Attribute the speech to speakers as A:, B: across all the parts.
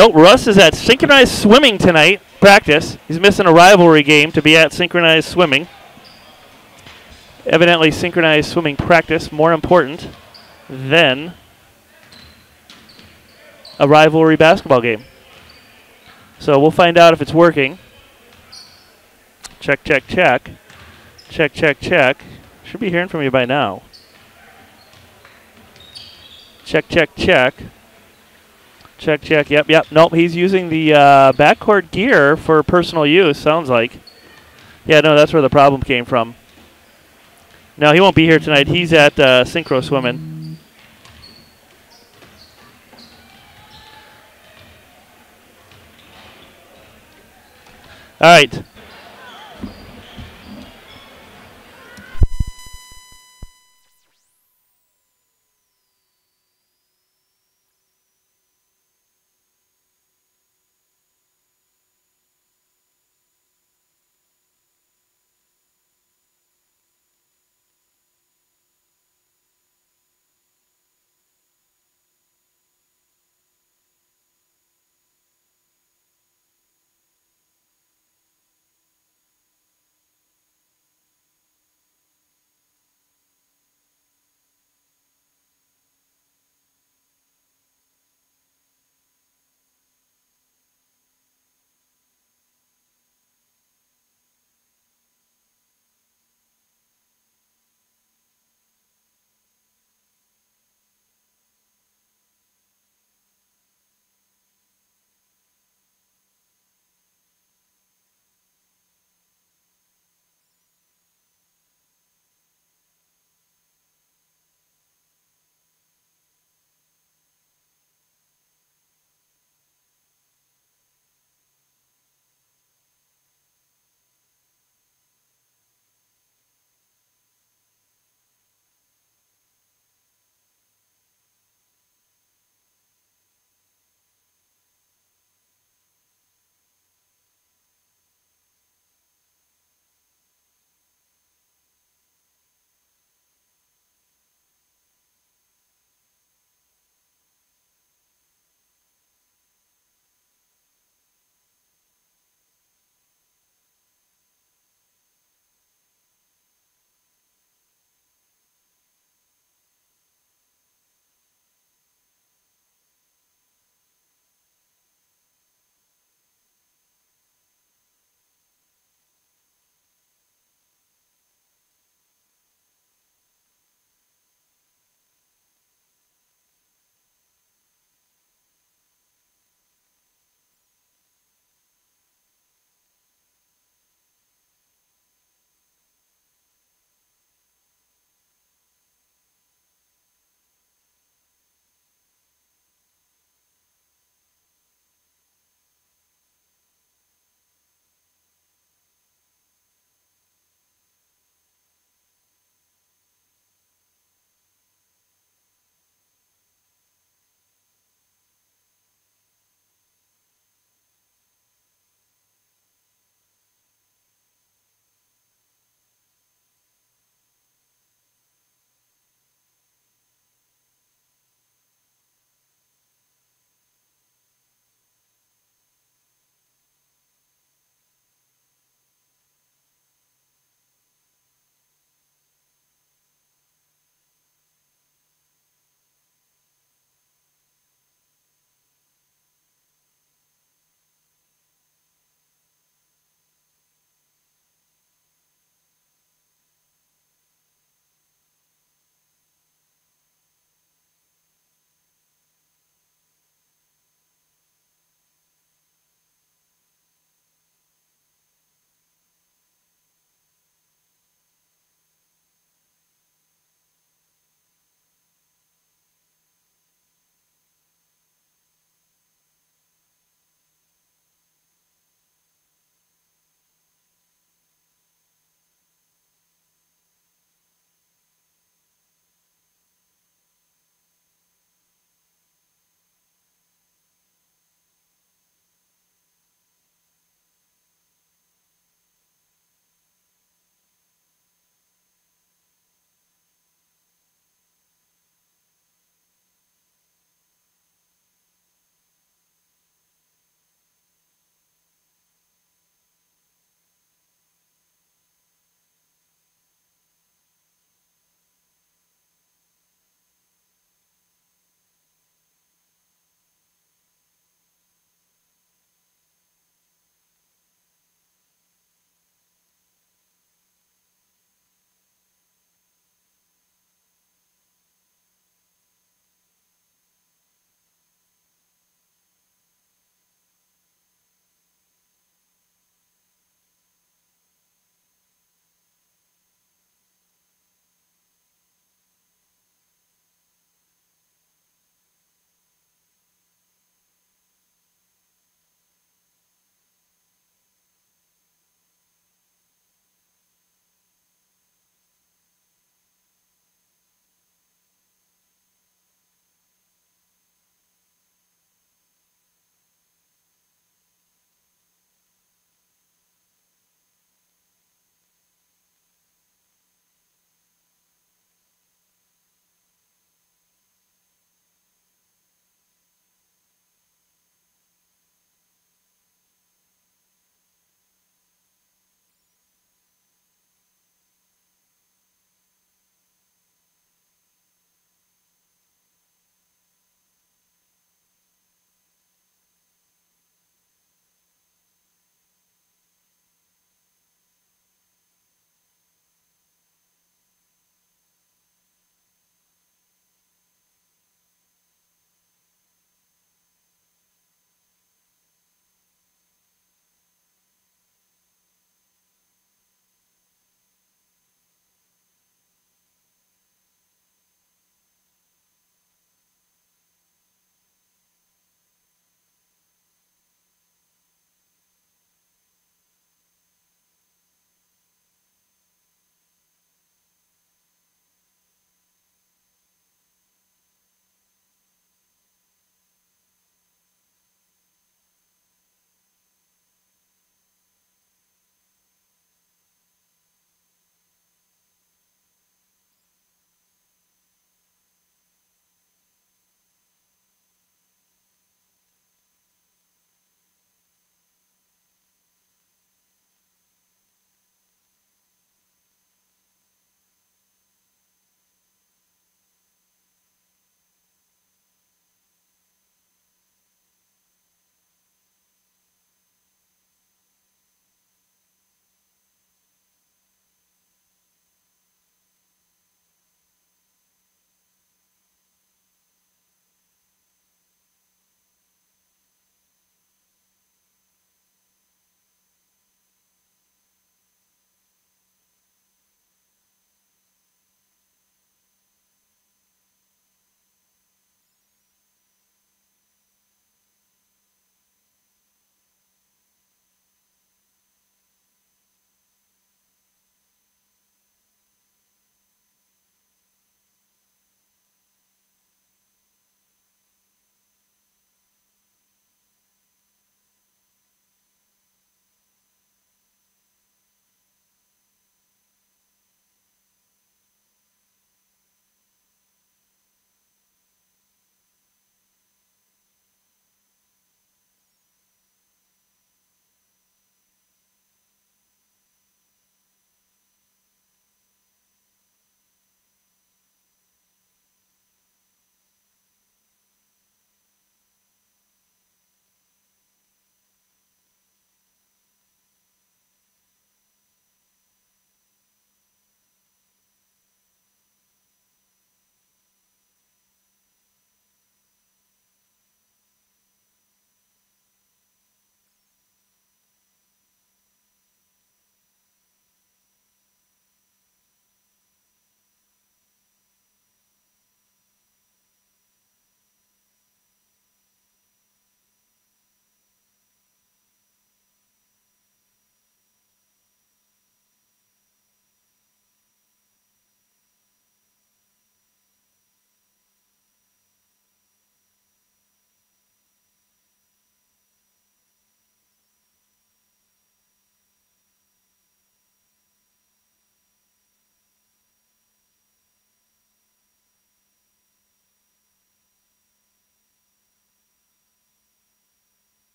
A: Nope, Russ is at synchronized swimming tonight, practice. He's missing a rivalry game to be at synchronized swimming. Evidently, synchronized swimming practice more important than a rivalry basketball game. So we'll find out if it's working. Check, check, check. Check, check, check. Should be hearing from you by now. Check, check, check. Check, check. Yep, yep. Nope, he's using the backcourt gear for personal use, sounds like. Yeah, no, that's where the problem came from. No, he won't be here tonight. He's at synchro swimming. All right.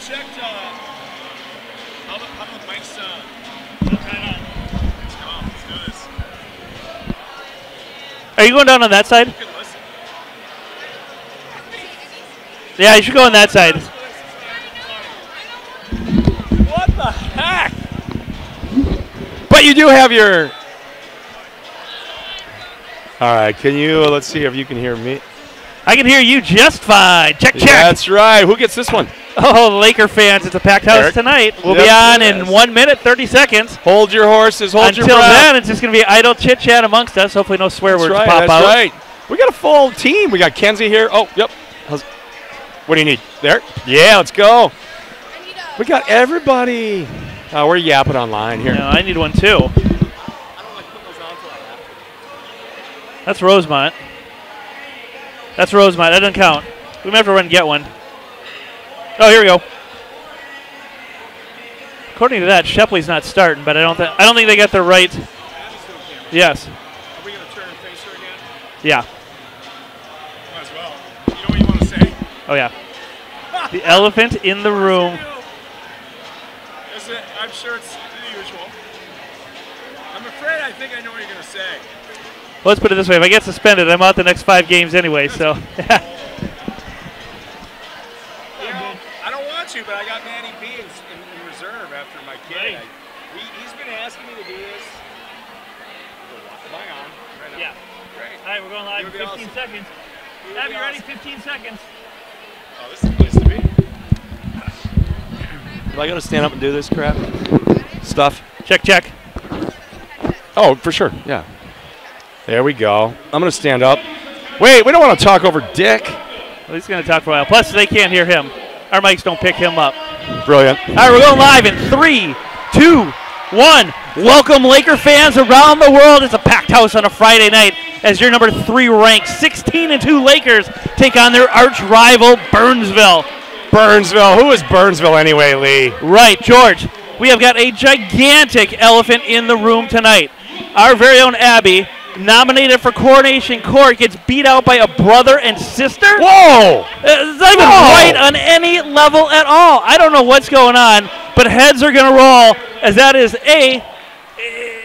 B: checked. How about Mike's? Try it on. Let's go. Let's do this.
A: Are you going down on that side?
B: You can listen.
A: Yeah, you should go on that side.
B: What the heck? But you do have your. All right, can you? Let's see if you can hear me.
A: I can hear you just fine. Check, check.
B: That's right. Who gets this one?
A: Oh, Laker fans, it's a packed house
B: Eric?
A: tonight. We'll
B: Yep,
A: be on
B: it
A: in
B: is.
A: 1 minute, 30 seconds.
B: Hold your horses. Hold your
A: Until
B: breath.
A: then, it's just going to be idle chit-chat amongst us. Hopefully no swear words
B: That's
A: pop
B: right.
A: out.
B: That's right. We got a full team. We got Kenzie here. Oh, yep. What do you need? There? Yeah, let's go. We got everybody. We're yapping online here.
A: No, I need one too.
B: I don't like putting those on until I have to.
A: That's Rosemont. That's Rosemont. That doesn't count. We might have to run and get one. Oh, here we go. According to that, Shepley's not starting, but I don't think they got the right. Yes.
B: Are we going to turn and face her again?
A: Yeah.
B: Might as well. You know what you want to say?
A: Oh yeah. The elephant in the room.
B: I'm sure it's the usual. I'm afraid I think I know what you're going to say.
A: Well, let's put it this way. If I get suspended, I'm out the next 5 games anyway, so.
B: I don't want you, but I got Manny B in reserve after my kid.
A: Right.
B: He's been asking me to do this. Am I on right now?
A: Yeah.
B: Great.
A: All right, we're going live in 15
B: awesome.
A: seconds.
B: It'll
A: Abby,
B: be
A: ready?
B: awesome.
A: 15 seconds.
B: Oh, this is the place to be. Do I got to stand up and do this crap? Stuff?
A: Check, check.
B: Oh, for sure. Yeah. There we go. I'm going to stand up. Wait, we don't want to talk over Dick.
A: Well, he's going to talk for a while. Plus, they can't hear him. Our mics don't pick him up.
B: Brilliant.
A: All right, we're going live in 3, 2, 1. Welcome, Laker fans around the world. It's a packed house on a Friday night as your number 3 ranked 16-2 Lakers take on their arch rival Burnsville.
B: Burnsville. Who is Burnsville anyway, Lee?
A: Right, George. We have got a gigantic elephant in the room tonight. Our very own Abby, nominated for Coronation Court, gets beat out by a brother and sister.
B: Whoa!
A: It's not even right on any level at all. I don't know what's going on, but heads are going to roll as that is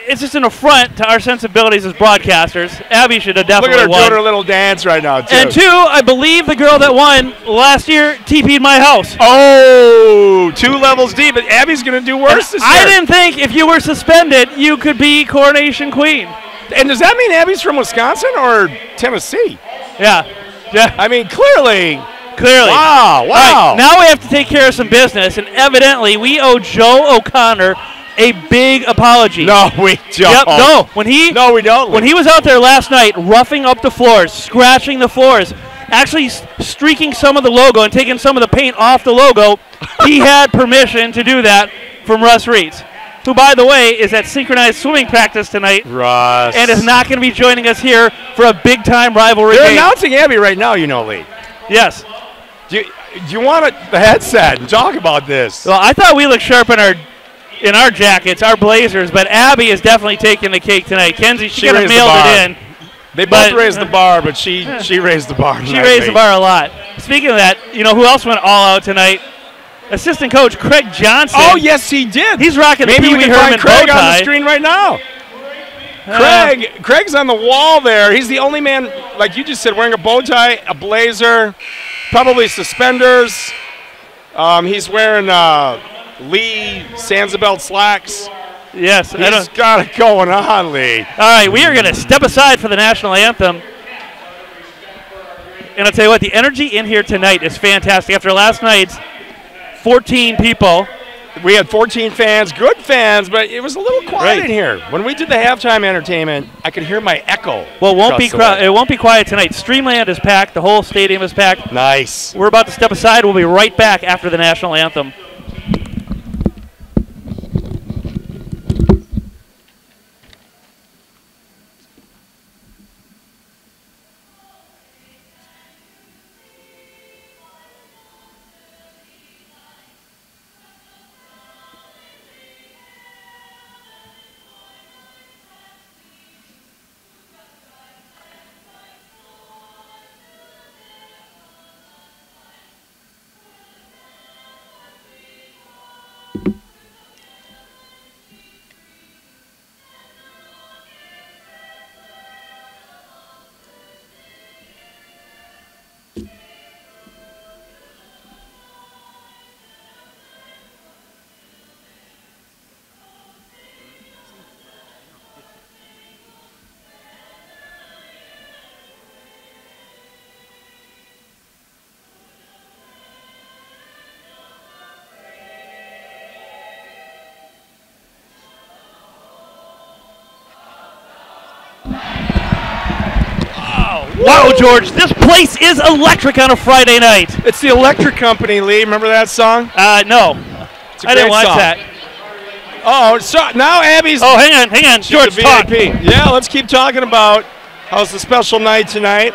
A: it's just an affront to our sensibilities as broadcasters. Abby should have definitely
B: Look at her
A: won.
B: doing her little dance right now, too.
A: And 2, I believe the girl that won last year TP'd my house.
B: Oh, 2 levels deep. But Abby's going to do worse this year.
A: I didn't think if you were suspended, you could be Coronation Queen.
B: And does that mean Abby's from Wisconsin or Tennessee?
A: Yeah. Yeah.
B: I mean, clearly.
A: All
B: Wow, wow.
A: right, now we have to take care of some business, and evidently we owe Joe O'Connor a big apology.
B: No, we don't.
A: Yep, no.
B: No, we don't.
A: When he was out there last night roughing up the floors, scratching the floors, actually streaking some of the logo and taking some of the paint off the logo, he had permission to do that from Russ Reeds, who, by the way, is at synchronized swimming practice tonight.
B: Russ.
A: And is not going to be joining us here for a big-time rivalry
B: They're
A: game.
B: announcing Abby right now, you know, Lee.
A: Yes.
B: Do you want the headset and talk about this?
A: Well, I thought we looked sharp in our jackets, our blazers, but Abby is definitely taking the cake tonight. Kenzie, she kind of mailed it in.
B: They both raised the bar, but she raised the bar.
A: She raised the bar a lot. Speaking of that, you know who else went all out tonight? Assistant coach Craig Johnson.
B: Oh, yes, he did.
A: He's rocking the
B: Maybe
A: Pee
B: we
A: Wee
B: can
A: Herman
B: find Craig
A: bow
B: on the
A: tie.
B: screen right now. Craig's on the wall there. He's the only man, like you just said, wearing a bow tie, a blazer, probably suspenders. He's wearing Lee Sanzabelt slacks.
A: Yes.
B: He's got it going on, Lee.
A: All right, we are going to step aside for the national anthem. And I'll tell you what, the energy in here tonight is fantastic. After last night's 14 people.
B: We had 14 fans, good fans, but it was a little quiet in here. When we did the halftime entertainment, I could hear my echo.
A: Well, it won't be quiet tonight. Streamland is packed. The whole stadium is packed.
B: Nice.
A: We're about to step aside. We'll be right back after the national anthem. Wow, George, this place is electric on a Friday night.
B: It's the Electric Company, Lee. Remember that song?
A: No.
B: It's a
A: I didn't
B: great
A: watch
B: song.
A: that.
B: Oh, so now Abby's.
A: Oh, hang on. George,
B: the
A: talk.
B: VIP. Yeah, let's keep talking about how's the special night tonight.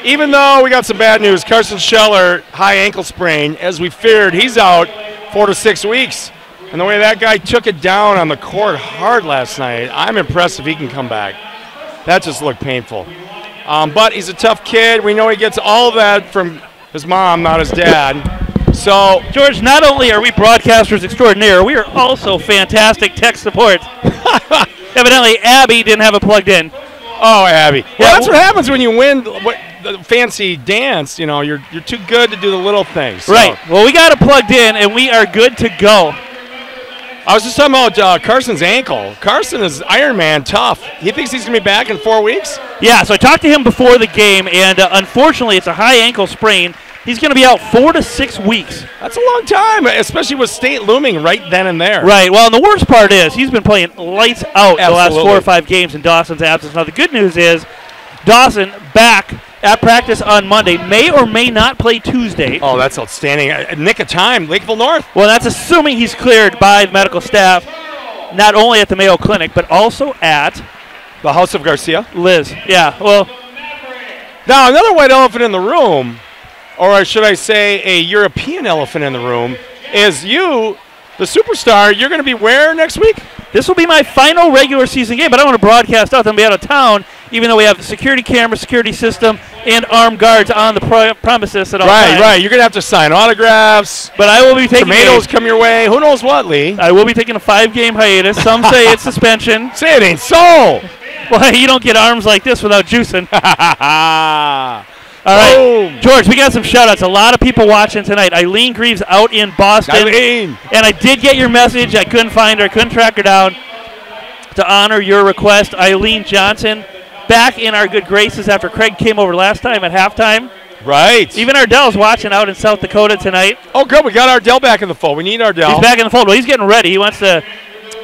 B: Even though we got some bad news, Carson Scheller, high ankle sprain, as we feared, he's out 4 to 6 weeks. And the way that guy took it down on the court hard last night, I'm impressed if he can come back. That just looked painful. But he's a tough kid. We know he gets all of that from his mom, not his dad. So,
A: George, not only are we broadcasters extraordinaire, we are also fantastic tech support. Evidently, Abby didn't have it plugged in.
B: Oh, Abby. Well,
A: Yeah,
B: that's what happens when you win the fancy dance. You know, you're too good to do the little things. So.
A: Right. Well, we got it plugged in, and we are good to go.
B: I was just talking about Carson's ankle. Carson is Iron Man tough. He thinks he's going to be back in 4 weeks?
A: Yeah, so I talked to him before the game, and unfortunately, it's a high ankle sprain. He's going to be out 4 to 6 weeks.
B: That's a long time, especially with state looming right then and there.
A: Right. Well, and the worst part is he's been playing lights out the last 4 or 5 games in Dawson's absence. Now, the good news is Dawson back at practice on Monday, may or may not play Tuesday.
B: Oh, that's outstanding. Nick of time, Lakeville North.
A: Well, that's assuming he's cleared by the medical staff, not only at the Mayo Clinic, but also at
B: the House of Garcia.
A: Liz. Yeah, well.
B: Now, another white elephant in the room, or should I say a European elephant in the room, is you, the superstar. You're going to be where next week?
A: This will be my final regular season game, but I want to broadcast out. Then be out of town, even though we have security camera, security system, and armed guards on the premises at all times.
B: Right. You're going to have to sign autographs.
A: But I will be taking
B: tomatoes come your way. Who knows what, Lee?
A: I will be taking a 5-game hiatus. Some say it's suspension.
B: Say it ain't so.
A: Well, you don't get arms like this without juicing. All right,
B: boom.
A: George, we got some shout-outs. A lot of people watching tonight. Eileen Greaves out in Boston.
B: Eileen.
A: And I did get your message. I couldn't find her. I couldn't track her down to honor your request. Eileen Johnson back in our good graces after Craig came over last time at halftime.
B: Right.
A: Even Ardell's watching out in South Dakota tonight.
B: Oh, good. We got Ardell back in the fold. We need Ardell.
A: He's back in the fold. Well, he's getting ready. He wants to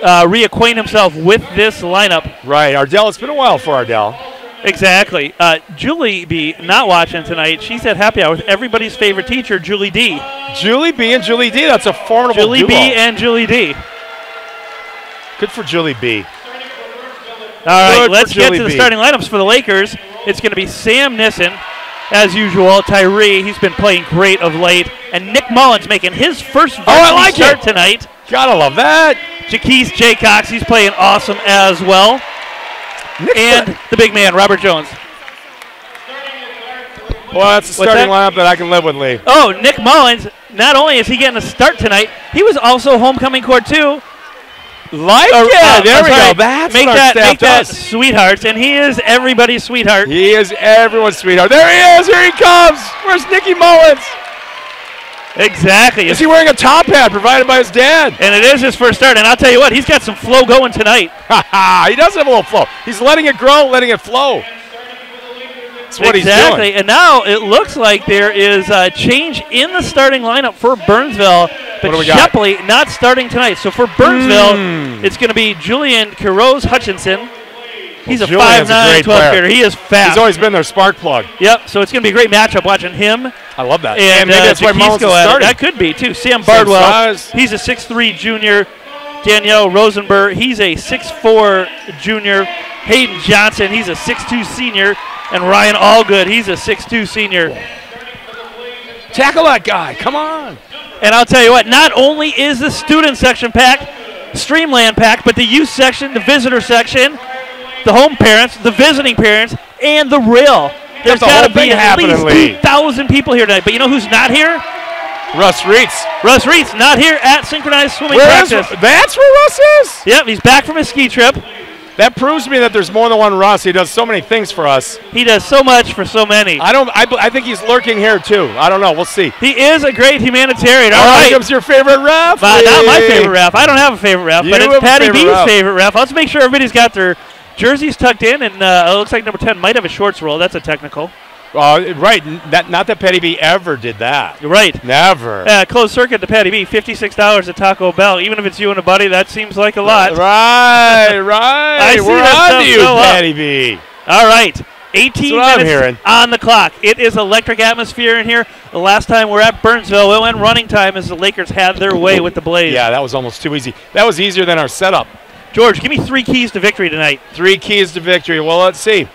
A: reacquaint himself with this lineup.
B: Right. Ardell, it's been a while for Ardell.
A: Exactly. Julie B. not watching tonight. She's at happy hour with everybody's favorite teacher, Julie D.
B: Julie B. and Julie D. That's a formidable
A: Julie
B: duo.
A: B. and Julie D.
B: Good for Julie B.
A: All right,
B: Good
A: let's get to the
B: B.
A: starting lineups for the Lakers. It's going to be Sam Nissen, as usual. Tyree, he's been playing great of late. And Nick Mullins making his first start tonight.
B: Gotta love that.
A: Jaquise Jaycox, he's playing awesome as well. And the big man, Robert Jones.
B: Well, that's a starting lineup that I can live with, Lee.
A: Oh, Nick Mullins, not only is he getting a start tonight, he was also homecoming court too.
B: There we go. That's
A: make
B: what our staff
A: that
B: does.
A: sweethearts, and he is everybody's sweetheart.
B: He is everyone's sweetheart. There he is. Here he comes. Where's Nicky Mullins?
A: Exactly.
B: Is he wearing a top hat provided by his dad?
A: And it is his first start, and I'll tell you what, he's got some flow going tonight.
B: He does have a little flow. He's letting it grow, letting it flow. That's what he's doing.
A: Exactly, and now it looks like there is a change in the starting lineup for Burnsville, but Shepley not starting tonight. So for Burnsville, it's going to be Julian Quiroz Hutchinson. He's a 5'9", 12-footer. He is fast.
B: He's always been their spark plug.
A: Yep, so it's going to be a great matchup watching him.
B: I love that.
A: And
B: maybe that's why Mullins is starting.
A: That could be, too. Sam Bardwell, he's a 6'3" junior. Danielle Rosenberg, he's a 6'4" junior. Hayden Johnson, he's a 6'2" senior. And Ryan Allgood, he's a 6'2" senior.
B: Tackle that guy. Come on.
A: And I'll tell you what, not only is the student section packed, Streamland packed, but the youth section, the visitor section, the home parents, the visiting parents, and the rail. There's got to be at least 2,000 people here tonight. But you know who's not here?
B: Russ Reitz.
A: Russ Reitz, not here at synchronized swimming practice.
B: That's where Russ is?
A: Yep, he's back from his ski trip.
B: That proves to me that there's more than one Russ. He does so many things for us.
A: He does so much for so many.
B: I think he's lurking here too. I don't know. We'll see.
A: He is a great humanitarian.
B: All right, comes your favorite ref.
A: Not my favorite ref. I don't have a favorite ref, but it's Patty B's favorite ref. Let's make sure everybody's got their jerseys tucked in, and it looks like number 10 might have a shorts roll. That's a technical.
B: Right. Not that Patty B ever did that.
A: Right.
B: Never.
A: Closed circuit to Patty B, $56 at Taco Bell. Even if it's you and a buddy, that seems like a lot.
B: Right. We're on to you, Patty B.
A: All right. 18 minutes
B: on
A: the clock. It is electric atmosphere in here. The last time we're at Burnsville, it went running time as the Lakers had their way with the Blaze.
B: Yeah, that was almost too easy. That was easier than our setup.
A: George, give me 3 keys to victory tonight.
B: 3 keys to victory. Well, let's see.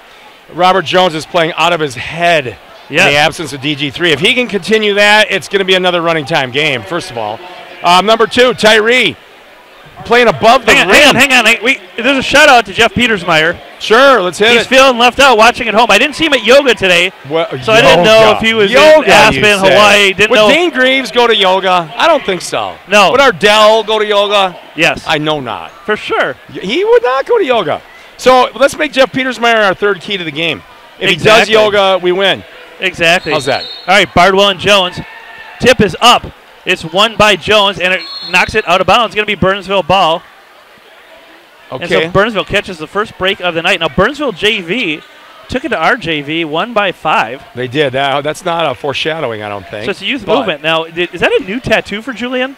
B: Robert Jones is playing out of his head in the absence of DG3. If he can continue that, it's going to be another running time game, first of all. Number 2, Tyree playing above the rim.
A: Hang on. There's a shout-out to Jeff Petersmeyer.
B: Sure, let's hit it.
A: He's feeling left out watching at home. I didn't see him at yoga today, so I didn't know if he was in Aspen, Hawaii.
B: Would Dane Greaves go to yoga? I don't think so.
A: No.
B: Would Ardell go to yoga?
A: Yes.
B: I know not.
A: For sure.
B: He would not go to yoga. So let's make Jeff Petersmeyer our 3rd key to the game. If he does yoga, we win.
A: Exactly.
B: How's that?
A: All right, Bardwell and Jones. Tip is up. It's won by Jones, and it knocks it out of bounds. It's going to be Burnsville ball.
B: Okay.
A: And so Burnsville catches the first break of the night. Now, Burnsville JV took it to our JV, won by 5.
B: They did. That's not a foreshadowing, I don't think.
A: So it's a youth movement. Now, is that a new tattoo for Julian?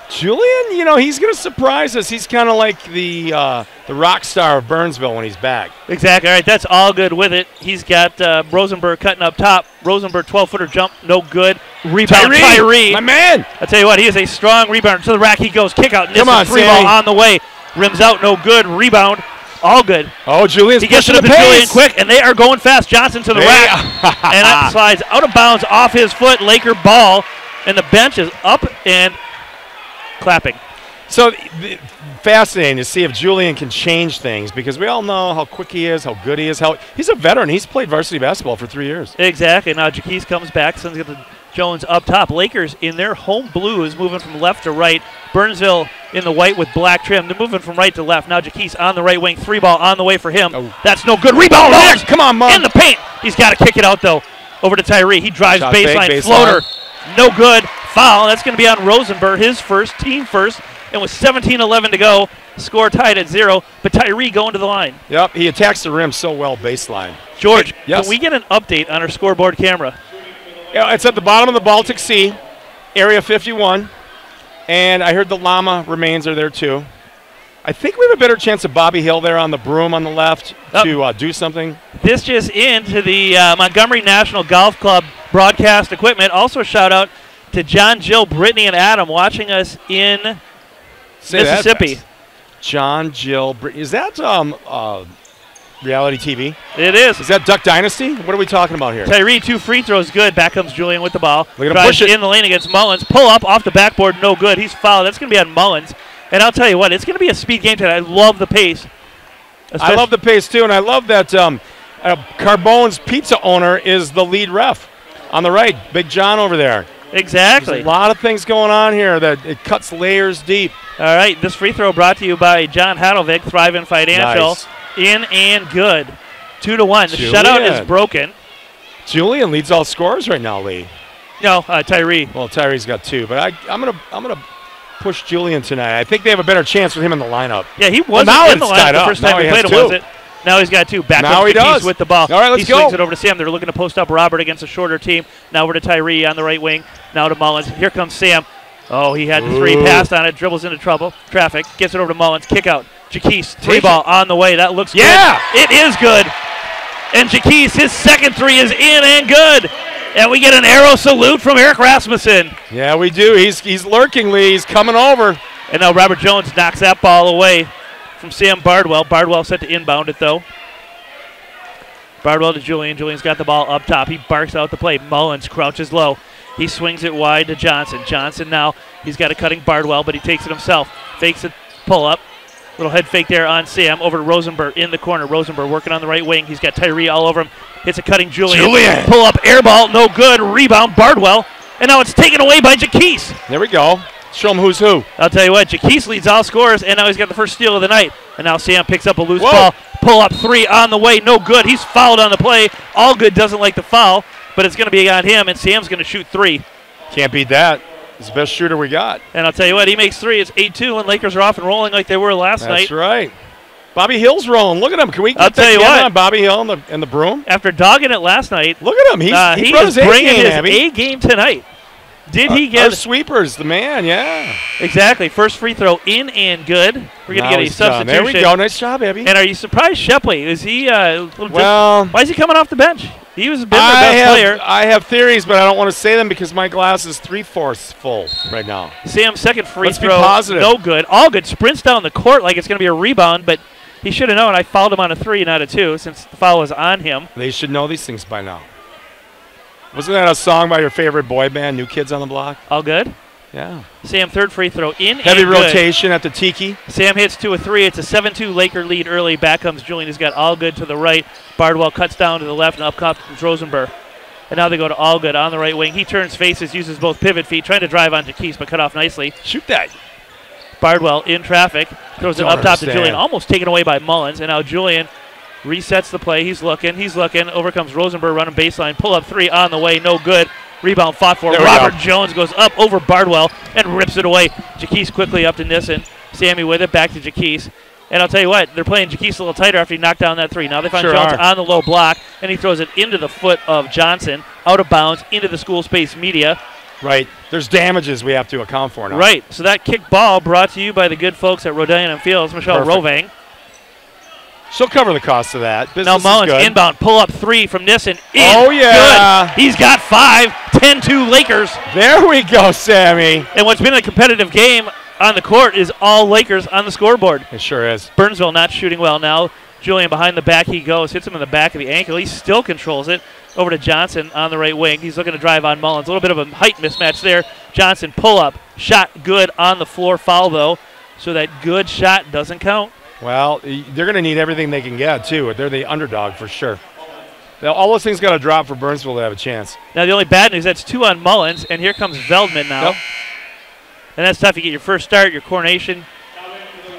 B: Julian, he's going to surprise us. He's kind of like the rock star of Burnsville when he's back.
A: Exactly. All right, that's all good with it. He's got Rosenberg cutting up top. Rosenberg, 12-footer jump, no good. Rebound, Tyree.
B: My man.
A: I'll tell you what, he is a strong rebounder. To the rack he goes. Kick out.
B: Come on,
A: 3-ball on the way. Rims out, no good. Rebound, all good.
B: Oh, Julian's
A: he gets it up to Julian quick, and they are going fast. Johnson to the rack. And that slides out of bounds off his foot. Laker ball, and the bench is up and clapping.
B: So fascinating to see if Julian can change things, because we all know how quick he is, how good he is. He's a veteran. He's played varsity basketball for 3 years.
A: Exactly. Now Jaquise comes back, sends it to Jones up top. Lakers in their home blues, moving from left to right. Burnsville in the white with black trim. They're moving from right to left. Now Jaquise on the right wing. 3-ball on the way for him.
B: Oh.
A: That's no good. Rebound.
B: Come on, Mom.
A: In the paint. He's got to kick it out, though. Over to Tyree. He drives baseline. Floater. No good. Foul. That's going to be on Rosenberg, his first, team first. And with 17-11 to go, score tied at 0. But Tyree going to the line.
B: Yep, he attacks the rim so well baseline.
A: George, can we get an update on our scoreboard camera?
B: Yeah, it's at the bottom of the Baltic Sea, Area 51. And I heard the llama remains are there too. I think we have a better chance of Bobby Hill there on the broom on the left to do something.
A: This just into the Montgomery National Golf Club broadcast equipment. Also a shout out to John, Jill, Brittany, and Adam watching us in Mississippi.
B: John, Jill, is that reality TV?
A: It is.
B: Is that Duck Dynasty? What are we talking about here?
A: Tyree, 2 free throws, good. Back comes Julian with the ball.
B: Look at him push it
A: in the lane against Mullins. Pull up off the backboard, no good. He's fouled. That's going to be on Mullins. And I'll tell you what, it's going to be a speed game tonight. I love the pace.
B: I love the pace too, and I love that Carbone's pizza owner is the lead ref on the right. Big John over there.
A: Exactly.
B: There's a lot of things going on here that it cuts layers deep.
A: All right, this free throw brought to you by John Hadelvik, Thriving Financial.
B: Nice.
A: In and good. 2-1. The shutout is broken.
B: Julian leads all scorers right now, Lee.
A: No, Tyree.
B: Well, Tyree's got 2, but I'm gonna push Julian tonight. I think they have a better chance with him in the lineup.
A: Yeah, he wasn't in the lineup the first time we played him, was it? Now he's got 2. Back up Jaquise with the ball.
B: All right, let's go.
A: He swings it over to Sam. They're looking to post up Robert against a shorter team. Now over to Tyree on the right wing. Now to Mullins. Here comes Sam. Oh, he had the 3, passed on it, dribbles into traffic, gets it over to Mullins, kick out. Jaquise, 3-ball on the way. That looks good. It is good. And Jaquise, his second 3 is in and good. And we get an arrow salute from Eric Rasmussen.
B: Yeah, we do. He's lurking, Lee. He's coming over.
A: And now Robert Jones knocks that ball away from Sam Bardwell. Bardwell set to inbound it, though. Bardwell to Julian. Julian's got the ball up top. He barks out the play. Mullins crouches low. He swings it wide to Johnson. Johnson now, he's got a cutting Bardwell, but he takes it himself. Fakes it, pull up. Little head fake there on Sam. Over to Rosenberg in the corner. Rosenberg working on the right wing. He's got Tyree all over him. Hits a cutting Julian. Pull up, air ball, no good. Rebound, Bardwell. And now it's taken away by Jaquise.
B: There we go. Show them who's who.
A: I'll tell you what, Jaquise leads all scorers, and now he's got the first steal of the night. And now Sam picks up a loose ball. Pull up 3 on the way. No good. He's fouled on the play. Allgood doesn't like the foul, but it's going to be on him, and Sam's going to shoot 3.
B: Can't beat that. He's the best shooter we got.
A: And I'll tell you what, he makes 3. It's 8-2, and Lakers are off and rolling like they were last night.
B: That's right. Bobby Hill's rolling. Look at him. Can we
A: I'll
B: get
A: tell you
B: that
A: what,
B: on Bobby Hill and the broom?
A: After dogging it last night,
B: look at him.
A: He
B: brought
A: is
B: his
A: bringing
B: A-game,
A: his
B: Abby.
A: A-game tonight. Did he get
B: our sweepers? The man, yeah.
A: Exactly. First free throw in and good. We're going to get a substitution.
B: There we go. Nice job, Abby.
A: And are you surprised, Shepley? Is he
B: well?
A: Why is he coming off the bench? He was been their best player.
B: I have theories, but I don't want to say them because my glass is 3/4 full right now.
A: Sam's second free
B: Let's
A: throw,
B: be positive.
A: no good. Allgood sprints down the court like it's going to be a rebound, but he should have known. I fouled him on a 3, not a 2, since the foul was on him.
B: They should know these things by now. Wasn't that a song by your favorite boy band, New Kids on the Block?
A: Allgood.
B: Yeah.
A: Sam, third free throw in.
B: Heavy
A: and
B: rotation at the Tiki.
A: Sam hits 2 of 3. It's a 7-2 Laker lead early. Back comes Julian. He's got Allgood to the right. Bardwell cuts down to the left, and up comes Rosenberg. And now they go to Allgood on the right wing. He turns faces, uses both pivot feet, trying to drive on Jaquise, but cut off nicely.
B: Shoot that.
A: Bardwell in traffic. Throws it up top to Julian. Almost taken away by Mullins. And now Julian resets the play. He's looking. Over comes Rosenberg running baseline. Pull up 3 on the way. No good. Rebound fought for. Robert Jones goes up over Bardwell and rips it away. Jaquise quickly up to Nissen. Sammy with it. Back to Jaquise. And I'll tell you what, they're playing Jaquise a little tighter after he knocked down that 3. Now they find Jones on the low block, and he throws it into the foot of Johnson, out of bounds, into the school space media.
B: Right. There's damages we have to account for now.
A: Right. So that kick ball brought to you by the good folks at Rodin and Fields, Michelle Rovang.
B: She'll cover the cost of that.
A: Now Mullins inbound, pull up 3 from Nissen.
B: Oh, yeah.
A: Good. He's got 5, 10-2 Lakers.
B: There we go, Sammy.
A: And what's been a competitive game on the court is all Lakers on the scoreboard.
B: It sure is.
A: Burnsville not shooting well now. Julian behind the back he goes, hits him in the back of the ankle. He still controls it. Over to Johnson on the right wing. He's looking to drive on Mullins. A little bit of a height mismatch there. Johnson pull up. Shot good on the floor. Foul, though. So that good shot doesn't count.
B: Well, they're going to need everything they can get, too. They're the underdog for sure. All those things got to drop for Burnsville to have a chance.
A: Now, the only bad news, that's 2 on Mullins, and here comes Veldman now.
B: Yep.
A: And that's tough. You get your first start, your coronation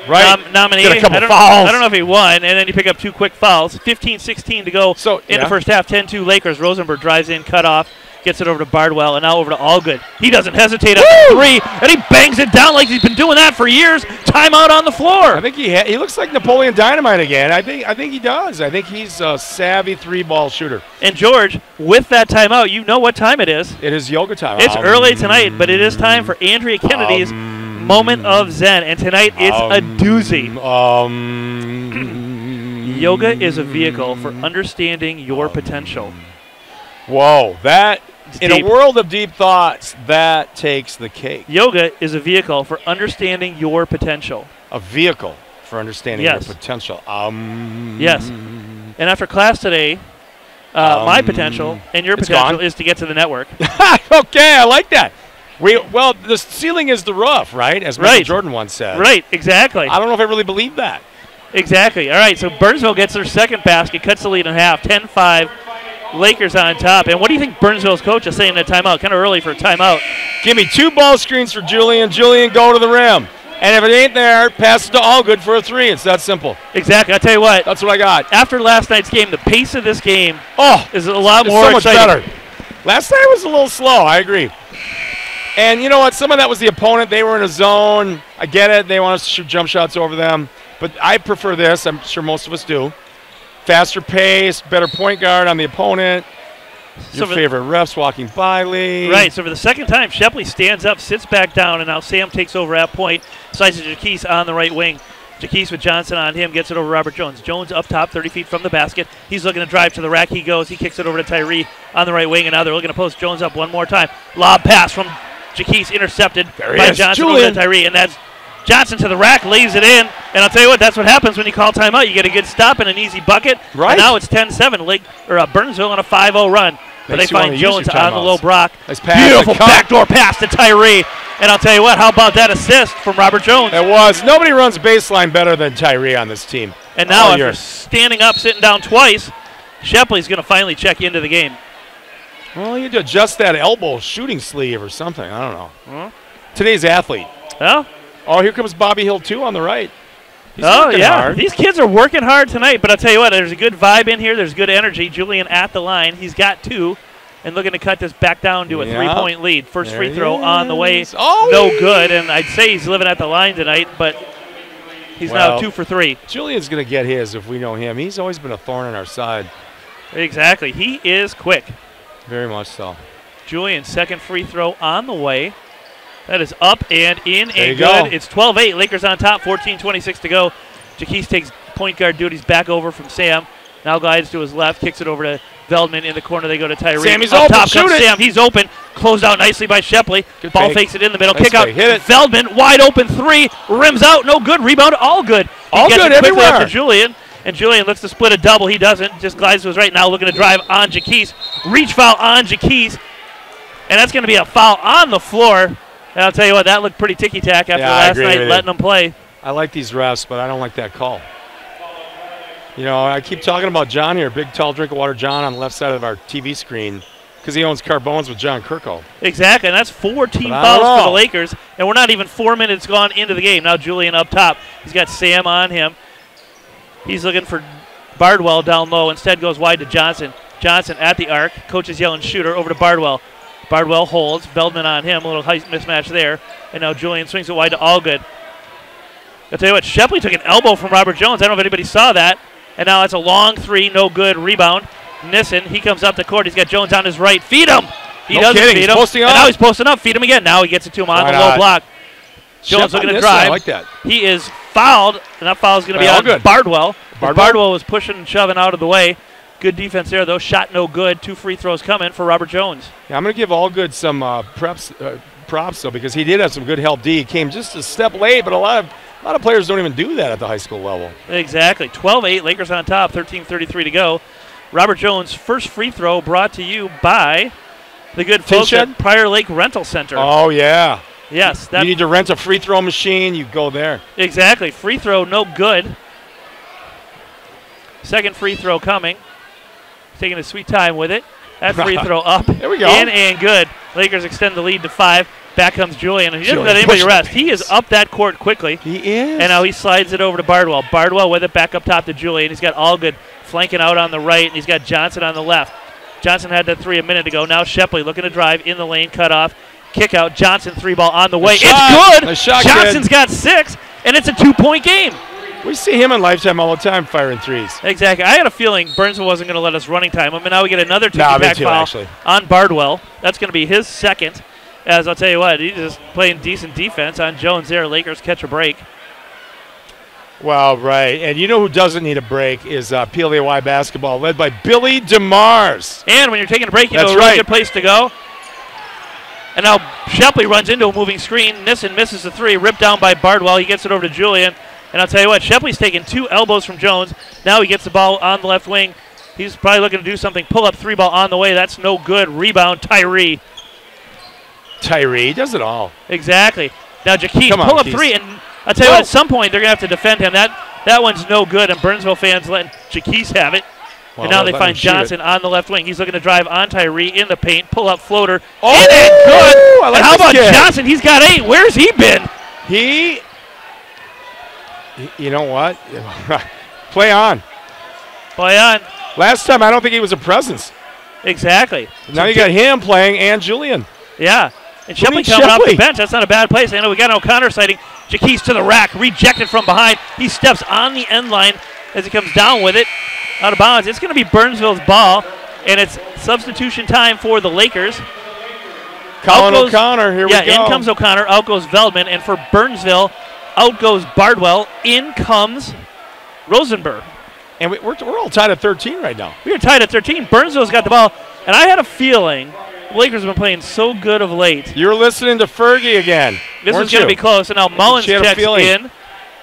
B: Get
A: nominated.
B: a couple fouls.
A: I don't know if he won, and then you pick up 2 quick fouls. 15-16 to go in the first half. 10-2 Lakers. Rosenberg drives in, cut off, gets it over to Bardwell, and now over to Allgood. He doesn't hesitate on the 3, and he bangs it down like he's been doing that for years. Timeout on the floor.
B: I think he looks like Napoleon Dynamite again. I think he does. I think he's a savvy 3-ball shooter.
A: And George, with that timeout, you know what time it is.
B: It is yoga time.
A: It's early tonight, but it is time for Andrea Kennedy's moment of Zen, and tonight it's a doozy. Yoga is a vehicle for understanding your potential.
B: Whoa, in a world of deep thoughts, that takes the cake.
A: Yoga is a vehicle for understanding your potential.
B: A vehicle for understanding your potential.
A: Yes. And after class today, my potential and your potential is to get to the network.
B: Okay, I like that. Well, the ceiling is the roof, right? As Michael Jordan once said.
A: Right, exactly.
B: I don't know if I really believe that.
A: Exactly. All right, so Burnsville gets their second basket, cuts the lead in half, 10-5. Lakers on top. And what do you think Burnsville's coach is saying in a timeout? Kind of early for a timeout.
B: Give me 2 ball screens for Julian. Julian, go to the rim. And if it ain't there, pass it to Allgood for a 3. It's that simple.
A: Exactly. I'll tell you what.
B: That's what I got.
A: After last night's game, the pace of this game is a lot more
B: so much
A: exciting.
B: better. Last night was a little slow. I agree. And you know what? Some of that was the opponent. They were in a zone. I get it. They want us to shoot jump shots over them. But I prefer this. I'm sure most of us do. Faster pace, better point guard on the opponent. Your favorite refs walking by, Lee.
A: Right, so for the second time, Shepley stands up, sits back down, and now Sam takes over at point. Slices Jaquise on the right wing. Jaquise with Johnson on him, gets it over Robert Jones. Jones up top, 30 feet from the basket. He's looking to drive to the rack. He goes. He kicks it over to Tyree on the right wing, and now they're looking to post Jones up one more time. Lob pass from Jaquise, intercepted by Johnson over to Tyree, and that's Johnson to the rack, lays it in, and I'll tell you what, that's what happens when you call timeout. You get a good stop and an easy bucket.
B: Right.
A: And now it's 10-7, Burnsville on a 5-0 run. But they find Jones on the low block.
B: Nice pass.
A: Beautiful backdoor pass to Tyree. And I'll tell you what, how about that assist from Robert Jones?
B: It was. Nobody runs baseline better than Tyree on this team.
A: And now after standing up, sitting down twice, Shepley's going to finally check into the game.
B: Well, you had to adjust that elbow shooting sleeve or something. I don't know. today's athlete.
A: Well,
B: Oh, here comes Bobby Hill, too, on the right. He's
A: oh,
B: working
A: yeah.
B: hard.
A: These kids are working hard tonight, but I'll tell you what, there's a good vibe in here. There's good energy. Julian at the line. He's got 2 and looking to cut this back down to a 3-point lead. First free throw on the way.
B: Oh,
A: no good, and I'd say he's living at the line tonight, but he's now 2 for 3.
B: Julian's going to get his if we know him. He's always been a thorn on our side.
A: Exactly. He is quick.
B: Very much so.
A: Julian's second free throw on the way. That is up and in
B: there
A: and good.
B: Go.
A: It's 12-8. Lakers on top, 14:26 to go. Jaquise takes point guard duties back over from Sam. Now glides to his left, kicks it over to Veldman in the corner. They go to Tyree.
B: Sammy's
A: up
B: open.
A: top
B: Shoot
A: comes
B: it.
A: Sam. He's open. Closed out nicely by Shepley.
B: Good
A: Ball
B: fake.
A: fakes it in the middle.
B: Nice
A: Kick out.
B: fake. Hit it.
A: Veldman, wide open 3. Rims out. No good. Rebound. All good. He
B: All
A: gets
B: good
A: it quickly
B: everywhere.
A: up to Julian. And Julian looks to split a double. He doesn't. Just glides to his right now, looking to drive on Jaquise. Reach foul on Jaquise. And that's going to be a foul on the floor. And I'll tell you what, that looked pretty ticky-tack after last night, letting them play.
B: I like these refs, but I don't like that call. You know, I keep talking about John here, big, tall drink of water John on the left side of our TV screen, because he owns Carbones with John Kirko.
A: Exactly, and that's 4 team fouls for the Lakers, and we're not even 4 minutes gone into the game. Now Julian up top. He's got Sam on him. He's looking for Bardwell down low. Instead goes wide to Johnson. Johnson at the arc. Coach is yelling shooter over to Bardwell. Bardwell holds. Veldman on him. A little height mismatch there. And now Julian swings it wide to Allgood. I'll tell you what, Shepley took an elbow from Robert Jones. I don't know if anybody saw that. And now it's a long 3, no good. Rebound. Nissen, he comes up the court. He's got Jones on his right. Feed him! He doesn't feed him.
B: Posting
A: and
B: up.
A: now he's posting up. Feed him again. Now he gets it to him on the low block. Jones looking to drive.
B: I like that.
A: He is fouled, and that foul is going to be on Bardwell. Bardwell was pushing and shoving out of the way. Good defense there, though. Shot no good. 2 free throws coming for Robert Jones.
B: Yeah, I'm going to give Allgood some props, though, because he did have some good help D. He came just a step late, but a lot of players don't even do that at the high school level.
A: Exactly. 12-8, Lakers on top, 13:33 to go. Robert Jones' first free throw brought to you by the good folks at Prior Lake Rental Center.
B: Oh, yeah.
A: Yes.
B: You need to rent a free throw machine, you go there.
A: Exactly. Free throw, no good. Second free throw coming. Taking a sweet time with it. That free throw up.
B: There we go.
A: In and good. Lakers extend the lead to 5. Back comes Julian. And he doesn't let anybody rest. He is up that court quickly.
B: He is.
A: And now he slides it over to Bardwell. Bardwell with it back up top to Julian. He's got Allgood flanking out on the right. And he's got Johnson on the left. Johnson had that 3 a minute ago. Now Shepley looking to drive in the lane. Cut off. Kick out. Johnson 3-ball on the way. It's good.
B: Nice shot,
A: Johnson's got 6. And it's a 2-point game.
B: We see him on Lifetime all the time firing threes.
A: Exactly. I had a feeling Burnsville wasn't going to let us running time him, and now we get another ticky-tack foul on Bardwell. That's going to be his second. As I'll tell you what, he's just playing decent defense on Jones there. Lakers catch a break.
B: Well, right. And you know who doesn't need a break is PLAY basketball, led by Billy DeMars.
A: And when you're taking a break, you know a really good place to go. And now Shepley runs into a moving screen. Nissen misses the 3, ripped down by Bardwell. He gets it over to Julian. And I'll tell you what, Shepley's taking 2 elbows from Jones. Now he gets the ball on the left wing. He's probably looking to do something. Pull up 3-ball on the way. That's no good. Rebound, Tyree.
B: Tyree does it all.
A: Exactly. Now Jaquise, pull up 3. And I'll tell you what, at some point they're going to have to defend him. That one's no good. And Burnsville fans letting Jaquise have it. Well, and now they find Johnson on the left wing. He's looking to drive on Tyree in the paint. Pull up floater.
B: Oh,
A: and good.
B: I like
A: and how about
B: kid.
A: Johnson? He's got 8. Where's he been?
B: You know what? Play on.
A: Play on.
B: Last time, I don't think he was a presence.
A: Exactly.
B: Now you got him playing and Julian.
A: Yeah. And Shepley coming off the bench. That's not a bad place. I know we got an O'Connor sighting. Jaquise to the rack. Rejected from behind. He steps on the end line as he comes down with it. Out of bounds. It's going to be Burnsville's ball. And it's substitution time for the Lakers.
B: Colin O'Connor, here we go.
A: Yeah, in comes O'Connor. Out goes Veldman. And for Burnsville, out goes Bardwell. In comes Rosenberg.
B: And we're all tied at 13 right now.
A: We are tied at 13. Burnsville's got the ball. And I had a feeling the Lakers have been playing so good of late.
B: You're listening to Fergie again.
A: This is going to be close. And now Mullins checks in.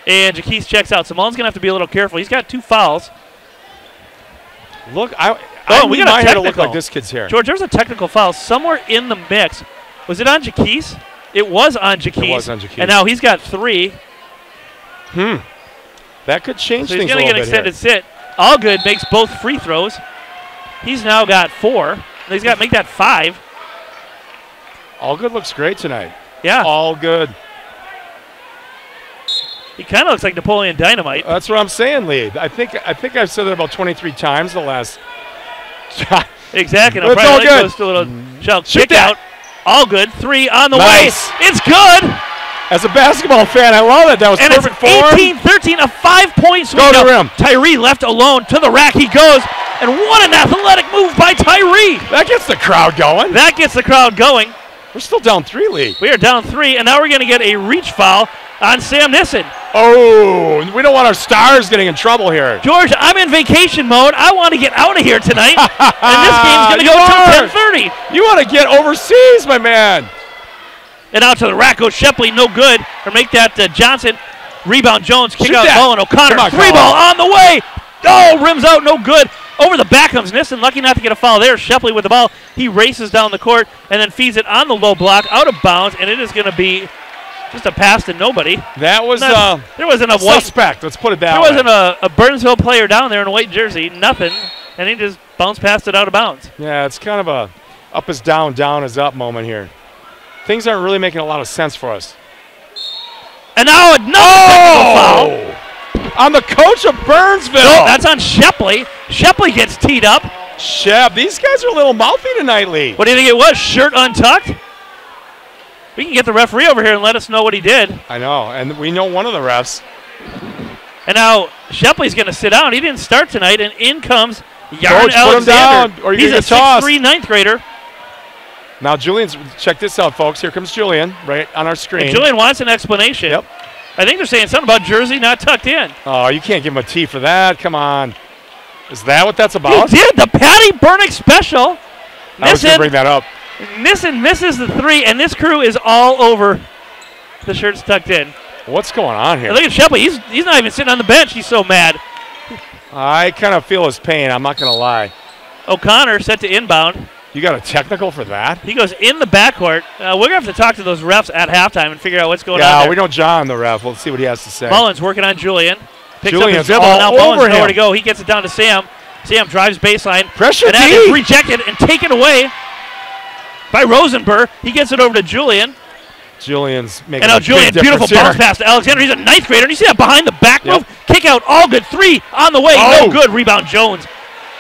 A: And Jaquise checks out. So Mullins going to have to be a little careful. He's got 2 fouls.
B: Look, I
A: we
B: need
A: got
B: my
A: a
B: hair to
A: technical.
B: look like this kid's hair.
A: George, there was a technical foul somewhere in the mix. Was it on Jaquise? It was on Jaquise.
B: It was on Jaquise.
A: And now he's got 3.
B: That could change
A: so
B: things
A: he's going to get an extended sit. Allgood makes both free throws. He's now got 4. He's got to make that 5.
B: Allgood looks great tonight.
A: Yeah.
B: All good.
A: He kind of looks like Napoleon Dynamite.
B: That's what I'm saying, Lee. I think I've said that about 23 times the last.
A: Exactly.
B: But it's all good.
A: Goes to a little shove.
B: Shoot
A: Kick out. All good. 3 on the
B: Nice.
A: way. It's good.
B: As a basketball fan, I love it. That was
A: And
B: perfect
A: it's
B: form.
A: 18-13, a 5-point swing.
B: Go to
A: Now,
B: rim.
A: Tyree left alone to the rack. He goes. And what an athletic move by Tyree.
B: That gets the crowd going.
A: That gets the crowd going.
B: We're still down 3, Lee.
A: We are down 3, and now we're going to get a reach foul on Sam Nissen.
B: Oh, we don't want our stars getting in trouble here.
A: George, I'm in vacation mode. I want to get out of here tonight. And this game's going to go until 10:30.
B: You want to get overseas, my man.
A: And out to the rack goes Shepley, no good. Or make that Johnson. Rebound Jones, kick
B: Shoot
A: out
B: that.
A: Mullen. O'Connor,
B: Come on,
A: 3-ball on the way. Oh, rims out, no good. Over the back comes Nissen, lucky not to get a foul there. Shepley with the ball. He races down the court and then feeds it on the low block, out of bounds, and it is going to be just a pass to nobody.
B: That was
A: there wasn't a
B: suspect. Let's put it that
A: there
B: way.
A: wasn't a Burnsville player down there in a white jersey, nothing, and he just bounced past it out of bounds.
B: Yeah, it's kind of a up is down, down is up moment here. Things aren't really making a lot of sense for us.
A: And now another technical foul.
B: On the coach of Burnsville.
A: No, that's on Shepley. Shepley gets teed up.
B: Shep, these guys are a little mouthy tonight, Lee.
A: What do you think it was? Shirt untucked? We can get the referee over here and let us know what he did.
B: I know, and we know one of the refs.
A: And now Shepley's going to sit down. He didn't start tonight, and in comes Yarn
B: Coach, put him
A: Alexander.
B: down, or you're
A: He's a
B: gonna toss.
A: 6'3" ninth grader.
B: Now Julian's, check this out, folks. Here comes Julian, right on our screen.
A: And Julian wants an explanation.
B: Yep.
A: I think they're saying something about jersey not tucked in.
B: Oh, you can't give him a T for that. Come on. Is that what that's about?
A: He did the Patty Burnick special.
B: I was going to bring that up.
A: Nissen misses the 3, and this crew is all over the shirts tucked in.
B: What's going on here?
A: And look at Shepley. He's not even sitting on the bench. He's so mad.
B: I kind of feel his pain. I'm not going to lie.
A: O'Connor set to inbound.
B: You got a technical for that?
A: He goes in the backcourt. We're going to have to talk to those refs at halftime and figure out what's going on
B: Yeah,
A: there.
B: we know John, the ref. We'll see what he has to say.
A: Mullins working on Julian. Picks
B: Julian's
A: up his dribble.
B: all
A: Now Mullins
B: over
A: nowhere
B: him.
A: to go. He gets it down to Sam. Sam drives baseline.
B: Pressure
A: and that
B: D.
A: is rejected and taken away by Rosenberg. He gets it over to Julian.
B: Julian's making
A: And now
B: a
A: Julian,
B: big
A: beautiful
B: difference
A: bounce
B: here.
A: pass to Alexander. He's a ninth grader. And you see that behind the back
B: Yep.
A: move? Kick out, all good. 3 on the way.
B: Oh.
A: No good. Rebound Jones.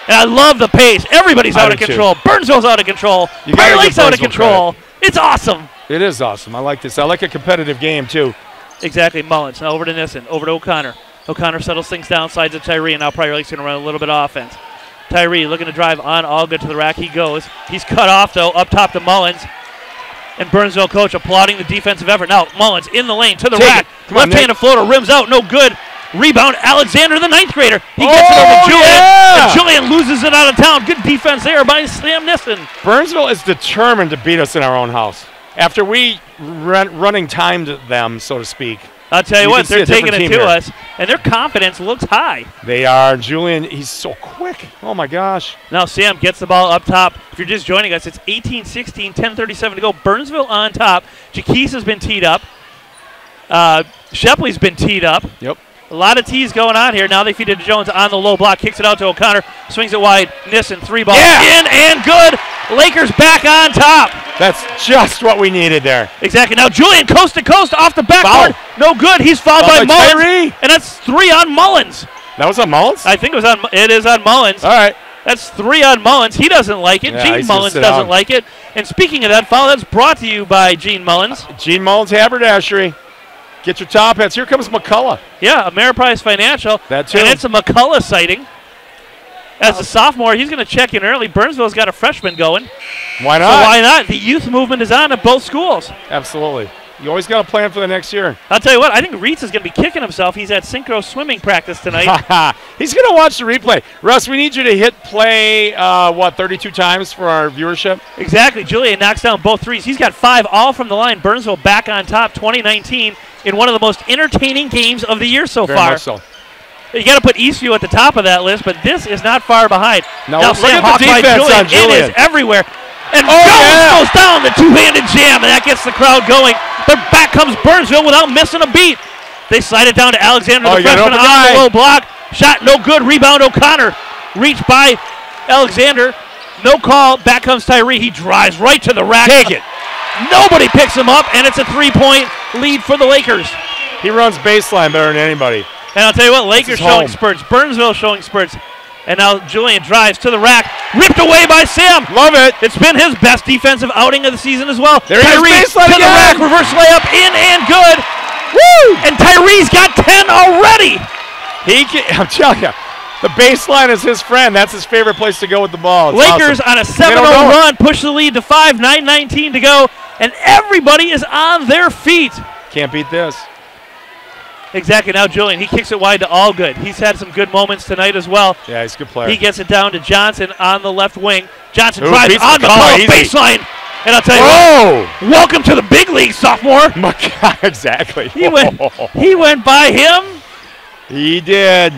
A: And I love the pace. Everybody's out of control. Burnsville's out of control.
B: You
A: Prior
B: gotta
A: Lake's
B: give
A: out of
B: Burnsville
A: control. It's awesome.
B: It is awesome. I like this. I like a competitive game, too.
A: Exactly. Mullins. Now over to Nissen. Over to O'Connor. O'Connor settles things down, sides of Tyree, and now Prior Lake's going to run a little bit of offense. Tyree looking to drive on, all good to the rack. He goes. He's cut off, though, up top to Mullins. And Burnsville coach applauding the defensive effort. Now Mullins in the lane to the rack. Left-handed floater, rims out, no good. Rebound, Alexander, the ninth grader. He gets it over to Julian.
B: Yeah!
A: And Julian loses it out of town. Good defense there by Sam Nissen.
B: Burnsville is determined to beat us in our own house. After we running timed them, so to speak.
A: I'll tell you
B: You
A: what,
B: can see
A: they're
B: a different
A: taking it
B: team
A: to
B: here.
A: us, and their confidence looks high.
B: They are. Julian, he's so quick. Oh, my gosh.
A: Now Sam gets the ball up top. If you're just joining us, it's 18-16, 10:37 to go. Burnsville on top. Jaquise has been teed up. Shepley's been teed up.
B: Yep.
A: A lot of tees going on here. Now they feed it to Jones on the low block. Kicks it out to O'Connor. Swings it wide. Nissen, 3-ball.
B: Yeah!
A: In and good. Lakers back on top.
B: That's just what we needed there.
A: Exactly. Now Julian coast to coast off the backboard.
B: Foul.
A: No good. He's fouled
B: Foul
A: by
B: by
A: Mullins.
B: Tyree.
A: And that's 3 on Mullins.
B: That was on Mullins?
A: I think it is on Mullins.
B: All right.
A: That's 3 on Mullins. He doesn't like it.
B: Yeah,
A: Gene
B: he's gonna
A: Mullins
B: sit
A: doesn't
B: down.
A: like it. And speaking of that foul, that's brought to you by Gene Mullins.
B: Gene Mullins haberdashery. Get your top hats. Here comes McCullough.
A: Yeah, Ameriprise Financial.
B: That too.
A: And it's a McCullough sighting. As a sophomore, he's going to check in early. Burnsville's got a freshman going.
B: Why
A: So
B: not?
A: why not? The youth movement is on at both schools.
B: Absolutely. You always got a plan for the next year.
A: I'll tell you what, I think Reitz is going to be kicking himself. He's at synchro swimming practice tonight.
B: He's going to watch the replay. Russ, we need you to hit play, 32 times for our viewership?
A: Exactly. Julian knocks down both threes. He's got 5 all from the line. Burnsville back on top 2019 in one of the most entertaining games of the year so
B: Very
A: far.
B: much so.
A: You got to put Eastview at the top of that list, but this is not far behind.
B: Now
A: Now
B: look
A: Sam
B: at the
A: Hawk by
B: defense on
A: It
B: Julian.
A: is everywhere. And
B: Oh,
A: Jones
B: yeah.
A: goes down the two-handed jam, and that gets the crowd going. But back comes Burnsville without missing a beat. They slide it down to Alexander,
B: Oh,
A: the
B: you got an
A: freshman,
B: open
A: on
B: guy.
A: the low block. Shot no good. Rebound O'Connor. Reached by Alexander. No call. Back comes Tyree. He drives right to the rack.
B: Take it.
A: Nobody picks him up, and it's a 3-point lead for the Lakers.
B: He runs baseline better than anybody.
A: And I'll tell you what, Lakers showing
B: home.
A: spurts. Burnsville showing spurts. And now Julian drives to the rack. Ripped away by Sam.
B: Love it.
A: It's been his best defensive outing of the season as well.
B: There he is, baseline
A: to
B: again.
A: the rack, reverse layup, in and good. Woo! And Tyree's got 10 already.
B: I'm telling you, the baseline is his friend. That's his favorite place to go with the ball. It's
A: Lakers
B: awesome.
A: on a 7-0 run, push the lead to 5, 9:19 to go, and everybody is on their feet.
B: Can't beat this.
A: Exactly. Now Julian, he kicks it wide to Allgood. He's had some good moments tonight as well.
B: Yeah, he's a good player.
A: He gets it down to Johnson on the left wing. Johnson drives
B: beats
A: on the
B: McCullough,
A: baseline. And I'll tell you what, welcome to the big league, sophomore.
B: My God, exactly.
A: He went by him.
B: He did.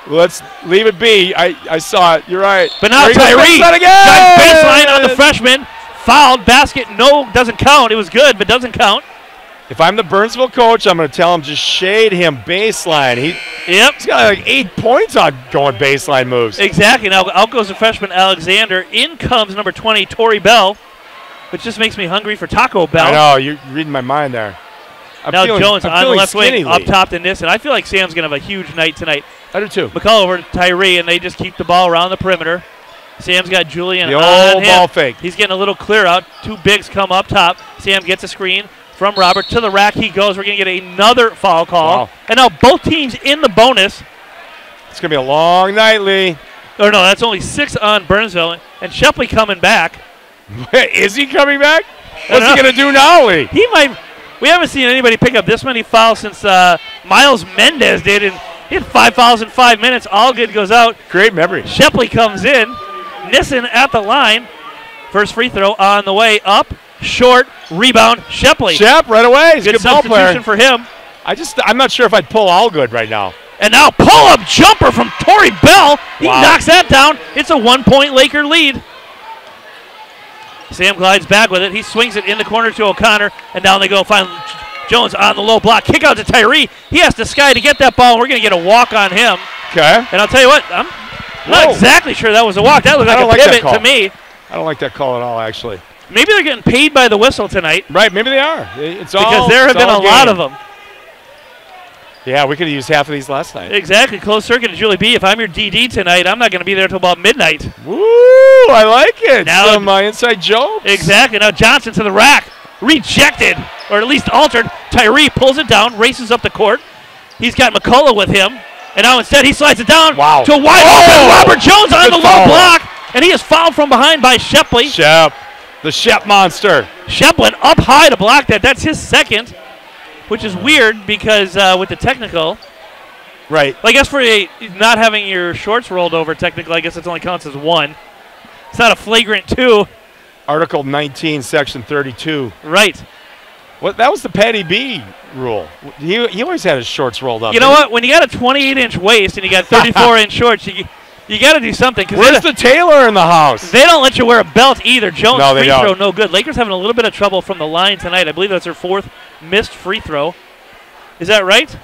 B: Let's leave it be. I saw it. You're right.
A: But now
B: There he goes,
A: Tyree
B: baseline again.
A: got baseline on the freshman. Fouled, basket, no, doesn't count. It was good, but doesn't count.
B: If I'm the Burnsville coach, I'm going to tell him just shade him baseline. He's got like 8 points on going baseline moves.
A: Exactly. Now out goes the freshman Alexander. In comes number 20, Torrey Bell, which just makes me hungry for Taco Bell.
B: I know. You're reading my mind there.
A: Now Jones on the left wing, up
B: Lee.
A: top to Nissen. I feel like Sam's going to have a huge night tonight.
B: I do too.
A: McCullough over to Tyree, and they just keep the ball around the perimeter. Sam's got Julian
B: The
A: on
B: old
A: him.
B: ball fake.
A: He's getting a little clear out. Two bigs come up top. Sam gets a screen from Robert to the rack. He goes. We're going to get another foul call.
B: Wow.
A: And now both teams in the bonus.
B: It's going to be a long night, Lee.
A: Or no, that's only 6 on Burnsville. And Shepley coming back.
B: Is he coming back?
A: I
B: What's
A: don't
B: he going to do now, Lee?
A: He might. We haven't seen anybody pick up this many fouls since Miles Mendez did. And he had 5 fouls in 5 minutes. All good goes out.
B: Great memory.
A: Shepley comes in. Nissen at the line. First free throw on the way up. Short. Rebound. Shepley.
B: Shep right away. He's a good ball
A: substitution
B: player.
A: for him.
B: I'm not sure if I'd pull Allgood right now.
A: And now pull-up jumper from Torrey Bell. He knocks that down. It's a 1-point Laker lead. Sam glides back with it. He swings it in the corner to O'Connor. And down they go. Finally, Jones on the low block. Kick out to Tyree. He has to sky to get that ball. We're going to get a walk on him.
B: Okay.
A: And I'll tell you what, I'm not exactly sure that was a walk. That looked like a pivot to me.
B: I don't like that call at all, actually.
A: Maybe they're getting paid by the whistle tonight.
B: Right, maybe they are.
A: Because there have been a lot of them.
B: Yeah, we could have used half of these last night.
A: Exactly. Closed circuit to Julie B. If I'm your DD tonight, I'm not going to be there until about midnight.
B: Woo! I like it.
A: Now,
B: some inside jokes.
A: Exactly. Now Johnson to the rack. Rejected, or at least altered. Tyree pulls it down, races up the court. He's got McCullough with him. And now instead he slides it down to a wide open Robert Jones on the low block. And he is fouled from behind by Shepley.
B: Shep. The Shep monster.
A: Shep went up high to block that. That's his second, which is weird because with the technical.
B: Right.
A: I guess for not having your shorts rolled over technically, I guess it only counts as 1. It's not a flagrant 2.
B: Article 19, Section 32.
A: Right.
B: What? That was the Patty B rule. He always had his shorts rolled up.
A: You know what? When you got a 28-inch waist and you got 34-inch shorts, you got to do something.
B: Where's the tailor in the house?
A: They don't let you wear a belt either. Jones
B: No, they
A: free
B: don't.
A: throw, no good. Lakers having a little bit of trouble from the line tonight. I believe that's their 4th missed free throw. Is that right?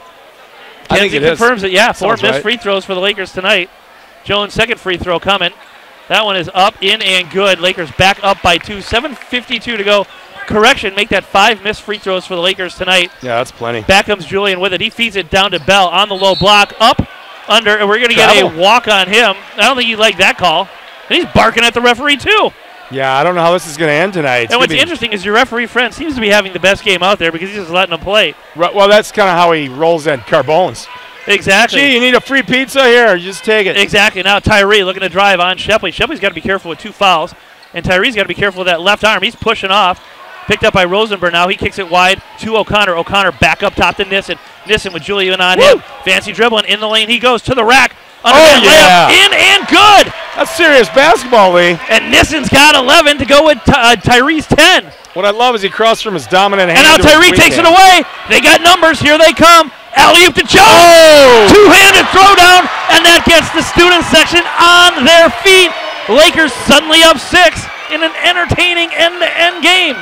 B: I think it
A: confirms it. Yeah, 4
B: Sounds
A: missed
B: right.
A: free throws for the Lakers tonight. Jones' second free throw coming. That one is up, in, and good. Lakers back up by 2. 7:52 to go. Correction, make that 5 missed free throws for the Lakers tonight.
B: Yeah, that's plenty.
A: Back comes Julian with it. He feeds it down to Bell on the low block. Up, under, and we're going to get a walk on him. I don't think he liked that call. And he's barking at the referee, too.
B: Yeah, I don't know how this is going to end tonight.
A: And what's interesting is your referee friend seems to be having the best game out there because he's just letting them play.
B: Well, that's kind of how he rolls in Carbones.
A: Exactly.
B: Gee, you need a free pizza here. You just take it.
A: Exactly. Now Tyree looking to drive on Shepley. Shepley's got to be careful with 2 fouls. And Tyree's got to be careful with that left arm. He's pushing off. Picked up by Rosenberg now. He kicks it wide to O'Connor. O'Connor back up top to Nissen. Nissen with Julian on him. Fancy dribbling in the lane. He goes to the rack. Layup. In and good.
B: That's serious basketball, Lee.
A: And Nissen's got 11 to go with Tyree's 10.
B: What I love is he crossed from his dominant hand.
A: And now
B: to his
A: Tyree
B: weak
A: takes
B: hand.
A: it away. They got numbers. Here they come. Alley-oop to Jones. Two-handed throwdown. And that gets the student section on their feet. Lakers suddenly up 6 in an entertaining end-to-end game.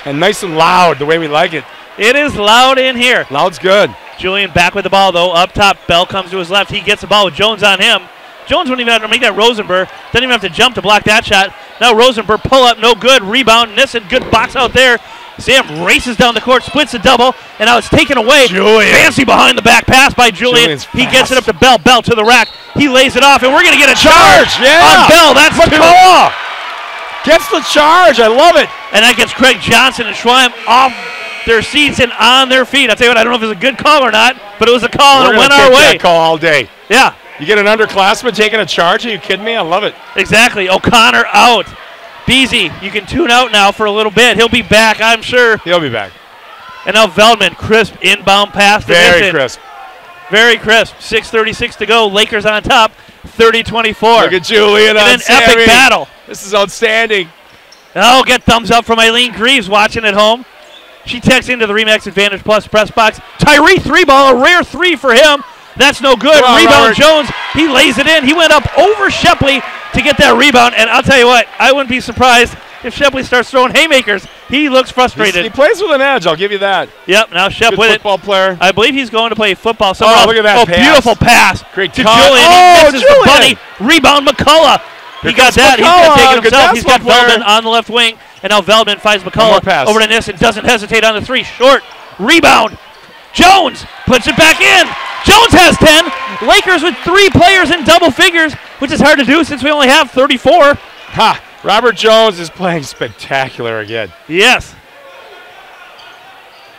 B: And nice and loud, the way we like it.
A: It is loud in here.
B: Loud's good.
A: Julian back with the ball, though. Up top, Bell comes to his left. He gets the ball with Jones on him. Jones wouldn't even have to make that Rosenberg. Doesn't even have to jump to block that shot. Now Rosenberg pull up, no good. Rebound, Nissen, good box out there. Sam races down the court, splits the double, and now it's taken away.
B: Julian.
A: Fancy behind the back pass by Julian. He gets it up to Bell. Bell to the rack. He lays it off, and we're going to get a charge on Bell. That's
B: McCullough gets the charge. I love it.
A: And that gets Craig Johnson and Schweim off their seats and on their feet. I'll tell you what, I don't know if it was a good call or not, but it was a call and it went our way.
B: That call all day.
A: Yeah.
B: You get an underclassman taking a charge? Are you kidding me? I love it.
A: Exactly. O'Connor out. Beasy, you can tune out now for a little bit. He'll be back, I'm sure.
B: He'll be back.
A: And now Veldman, crisp inbound pass.
B: Very crisp.
A: Very crisp. 6:36 to go. Lakers on top, 30-24.
B: Look at Julian on
A: an epic battle.
B: This is outstanding.
A: Oh, get thumbs up from Eileen Greaves watching at home. She texts into the Remax Advantage Plus press box. Tyree 3-ball, a rare 3 for him. That's no good.
B: Well,
A: rebound,
B: Robert.
A: Jones. He lays it in. He went up over Shepley to get that rebound. And I'll tell you what, I wouldn't be surprised if Shepley starts throwing haymakers. He looks frustrated.
B: He plays with an edge, I'll give you that.
A: Yep, now Shep
B: Good
A: with
B: football player.
A: I believe he's going to play football somewhere else.
B: Look at that pass.
A: Beautiful pass.
B: Great
A: to
B: cut.
A: Julian. He misses the bunny. Rebound, McCullough. He got that. He's going to take it himself. He's got Veldman on the left wing. And now Veldman finds McCullough over to Nissen. Doesn't hesitate on the 3. Short. Rebound. Jones puts it back in. Jones has 10. Lakers with 3 players in double figures, which is hard to do since we only have 34.
B: Ha! Robert Jones is playing spectacular again.
A: Yes.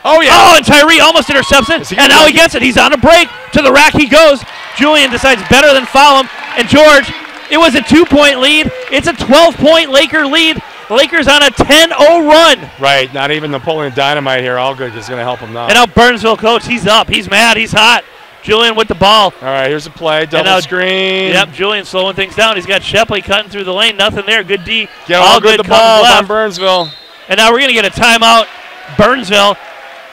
B: Oh, yeah.
A: Oh, and Tyree almost intercepts it. And now he gets it. He's on a break. To the rack he goes. Julian decides better than foul him. And George, it was a 2-point lead. It's a 12-point Laker lead. Lakers on a 10-0 run.
B: Right. Not even Napoleon Dynamite here. All good is going to help him now.
A: And now Burnsville coach, he's up. He's mad. He's hot. Julian with the ball.
B: All right, here's a play. Double screen.
A: Yep, Julian slowing things down. He's got Shepley cutting through the lane. Nothing there. Good D.
B: Get all good the ball on Burnsville.
A: And now we're going to get a timeout, Burnsville.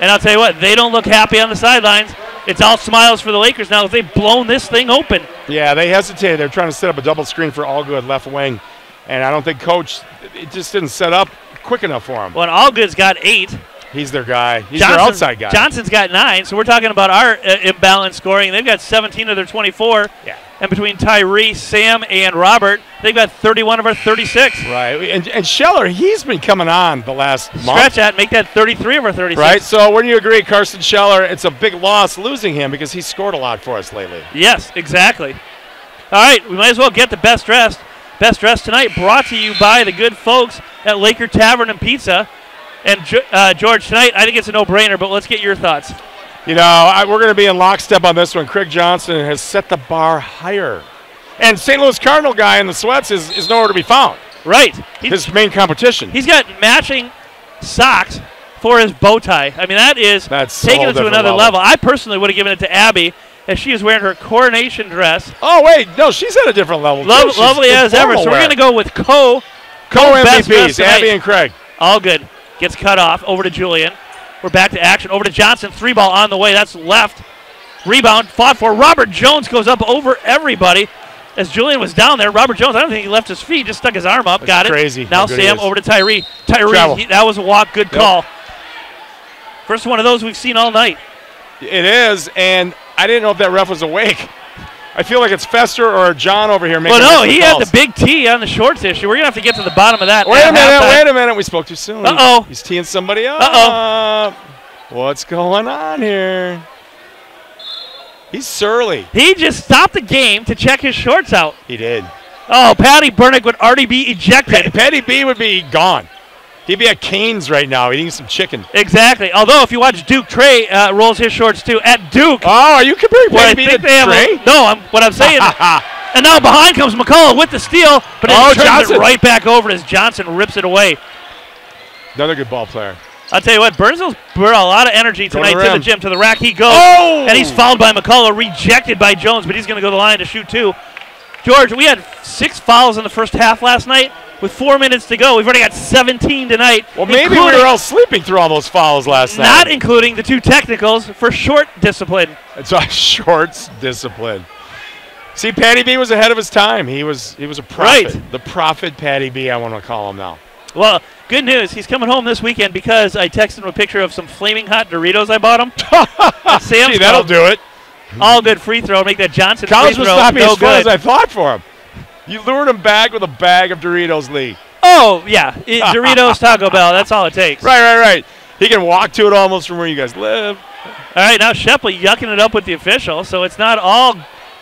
A: And I'll tell you what, they don't look happy on the sidelines. It's all smiles for the Lakers now. They've blown this thing open.
B: Yeah, they hesitated. They're trying to set up a double screen for Allgood left wing. And I don't think Coach, it just didn't set up quick enough for him.
A: Well, and Allgood's got 8.
B: He's their guy. He's their outside guy.
A: Johnson's got 9, so we're talking about our imbalanced scoring. They've got 17 of their 24.
B: Yeah.
A: And between Tyree, Sam, and Robert, they've got 31 of our 36.
B: Right. And Scheller, he's been coming on the last month.
A: Stretch that, make that 33 of our 36.
B: Right. So wouldn't you agree, Carson Scheller, it's a big loss losing him because he's scored a lot for us lately.
A: Yes, exactly. All right, we might as well get the best dressed. Best dressed tonight brought to you by the good folks at Laker Tavern and Pizza. And George, tonight I think it's a no-brainer, but let's get your thoughts.
B: You know, we're going to be in lockstep on this one. Craig Johnson has set the bar higher. And St. Louis Cardinal guy in the sweats is nowhere to be found.
A: Right.
B: His main competition.
A: He's got matching socks for his bow tie. I mean, that's taking it to another level. I personally would have given it to Abby as she is wearing her coronation dress.
B: Oh, wait. No, she's at a different level.
A: Lovely as ever. So we're going to go with
B: co-MVPs, Abby and Craig.
A: All good. Gets cut off. Over to Julian. We're back to action. Over to Johnson. 3-ball on the way. That's left. Rebound. Fought for. Robert Jones goes up over everybody. As Julian was down there, Robert Jones, I don't think he left his feet. Just stuck his arm up.
B: That's
A: got it.
B: Crazy.
A: Now Sam over to Tyree. Tyree, that was a walk. Good call. First one of those we've seen all night.
B: It is, and I didn't know if that ref was awake. I feel like it's Fester or John over here making
A: Well, no, he had the big T on the shorts issue. We're going to have to get to the bottom of that.
B: Wait a minute. We spoke too soon.
A: Uh-oh.
B: He's teeing somebody up.
A: Uh-oh.
B: What's going on here? He's surly.
A: He just stopped the game to check his shorts out.
B: He did.
A: Oh, Patty Burnick would already be ejected.
B: Patty B would be gone. He'd be at Cane's right now eating some chicken.
A: Exactly. Although, if you watch Duke, Trey rolls his shorts too at Duke.
B: Oh, are you comparing Patty B to Trey?
A: What I'm saying. And now behind comes McCullough with the steal, but it turns it right back over as Johnson rips it away.
B: Another good ball player.
A: I'll tell you what, Burnsville's brought a lot of energy tonight to the gym. To the rack he goes.
B: Oh!
A: And he's fouled by McCullough, rejected by Jones, but he's going to go to the line to shoot 2. George, we had 6 fouls in the first half last night. With 4 minutes to go, we've already got 17 tonight.
B: Well, maybe we were all sleeping through all those fouls last night.
A: Not including the 2 technicals for short discipline.
B: It's a shorts discipline. See, Patty B was ahead of his time. He was a prophet.
A: Right.
B: The prophet Patty B, I want to call him now.
A: Well, good news. He's coming home this weekend because I texted him a picture of some flaming hot Doritos I bought him.
B: See, that'll do it.
A: All good free throw. Make that Johnson
B: College
A: free
B: was
A: throw.
B: not
A: No
B: as fun as
A: good.
B: I thought for him. You lured him back with a bag of Doritos, Lee.
A: Oh, yeah. Doritos, Taco Bell. That's all it takes.
B: Right. He can walk to it almost from where you guys live.
A: All right, now Shepley yucking it up with the official, so it's not all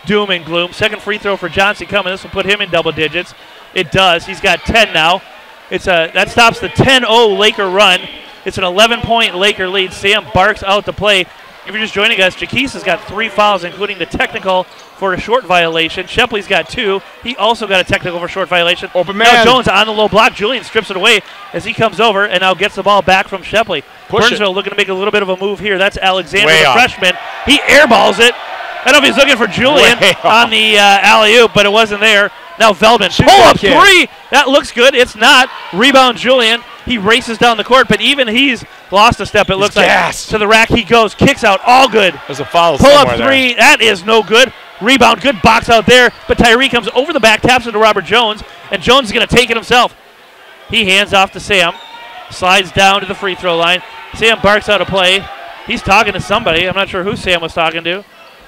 A: doom and gloom. Second free throw for Johnson coming. This will put him in double digits. It does. He's got 10 now. That stops the 10-0 Laker run. It's an 11-point Laker lead. Sam barks out to play. If you're just joining us, Jaquise has got 3 fouls, including the technical for a short violation. Shepley's got 2. He also got a technical for short violation.
B: Open man.
A: Now Jones on the low block. Julian strips it away as he comes over and now gets the ball back from Shepley. Burnsville looking to make a little bit of a move here. That's Alexander, the freshman. He airballs it. I don't know if he's looking for Julian on the alley-oop, but it wasn't there. Now Veldman, pull-up 3. That looks good. It's not. Rebound Julian. He races down the court, but even he's lost a step, it looks like. To the rack he goes. Kicks out. All good.
B: There's a foul
A: Pull-up
B: somewhere
A: 3.
B: there.
A: That is no good. Rebound. Good box out there, but Tyree comes over the back, taps into Robert Jones, and Jones is going to take it himself. He hands off to Sam. Slides down to the free throw line. Sam barks out a play. He's talking to somebody. I'm not sure who Sam was talking to.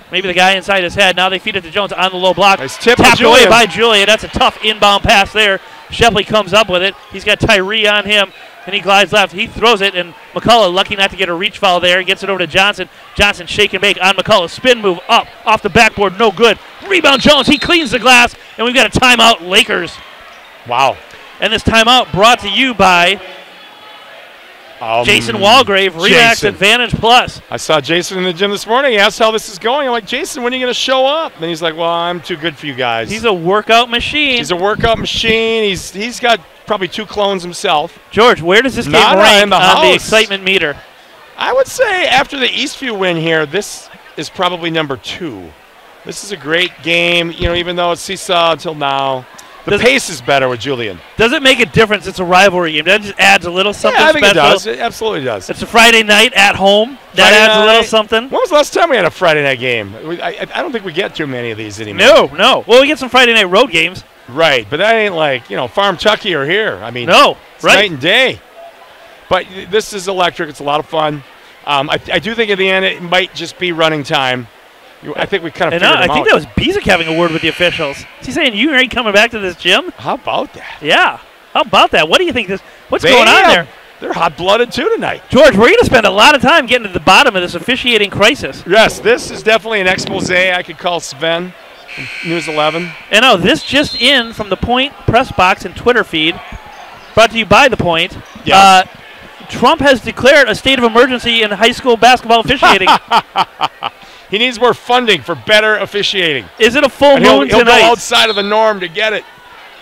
A: Maybe the guy inside his head. Now they feed it to Jones on the low block.
B: Nice tip
A: Tapped away by Julian. That's a tough inbound pass there. Shepley comes up with it. He's got Tyree on him, and he glides left. He throws it, and McCullough, lucky not to get a reach foul there, gets it over to Johnson. Johnson shake and bake on McCullough. Spin move up, off the backboard, no good. Rebound Jones. He cleans the glass, and we've got a timeout, Lakers.
B: Wow.
A: And this timeout brought to you by Jason Walgrave, Remax Advantage Plus.
B: I saw Jason in the gym this morning. He asked how this is going. I'm like, Jason, when are you going to show up? And he's like, well, I'm too good for you guys.
A: He's a workout machine.
B: He's got probably 2 clones himself.
A: George, where does this game rank on the excitement meter?
B: I would say after the Eastview win here, this is probably number 2. This is a great game, even though it's seesaw until now. The pace is better with Julian. Does it make a difference? It's a rivalry game. That just adds a little something special. Yeah, I think it does. It absolutely does. It's a Friday night at home. That adds a little something. When was the last time we had a Friday night game? I don't think we get too many of these anymore. No. Well, we get some Friday night road games. Right, but that ain't like, Farm Tucky or here. I mean, it's night and day. But this is electric. It's a lot of fun. I do think at the end it might just be running time. I think we kind of figured them out. I think that was Bezic having a word with the officials. Is he saying you ain't coming back to this gym? How about that? Yeah. How about that? What do you think? What's going on there? They're hot-blooded too tonight. George, we're going to spend a lot of time getting to the bottom of this officiating crisis. Yes, this is definitely an expose I could call Sven from News 11. And this just in from the Point press box and Twitter feed, brought to you by the Point. Yes. Trump has declared a state of emergency in high school basketball officiating. He needs more funding for better officiating. Is it a full moon tonight? He'll go outside of the norm to get it.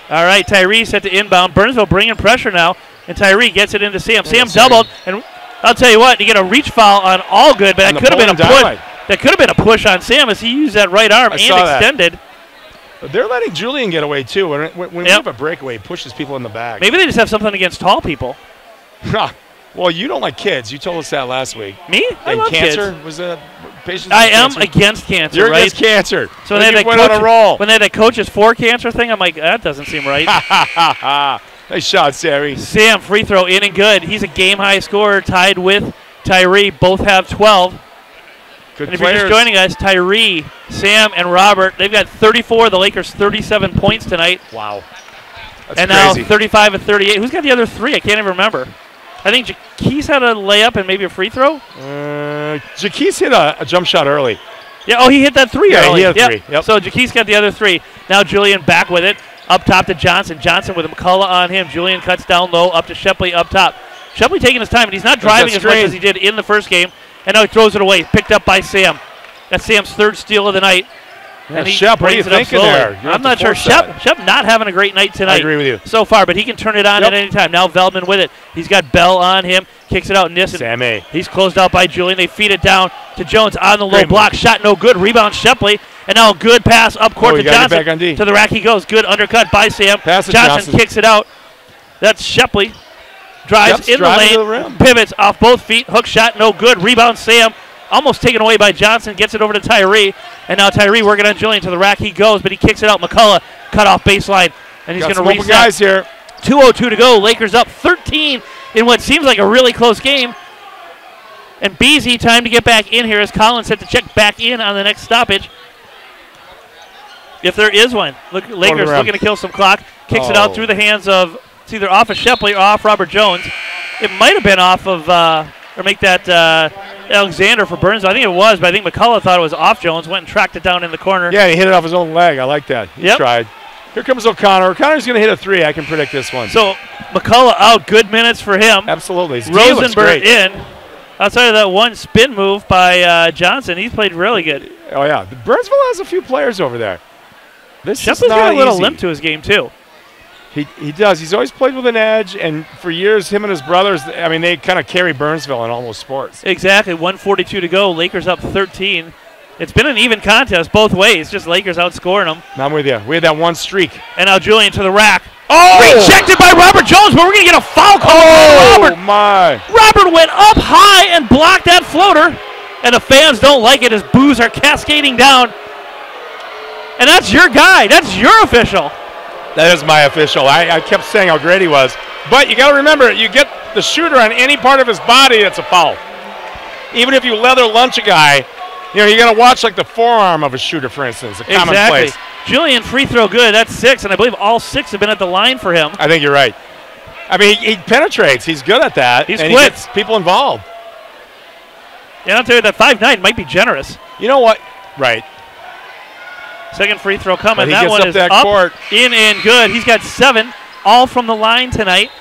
B: All right, Tyree set to inbound. Burnsville bringing pressure now, and Tyree gets it into Sam. Sam doubled, and I'll tell you what, you get a reach foul on all good, but that could have been a push. That could have been a push on Sam as he used that right arm and extended. But they're letting Julian get away too. When we have a breakaway, he pushes people in the back. Maybe they just have something against tall people. Well, you don't like kids. You told us that last week. Me? I love cancer kids. Was a patient. I am against cancer. You're against cancer. So when they went on a roll. When they had that coaches for cancer thing, I'm like, that doesn't seem right. Nice shot, Sammy. Sam, free throw in and good. He's a game high scorer, tied with Tyree. Both have 12. Good and if you're just joining us, Tyree, Sam, and Robert, they've got 34. The Lakers 37 points tonight. Wow. That's and crazy. Now 35 and 38. Who's got the other 3? I can't even remember. I think Jaquise had a layup and maybe a free throw. Jaquise hit a jump shot early. Yeah, he hit that 3 early. He hit 3. Yep. So Jaquise got the other 3. Now Julian back with it. Up top to Johnson. Johnson with McCullough on him. Julian cuts down low. Up to Shepley up top. Shepley taking his time, and he's not driving as much as he did in the first game. And now he throws it away. Picked up by Sam. That's Sam's 3rd steal of the night. Yeah, and Shep, what are you thinking there? I'm not sure. Shep not having a great night tonight. I agree with you. So far, but he can turn it on at any time. Now Veldman with it. He's got Bell on him. Kicks it out. Nissen. Sammy. He's closed out by Julian. They feed it down to Jones on the low block. Shot no good. Rebound Shepley. And now a good pass up court to Johnson. To the rack he goes. Good undercut by Sam. Johnson kicks it out. That's Shepley. Drives in the lane. Pivots off both feet. Hook shot no good. Rebound Sam. Almost taken away by Johnson. Gets it over to Tyree. And now Tyree working on Julian. To the rack he goes, but he kicks it out. McCullough cut off baseline. And he's going to reset. Guys here. 2:02 to go. Lakers up 13 in what seems like a really close game.
A: And Beasy, time to get back in here as Collins set to check back in on the next stoppage. If there is one. Look, Lakers looking to kill some clock. Kicks it out through the hands of, it's either off of Shepley or off Robert Jones. It might have been off of, or make that Alexander for Burns. I think it was, but I think McCullough thought it was off Jones, went and tracked it down in the corner.
B: Yeah, he hit it off his own leg. I like that. He tried. Here comes O'Connor. O'Connor's going to hit a 3. I can predict this one.
A: So McCullough out. Good minutes for him.
B: Absolutely.
A: Rosenberg in. Outside of that one spin move by Johnson, he's played really good.
B: Oh, yeah. Burnsville has a few players over there.
A: Shepley's got a little limp to his game, too.
B: He does. He's always played with an edge, and for years, him and his brothers, I mean, they kind of carry Burnsville in almost sports.
A: Exactly. 1:42 to go. Lakers up 13. It's been an even contest both ways. Just Lakers outscoring them.
B: I'm with you. We had that one streak.
A: And now Julian to the rack.
B: Oh!
A: Rejected by Robert Jones, but we're going to get a foul call on Robert.
B: Oh, my.
A: Robert went up high and blocked that floater, and the fans don't like it as boos are cascading down. And that's your guy. That's your official.
B: That is my official. I kept saying how great he was. But you got to remember, you get the shooter on any part of his body, that's a foul. Even if you leather lunch a guy, you know, you got to watch like the forearm of a shooter, for instance. A common place.
A: Julian, free throw good. That's 6, and I believe all 6 have been at the line for him.
B: I think you're right. I mean, he penetrates. He's good at that.
A: He's
B: and
A: quick.
B: He gets people involved.
A: Yeah, I'll tell you that 5'9" might be generous.
B: You know what? Right.
A: Second free throw coming.
B: But he
A: that
B: gets
A: one
B: up
A: is
B: that
A: up,
B: court.
A: in and good. He's got 7, all from the line tonight.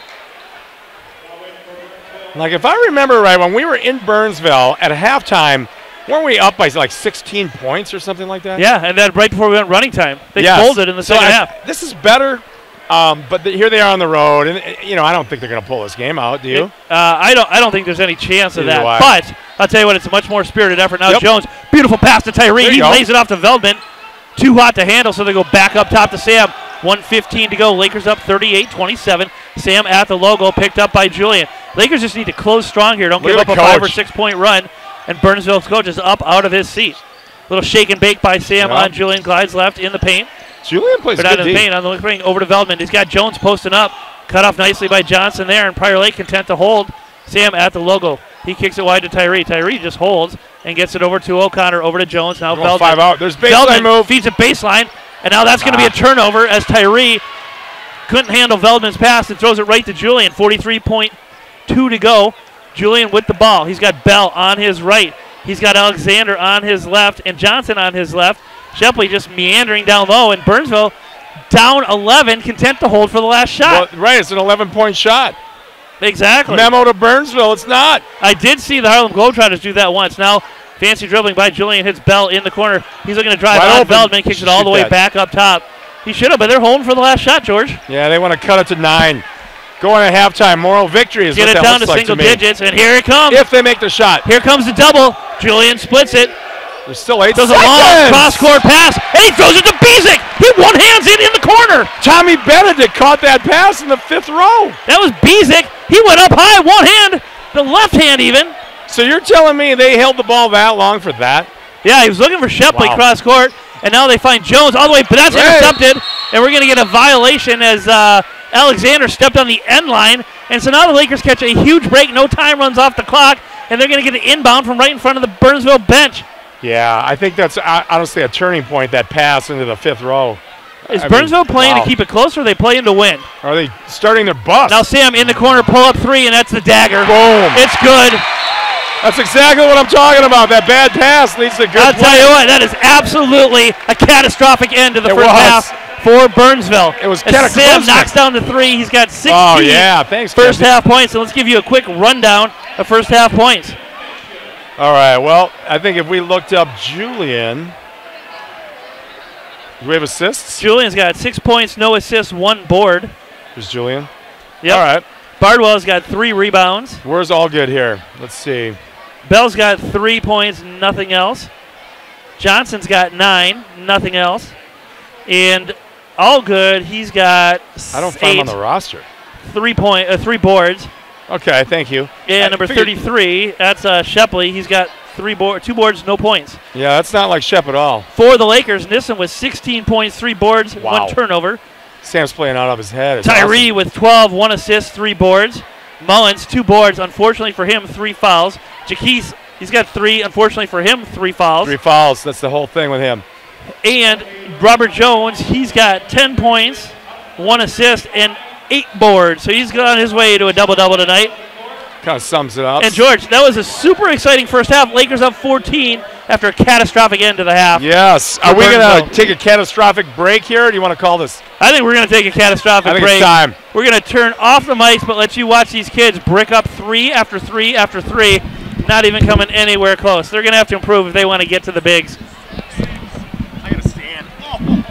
B: Like, if I remember right, when we were in Burnsville at halftime, weren't we up by like 16 points or something like that?
A: Yeah, and then right before we went running time, they folded in the second half.
B: This is better, but here they are on the road, and you know I don't think they're going to pull this game out. Do you?
A: I don't think there's any chance of that.
B: Why.
A: But I'll tell you what, it's a much more spirited effort now. Jones, beautiful pass to Tyree. He lays it off to Veldman. Too hot to handle, so they go back up top to Sam. 1:15 to go. Lakers up 38-27. Sam at the logo, picked up by Julian. Lakers just need to close strong here. Don't give up a 5 or 6 point run. And Burnsville's coach is up out of his seat. Little shake and bake by Sam on Julian. Glides left in the paint.
B: Julian plays good
A: out of the paint on the wing over to Veldman. He's got Jones posting up. Cut off nicely by Johnson there, and Prior Lake content to hold. Sam at the logo. He kicks it wide to Tyree. Tyree just holds and gets it over to O'Connor, over to Jones. Now Veldman.
B: 5 out. There's baseline move.
A: Feeds it baseline, and now that's going to be a turnover as Tyree couldn't handle Veldman's pass and throws it right to Julian. 43.2 to go. Julian with the ball. He's got Bell on his right. He's got Alexander on his left and Johnson on his left. Shepley just meandering down low, and Burnsville down 11, content to hold for the last shot.
B: Well, right, it's an 11-point shot.
A: Exactly.
B: Memo to Burnsville, it's not.
A: I did see the Harlem Globetrotters do that once. Now, fancy dribbling by Julian, hits Bell in the corner. He's looking to drive on Veldman, kicks it all the way back up top. He should have, but they're holding for the last shot, George.
B: Yeah, they want to cut it to 9. Going at halftime, moral victory is what that looks like to me.
A: Get it down to single digits, and here it comes.
B: If they make the shot.
A: Here comes the double. Julian splits it.
B: There's still 8
A: seconds.
B: Does
A: a long cross-court pass, and he throws it to Bezic. He one-hands it in the corner.
B: Tommy Benedict caught that pass in the 5th row.
A: That was Bezic. He went up high, one hand, the left hand even.
B: So you're telling me they held the ball that long for that?
A: Yeah, he was looking for Shepley cross-court, and now they find Jones all the way, but that's intercepted, and we're going to get a violation as Alexander stepped on the end line, and so now the Lakers catch a huge break. No time runs off the clock, and they're going to get an inbound from right in front of the Burnsville bench.
B: Yeah, I think that's honestly a turning point, that pass into the 5th row.
A: Is Burnsville playing to keep it close, or are they playing to win?
B: Are they starting their bust?
A: Now Sam in the corner, pull up 3, and that's the dagger.
B: Boom.
A: It's good.
B: That's exactly what I'm talking about. That bad pass leads to good
A: I'll tell you what, that is absolutely a catastrophic end to the first half for Burnsville.
B: It was
A: Sam knocks down to 3. He's got 16 first half points. So let's give you a quick rundown of first half points.
B: All right, well, I think if we looked up Julian, do we have assists?
A: Julian's got 6 points, no assists, 1 board.
B: Who's Julian?
A: Yep.
B: All right.
A: Bardwell's got 3 rebounds.
B: Where's all good here? Let's see.
A: Bell's got 3 points, nothing else. Johnson's got 9, nothing else. And all good, he's got 8.
B: I don't find him on the roster.
A: 3 boards.
B: Okay, thank you.
A: And number 33, that's Shepley. He's got 2 boards, no points.
B: Yeah, that's not like Shep at all.
A: For the Lakers, Nissen with 16 points, 3 boards, 1 turnover.
B: Sam's playing out of his head. It's
A: Tyree with 12, 1 assist, 3 boards. Mullins, 2 boards. Unfortunately for him, 3 fouls. Jaquise, he's got 3. Unfortunately for him, 3 fouls.
B: 3 fouls. That's the whole thing with him.
A: And Robert Jones, he's got 10 points, 1 assist, and 8 boards. So he's on his way to a double-double tonight.
B: Kind of sums it up.
A: And George, that was a super exciting first half. Lakers up 14 after a catastrophic end to the half.
B: Yes. Are we going to take a catastrophic break here, or do you want to call this?
A: I think we're going to take a catastrophic break.
B: I think it's time.
A: We're going to turn off the mics, but let you watch these kids brick up 3 after 3 after 3, not even coming anywhere close. They're going to have to improve if they want to get to the bigs.
B: I got to stand. Oh.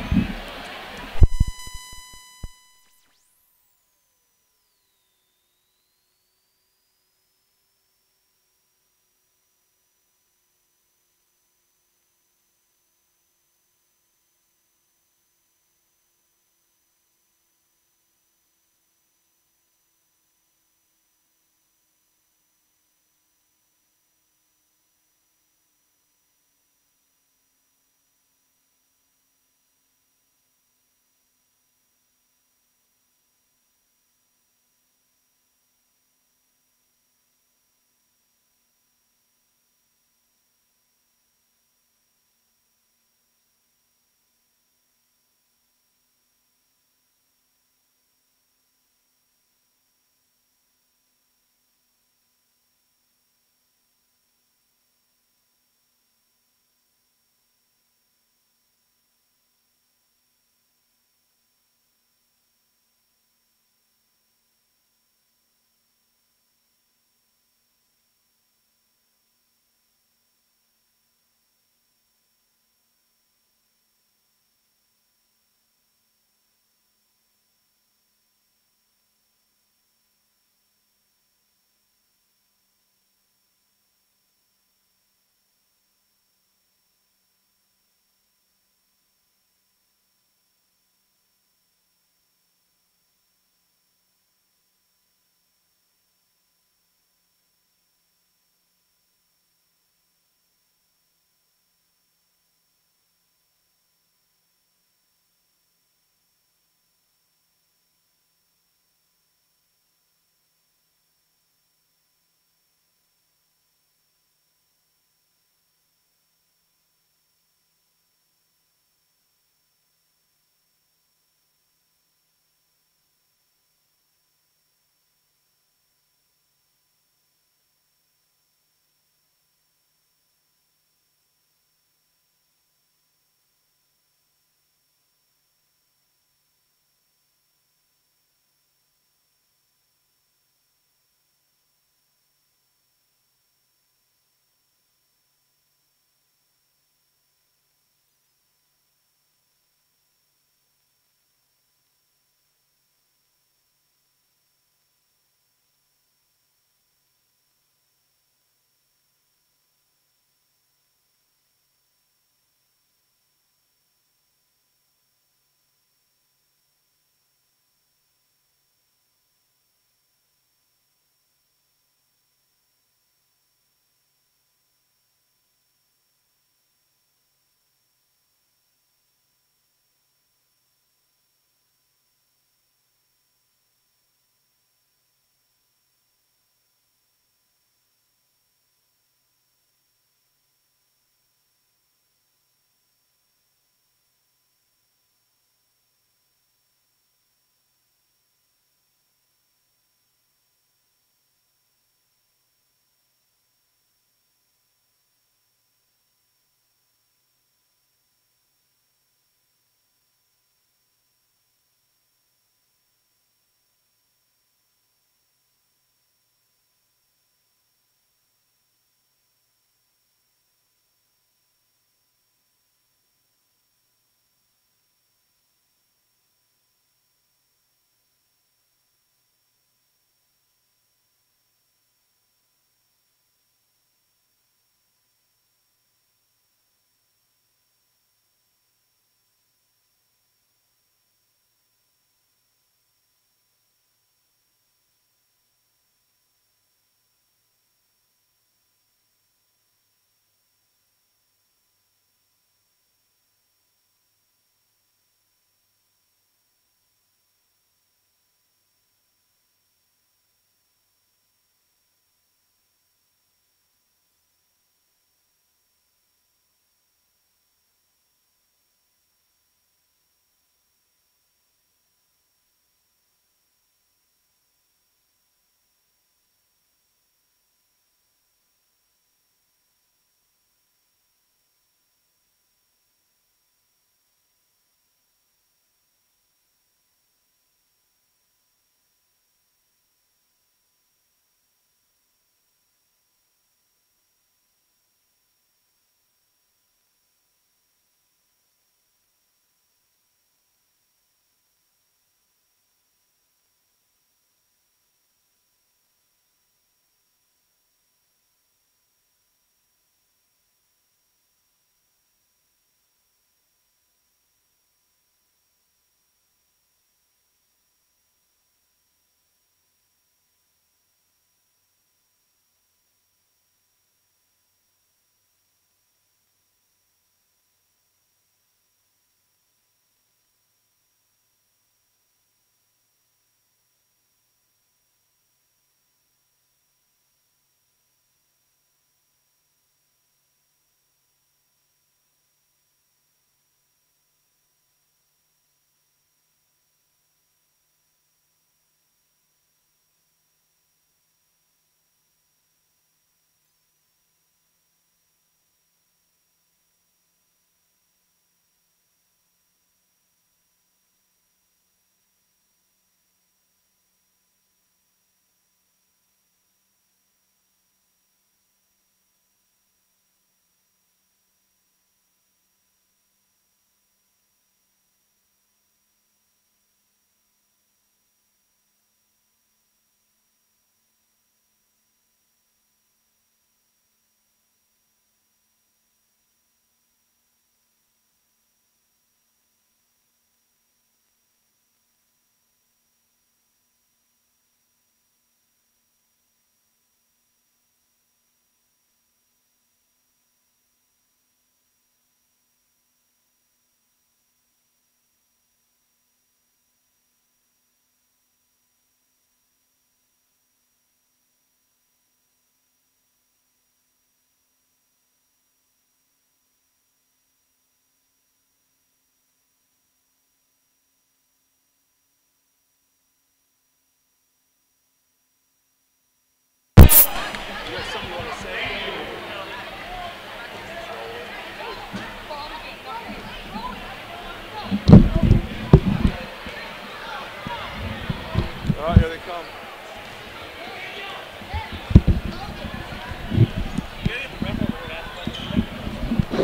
B: Oh, here they come.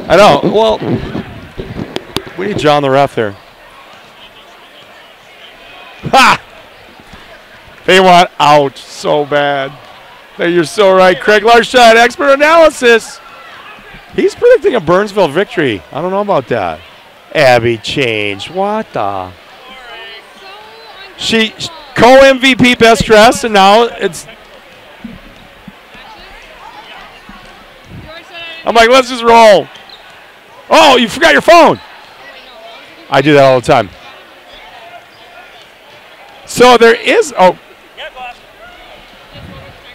B: I know. Well, we need John the ref there. Ha! They want out so bad. You're so right. Craig Larshad, expert analysis. He's predicting a Burnsville victory. I don't know about that. Abby changed. What the? She co-MVP best dress, and now it's. I'm like, let's just roll. Oh, you forgot your phone. I do that all the time. So there is. Oh.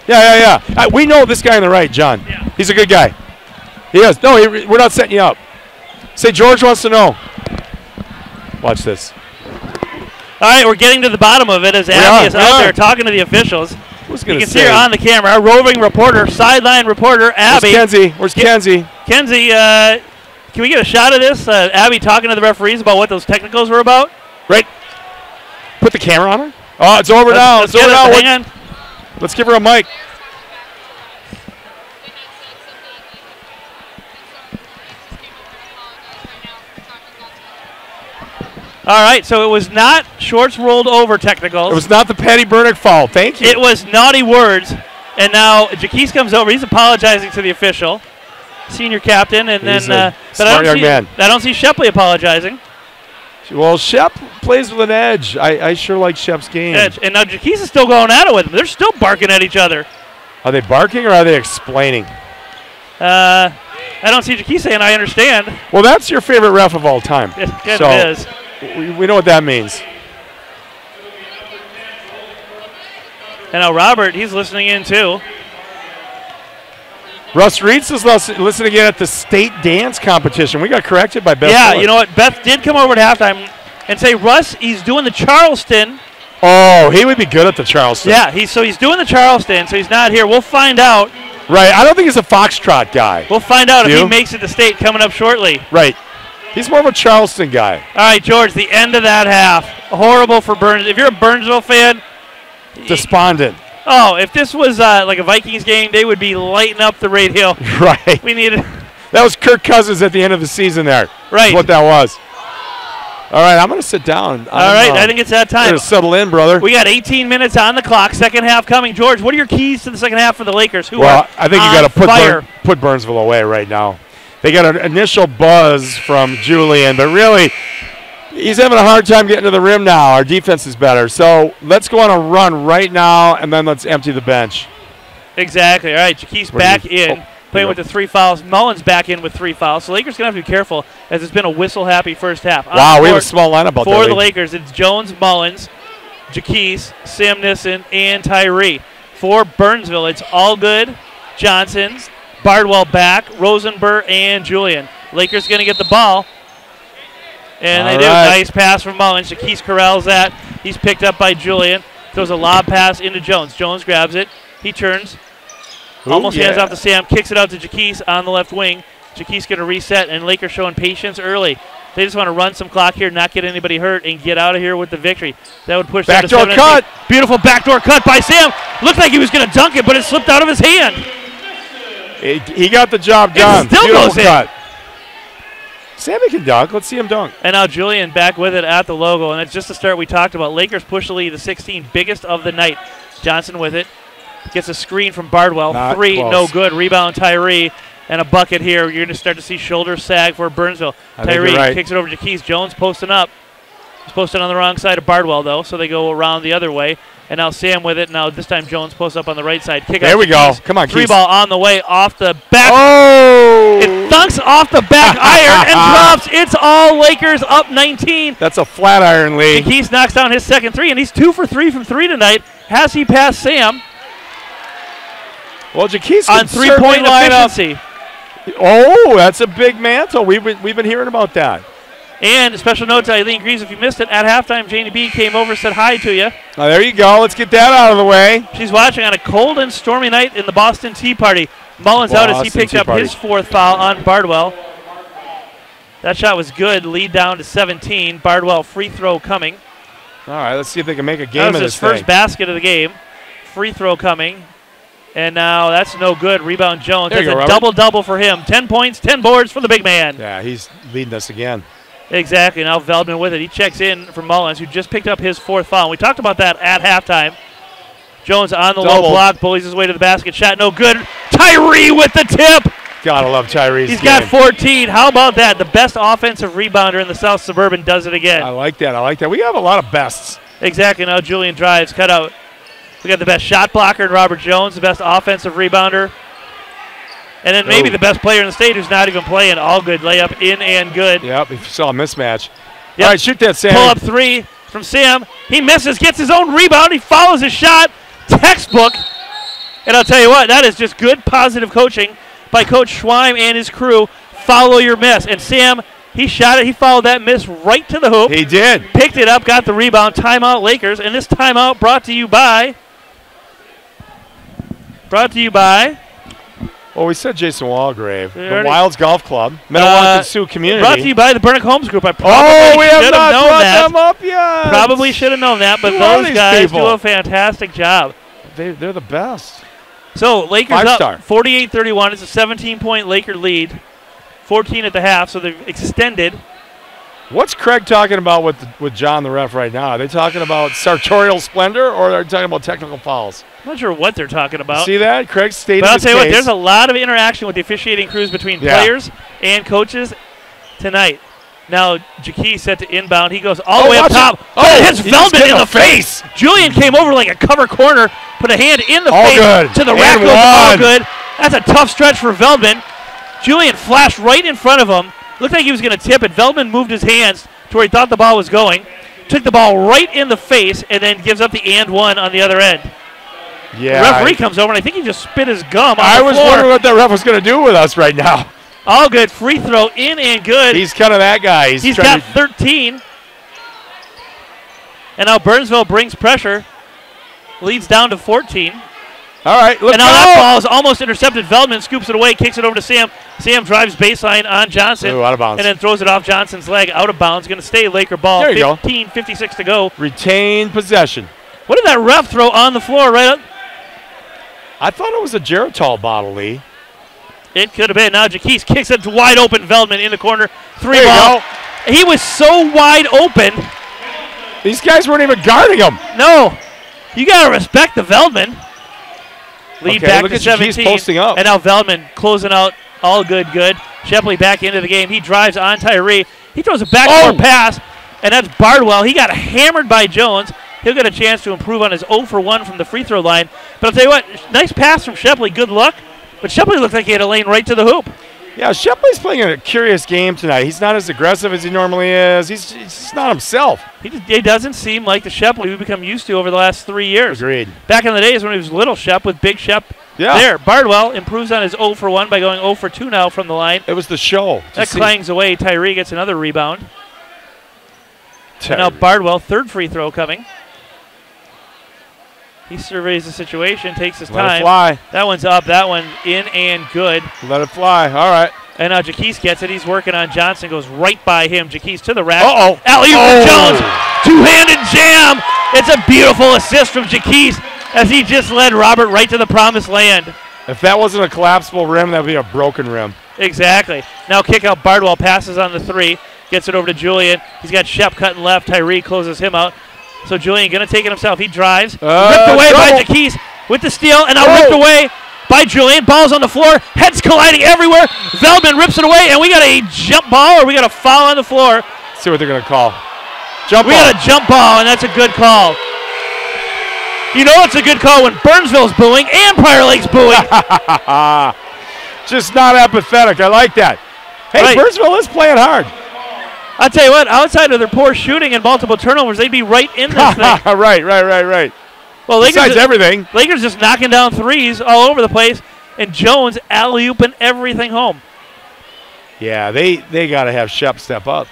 B: Yeah. We know this guy on the right, John. Yeah. He's a good guy. He is. No, we're not setting you up. Say George wants to know. Watch this.
A: All right, we're getting to the bottom of it as Abby is out there talking to the officials.
B: Who's going
A: you
B: to
A: can see her on the camera. Roving reporter, sideline reporter, Abby.
B: Where's Kenzie?
A: Kenzie, can we get a shot of this? Abby talking to the referees about what those technicals were about?
B: Right. Put the camera on her. Oh, it's over now.
A: It's over now. Hang on.
B: Let's give her a mic.
A: All right, so it was not shorts rolled over technicals.
B: It was not the Patty Burnick foul. Thank you.
A: It was naughty words. And now Jaquise comes over. He's apologizing to the official, senior captain. And
B: He's
A: then
B: smart young man.
A: I don't see Shepley apologizing.
B: Well, Shep plays with an edge. I sure like Shep's game.
A: Edge. And now Jaquise is still going at it with him. They're still barking at each other.
B: Are they barking or are they explaining?
A: I don't see Jaquise saying, I understand.
B: Well, that's your favorite ref of all time.
A: It is.
B: We know what that means.
A: And now Robert, he's listening in too.
B: Russ Reitz is listening in at the state dance competition. We got corrected by Beth.
A: Yeah,
B: Fuller.
A: you know what? Beth did come over at halftime and say, Russ, he's doing the Charleston.
B: Oh, he would be good at the Charleston.
A: Yeah, he's doing the Charleston, so he's not here. We'll find out.
B: Right. I don't think he's a foxtrot guy.
A: We'll find out if he makes it to state coming up shortly.
B: Right. He's more of a Charleston guy.
A: All right, George, the end of that half. Horrible for Burns. If you're a Burnsville fan.
B: Despondent.
A: Oh, if this was like a Vikings game, they would be lighting up the radio.
B: Right.
A: We needed.
B: That was Kirk Cousins at the end of the season there.
A: Right.
B: That's what that was. All right, I'm going to sit down.
A: All right, I think it's that time.
B: I'm going to settle in, brother.
A: We got 18 minutes on the clock. Second half coming. George, what are your keys to the second half for the Lakers?
B: Well, I think you got to put Burnsville away right now. They got an initial buzz from Julian, but really, he's having a hard time getting to the rim now. Our defense is better. So let's go on a run right now, and then let's empty the bench.
A: Exactly. All right, Jaquise back in, playing with the 3 fouls. Mullins back in with 3 fouls. So Lakers going to have to be careful, as it's been a whistle-happy first half.
B: Wow, we have a small lineup out there.
A: For the Lakers, it's Jones, Mullins, Jaquise, Sam Nissen, and Tyree. For Burnsville, it's Allgood, Johnson, Bardwell back, Rosenberg, and Julian. Lakers going to get the ball. And they do. Nice pass from Mullins. Jaquise corrals that. He's picked up by Julian. Throws a lob pass into Jones. Jones grabs it. He turns. Almost hands off to Sam. Kicks it out to Jaquise on the left wing. Jaquise going to reset, and Lakers showing patience early. They just want to run some clock here, not get anybody hurt, and get out of here with the victory. That would push them to 7-8.
B: Backdoor cut.
A: Beautiful backdoor cut by Sam. Looked like he was going to dunk it, but it slipped out of his hand.
B: He got the job done.
A: It still goes in.
B: Sammy can dunk. Let's see him dunk.
A: And now Julian back with it at the logo, and it's just the start we talked about. Lakers push the lead to 16, biggest of the night. Johnson with it. Gets a screen from Bardwell.
B: Not
A: 3,
B: close.
A: no good. Rebound Tyree. And a bucket here. You're going to start to see shoulder sag for Burnsville. Tyree kicks it over to Jaquise. Jones posting up. He's posted on the wrong side of Bardwell, though, so they go around the other way. And now Sam with it. Now this time Jones posts up on the right side. Kick
B: there we go.
A: Keys.
B: Come on,
A: 3
B: Keys.
A: ball on the way off the back.
B: Oh!
A: It dunks off the back iron and drops. It's all Lakers up 19.
B: That's a flat iron lead.
A: Jaquise knocks down his second 3, and he's 2 for 3 from 3 tonight. Has he passed Sam?
B: Well, Jaquise
A: on 3-point efficiency.
B: Oh, that's a big mantle. We've been hearing about that.
A: And a special note to Eileen Greaves, if you missed it, at halftime, Janie B came over, said hi to you.
B: Oh, there you go. Let's get that out of the way.
A: She's watching on a cold and stormy night in the Boston Tea Party. Mullins out as he picked up his 4th foul on Bardwell. That shot was good. Lead down to 17. Bardwell free throw coming.
B: All right, let's see if they can make a game of this thing.
A: That was his first basket of the game. Free throw coming. And now that's no good. Rebound Jones. That's a double-double for him. 10 points, 10 boards for the big man.
B: Yeah, he's leading us again.
A: Exactly. Now Veldman with it. He checks in for Mullins, who just picked up his 4th foul. We talked about that at halftime. Jones on the low block, bullies his way to the basket. Shot no good. Tyree with the tip.
B: Gotta love Tyree's
A: He's got 14. How about that? The best offensive rebounder in the South Suburban does it again.
B: I like that. I like that. We have a lot of bests.
A: Exactly. Now Julian drives, cut out. We got the best shot blocker in Robert Jones, the best offensive rebounder. And then maybe the best player in the state who's not even playing. All good. Layup in and good.
B: Yep, if you saw a mismatch.
A: Yep.
B: All right, shoot that, Sam.
A: Pull up 3 from Sam. He misses, gets his own rebound. He follows his shot. Textbook. And I'll tell you what, that is just good, positive coaching by Coach Schweim and his crew. Follow your miss. And Sam, he shot it. He followed that miss right to the hoop.
B: He did.
A: Picked it up, got the rebound. Timeout Lakers. And this timeout brought to you by...
B: Well, we said Jason Walgrave. The Wilds Golf Club. Minnewaca Sioux Community.
A: Brought to you by the Burnick Homes Group. I
B: we have not brought them up yet.
A: Probably should have known that, but those guys do a fantastic job.
B: They're the best.
A: So, Lakers up 48-31. It's a 17-point Laker lead. 14 at the half, so they've extended.
B: What's Craig talking about with John the ref right now? Are they talking about sartorial splendor, or are they talking about technical fouls?
A: I'm not sure what they're talking about.
B: See that? Craig stated
A: But I'll tell you what,
B: case.
A: there's a lot of interaction with the officiating crews between players and coaches tonight. Now, Jaquez set to inbound. He goes all the way up top. Hits Veldman in the face. Julian came over like a cover corner, put a hand in the face
B: good.
A: To the rack. Goes all good. That's a tough stretch for Veldman. Julian flashed right in front of him. Looked like he was going to tip it. Veldman moved his hands to where he thought the ball was going. Took the ball right in the face and then gives up the and one on the other end.
B: Yeah.
A: The referee comes over, and I think he just spit his gum on the floor.
B: I was wondering what that ref was going to do with us right now.
A: All good. Free throw in and good.
B: He's kind of that guy.
A: He's got 13. And now Burnsville brings pressure. Leads down to 14.
B: All right, let's
A: And now that ball is almost intercepted. Veldman scoops it away, kicks it over to Sam. Sam drives baseline on Johnson.
B: Ooh, out of bounds.
A: And then throws it off Johnson's leg. Out of bounds. Going to stay Laker ball.
B: There you
A: 15:56 to go.
B: Retain possession.
A: What did that ref throw on the floor right up?
B: I thought it was a Geritol bottle, Lee.
A: It could have been. Now Jaquez kicks it to wide open Veldman in the corner.
B: There you
A: Ball.
B: go.
A: He was so wide open.
B: These guys weren't even guarding him.
A: No. You got to respect the Veldman. Lead back to 17.
B: Posting up.
A: And now Veldman closing out. All good. Shepley back into the game. He drives on Tyree. He throws a backdoor pass, and that's Bardwell. He got hammered by Jones. He'll get a chance to improve on his 0 for 1 from the free throw line. But I'll tell you what, nice pass from Shepley. Good luck. But Shepley looked like he had a lane right to the hoop.
B: Yeah, Shepley's playing a curious game tonight. He's not as aggressive as he normally is. He's just not himself.
A: He doesn't seem like the Shepley we've become used to over the last 3 years.
B: Agreed.
A: Back in the days when he was little Shep with big Shep.
B: Yeah.
A: There, Bardwell improves on his 0 for 1 by going 0 for 2 now from the line.
B: It was the show.
A: That clangs away. Tyree gets another rebound. And now Bardwell, third free throw coming. He surveys the situation, takes his time.
B: Let it fly.
A: That one's up. That one in and good.
B: Let it fly. All right.
A: And now Jaquez gets it. He's working on Johnson. Goes right by him. Jaquez to the rack.
B: Uh-oh.
A: Alley-oop for Jones. Two-handed jam. It's a beautiful assist from Jaquez as he just led Robert right to the promised land.
B: If that wasn't a collapsible rim, that would be a broken rim.
A: Exactly. Now kick out Bardwell. Passes on the 3. Gets it over to Julian. He's got Shep cutting left. Tyree closes him out. So Julian going to take it himself. He drives. Ripped away by Jaquez with the steal. And now ripped away by Julian. Ball's on the floor. Heads colliding everywhere. Veldman rips it away. And we got a jump ball or we got a foul on the floor.
B: Let's see what they're going to call.
A: We got a jump ball, and that's a good call. You know it's a good call when Burnsville's booing and Prior Lake's booing.
B: Just not apathetic. I like that. Hey, right. Burnsville is playing hard.
A: I'll tell you what, outside of their poor shooting and multiple turnovers, they'd be right in this thing.
B: Right. Well, besides everything.
A: Lakers just knocking down threes all over the place, and Jones alley-ooping everything home.
B: Yeah, they got to have Shep step up.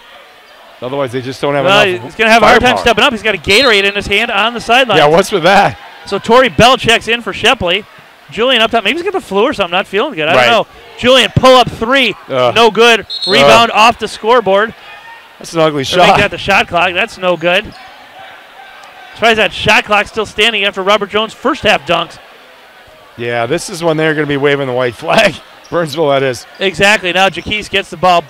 B: Otherwise, they just don't have
A: well,
B: enough.
A: He's going to have a hard time
B: firepower.
A: stepping up. He's got a Gatorade in his hand on the sideline.
B: Yeah, what's with that?
A: So Torrey Bell checks in for Shepley. Julian up top. Maybe he's got the flu or something. Not feeling good. I don't know. Julian pull up 3. No good. Rebound off the scoreboard.
B: That's an ugly shot.
A: Make that the shot clock. That's no good. Surprised that shot clock still standing after Robert Jones' first half dunks.
B: Yeah, this is when they're going to be waving the white flag. Burnsville, that is.
A: Exactly. Now Jaquise gets the ball.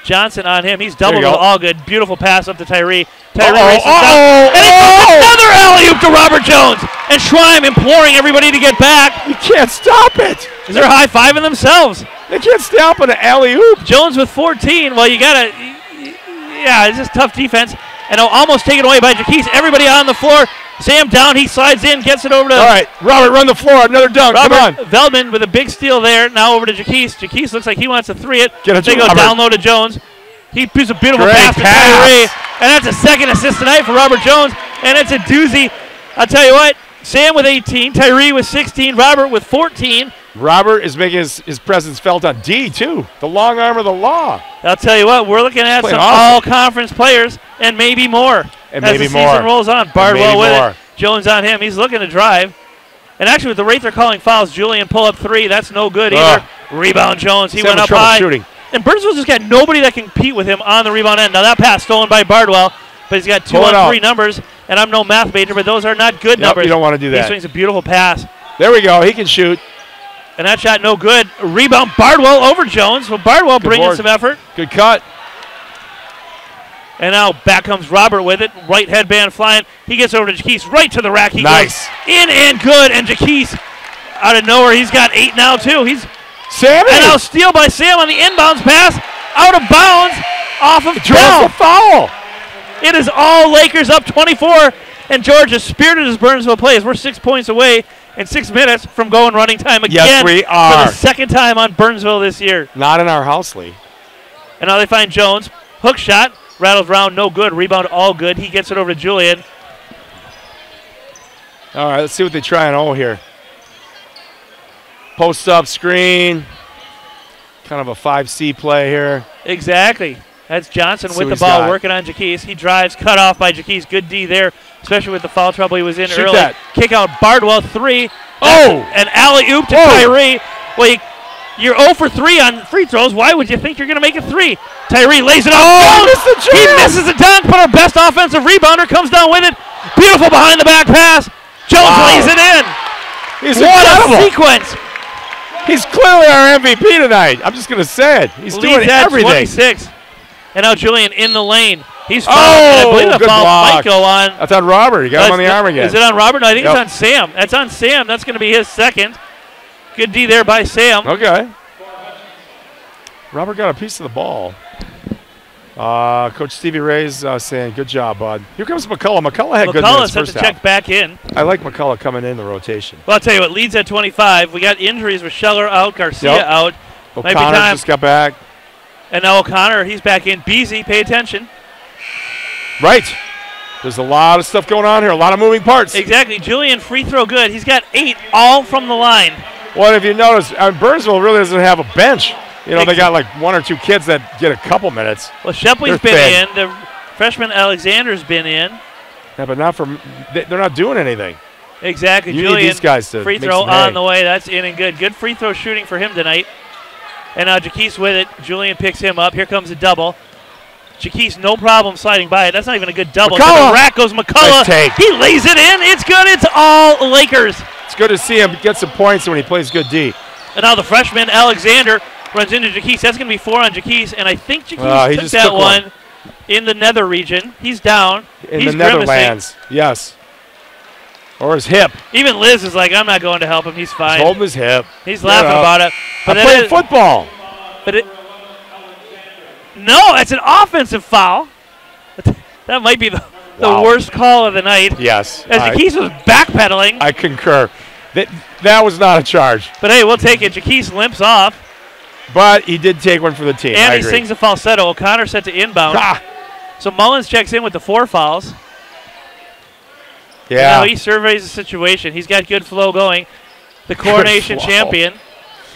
A: Johnson on him. He's doubled with all good. Beautiful pass up to Tyree. Tyree races down. And he puts another alley-oop to Robert Jones. And Schreim imploring everybody to get back.
B: You can't stop it.
A: They're high-fiving themselves.
B: They can't stop an alley-oop.
A: Jones with 14. Well, you got to, yeah, it's just tough defense. And almost taken away by Jaquise. Everybody on the floor. Sam down. He slides in, gets it over to.
B: All right, Robert, run the floor. Another dunk.
A: Robert
B: Come on.
A: Veldman with a big steal there. Now over to Jaquise. Jaquise looks like he wants to 3 it.
B: Get it
A: they
B: to
A: go
B: Robert.
A: down low to Jones. He puts a beautiful
B: Great
A: pass to Tyree. And that's a second assist tonight for Robert Jones. And it's a doozy. I'll tell you what. Sam with 18. Tyree with 16. Robert with 14.
B: Robert is making his presence felt on D, too. The long arm of the law.
A: I'll tell you what. We're looking at some
B: awesome.
A: all-conference players and maybe more
B: And
A: as
B: maybe
A: the season rolls on. Bardwell with it. Jones on him. He's looking to drive. And actually, with the rate they're calling fouls, Julian pull up 3. That's no good either. Rebound Jones. He went up high.
B: Shooting.
A: And Burnsville's just got nobody that can compete with him on the rebound end. Now that pass stolen by Bardwell, but he's got 2-on-3 numbers. And I'm no math major, but those are not good numbers.
B: You don't want to do that.
A: He swings a beautiful pass.
B: There we go. He can shoot.
A: And that shot no good. Rebound Bardwell over Jones. Well, Bardwell bringing some effort.
B: Good cut.
A: And now back comes Robert with it. Right headband flying. He gets over to Jaquise. Right to the rack. He goes in and good. And Jaquise out of nowhere. He's got 8 now, too.
B: Sammy.
A: And now steal by Sam on the inbounds pass. Out of bounds. Off of
B: Bell. Foul.
A: It is all Lakers up 24. And George, as spirited as Burnsville plays, we're 6 points away and 6 minutes from going running time again.
B: Yes, we are.
A: For the second time on Burnsville this year.
B: Not in our house league.
A: And now they find Jones. Hook shot. Rattles round, no good. Rebound, all good. He gets it over to Julian.
B: All right, let's see what they try and here. Post up screen. Kind of a 5C play here.
A: Exactly. That's Johnson with the ball working on Jaquise. He drives, cut off by Jaquise. Good D there, especially with the foul trouble he was in early.
B: That.
A: Kick out Bardwell, 3.
B: Oh!
A: An alley-oop to Tyree. Well, you're 0 for 3 on free throws. Why would you think you're going to make it 3? Tyree lays it off. He misses a dunk, but our best offensive rebounder comes down with it. Beautiful behind the back pass. Jones lays it in. What a sequence.
B: He's clearly our MVP tonight. I'm just going to say it. He's doing everything.
A: 26. And now Julian in the lane. He's fouled. I believe the foul might go on.
B: That's on Robert. He got him on the arm again.
A: Is it on Robert? No, I think it's on Sam. That's on Sam. That's going to be his second. Good D there by Sam.
B: Okay. Robert got a piece of the ball. Coach Stevie Ray's saying, good job, bud. Here comes McCullough. McCullough had good minutes
A: set
B: first
A: to check back in.
B: I like McCullough coming in the rotation.
A: Well, I'll tell you what, leads at 25. We got injuries with Scheller out, Garcia out.
B: O'Connor just got back.
A: And now O'Connor, he's back in. Beasy, pay attention.
B: Right. There's a lot of stuff going on here, a lot of moving parts.
A: Exactly. Julian, free throw good. He's got 8 all from the line.
B: Well, if you notice, Burnsville really doesn't have a bench. You know, they got like 1 or 2 kids that get a couple minutes.
A: Well, Shepley's been in. The freshman Alexander's been in.
B: Yeah, but not for they're not doing anything.
A: Exactly.
B: You
A: Julian,
B: need these guys to
A: free throw on the way. That's in and good. Good free throw shooting for him tonight. And now Jaquise with it. Julian picks him up. Here comes a double. Jaquise, no problem sliding by it. That's not even a good double. To the rack goes McCullough.
B: Nice
A: he lays it in. It's good. It's all Lakers.
B: It's good to see him get some points when he plays good D.
A: And now the freshman Alexander runs into Jaquise. That's going to be 4 on Jaquise. And I think Jaquise took that one in the nether region. He's down.
B: In the Netherlands. Yes. Or his hip.
A: Even Liz is like, I'm not going to help him. He's fine.
B: He's holding his hip.
A: He's laughing about it.
B: But I played football.
A: But no, it's an offensive foul. That might be the worst call of the night.
B: Yes.
A: As Jaquise was backpedaling.
B: I concur. That was not a charge.
A: But hey, we'll take it. Jaquise limps off.
B: But he did take one for the team.
A: And he sings a falsetto. O'Connor set to inbound. So Mullins checks in with the 4 fouls.
B: Yeah.
A: Now he surveys the situation. He's got good flow going. The coronation champion.